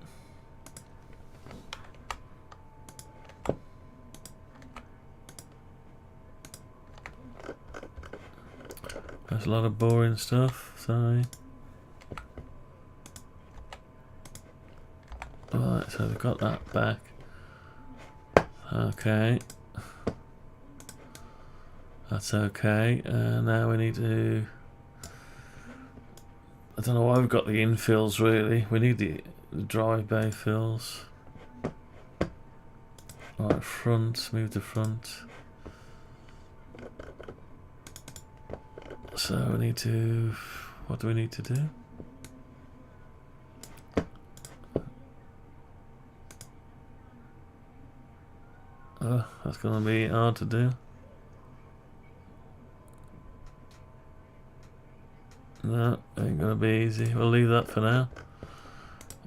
That's a lot of boring stuff, sorry. Alright, so we've got that back. Okay. That's okay. Now we need to... I don't know why we've got the infills really. We need the drive bay fills. Alright, front, move the front. So we need to... What do we need to do? Oh, that's gonna be hard to do. No, ain't gonna be easy. We'll leave that for now.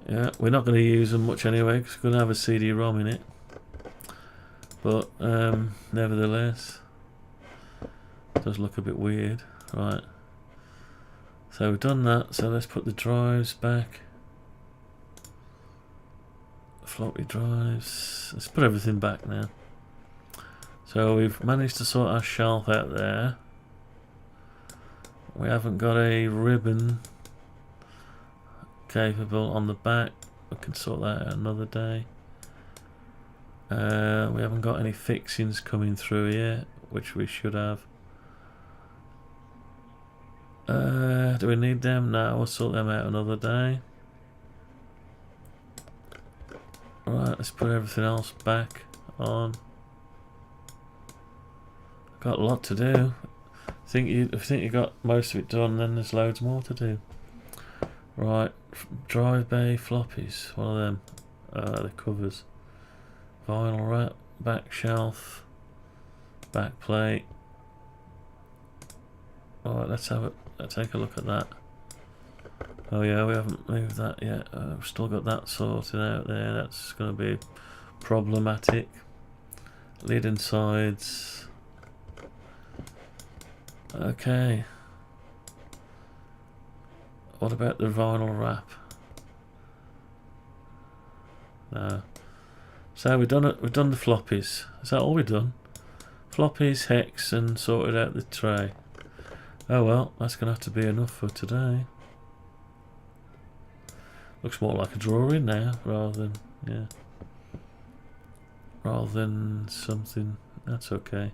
Yeah, we're not gonna use them much anyway because we're gonna have a CD-ROM in it. But nevertheless, it does look a bit weird. Right. So we've done that. So let's put the drives back. Floppy drives. Let's put everything back now. So we've managed to sort our shelf out there. We haven't got a ribbon capable on the back. We can sort that out another day. We haven't got any fixings coming through here, which we should have. Do we need them? No, we'll sort them out another day. Right, let's put everything else back on. Got a lot to do. I think you got most of it done, then there's loads more to do. Right, drive bay floppies. What are them? The covers. Vinyl wrap, back shelf, back plate. Alright, let's take a look at that. Oh yeah, we haven't moved that yet. We've still got that sorted out there. That's going to be problematic. Lid and sides. Okay. What about the vinyl wrap? No. So we've done it. We've done the floppies. Is that all we've done? Floppies, hex, and sorted out the tray. Oh well, that's gonna have to be enough for today. Looks more like a drawing now, rather than something. That's okay.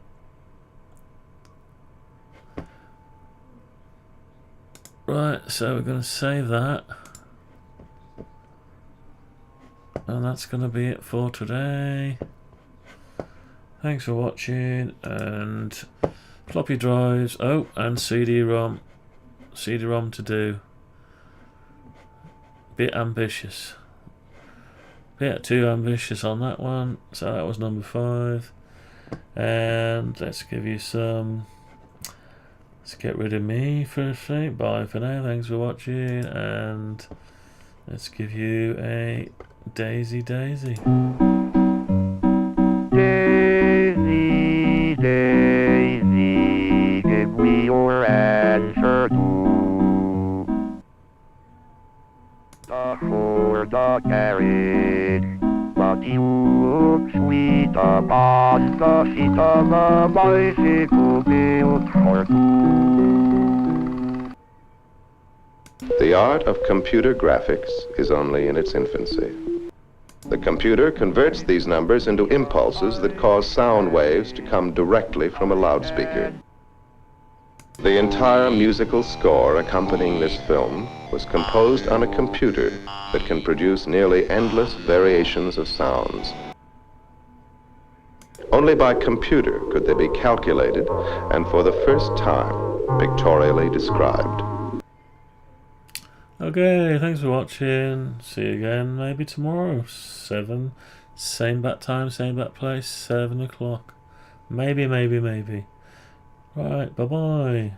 Right, so we're going to save that. And that's going to be it for today. Thanks for watching, and floppy drives, oh, and CD-ROM. CD-ROM to do. Bit ambitious. Bit too ambitious on that one, so that was number 5. And let's give you some... Let's get rid of me for a second. Bye for now. Thanks for watching, and let's give you a Daisy Daisy. Daisy, Daisy, give me your answer to the for the carriage. But you look sweet upon the seat of a bicycle built for two. The art of computer graphics is only in its infancy. The computer converts these numbers into impulses that cause sound waves to come directly from a loudspeaker. The entire musical score accompanying this film was composed on a computer that can produce nearly endless variations of sounds. Only by computer could they be calculated and for the first time pictorially described. Okay, thanks for watching. See you again maybe tomorrow. 7, same bat time, same bat place, 7 o'clock. Maybe. Right, bye-bye.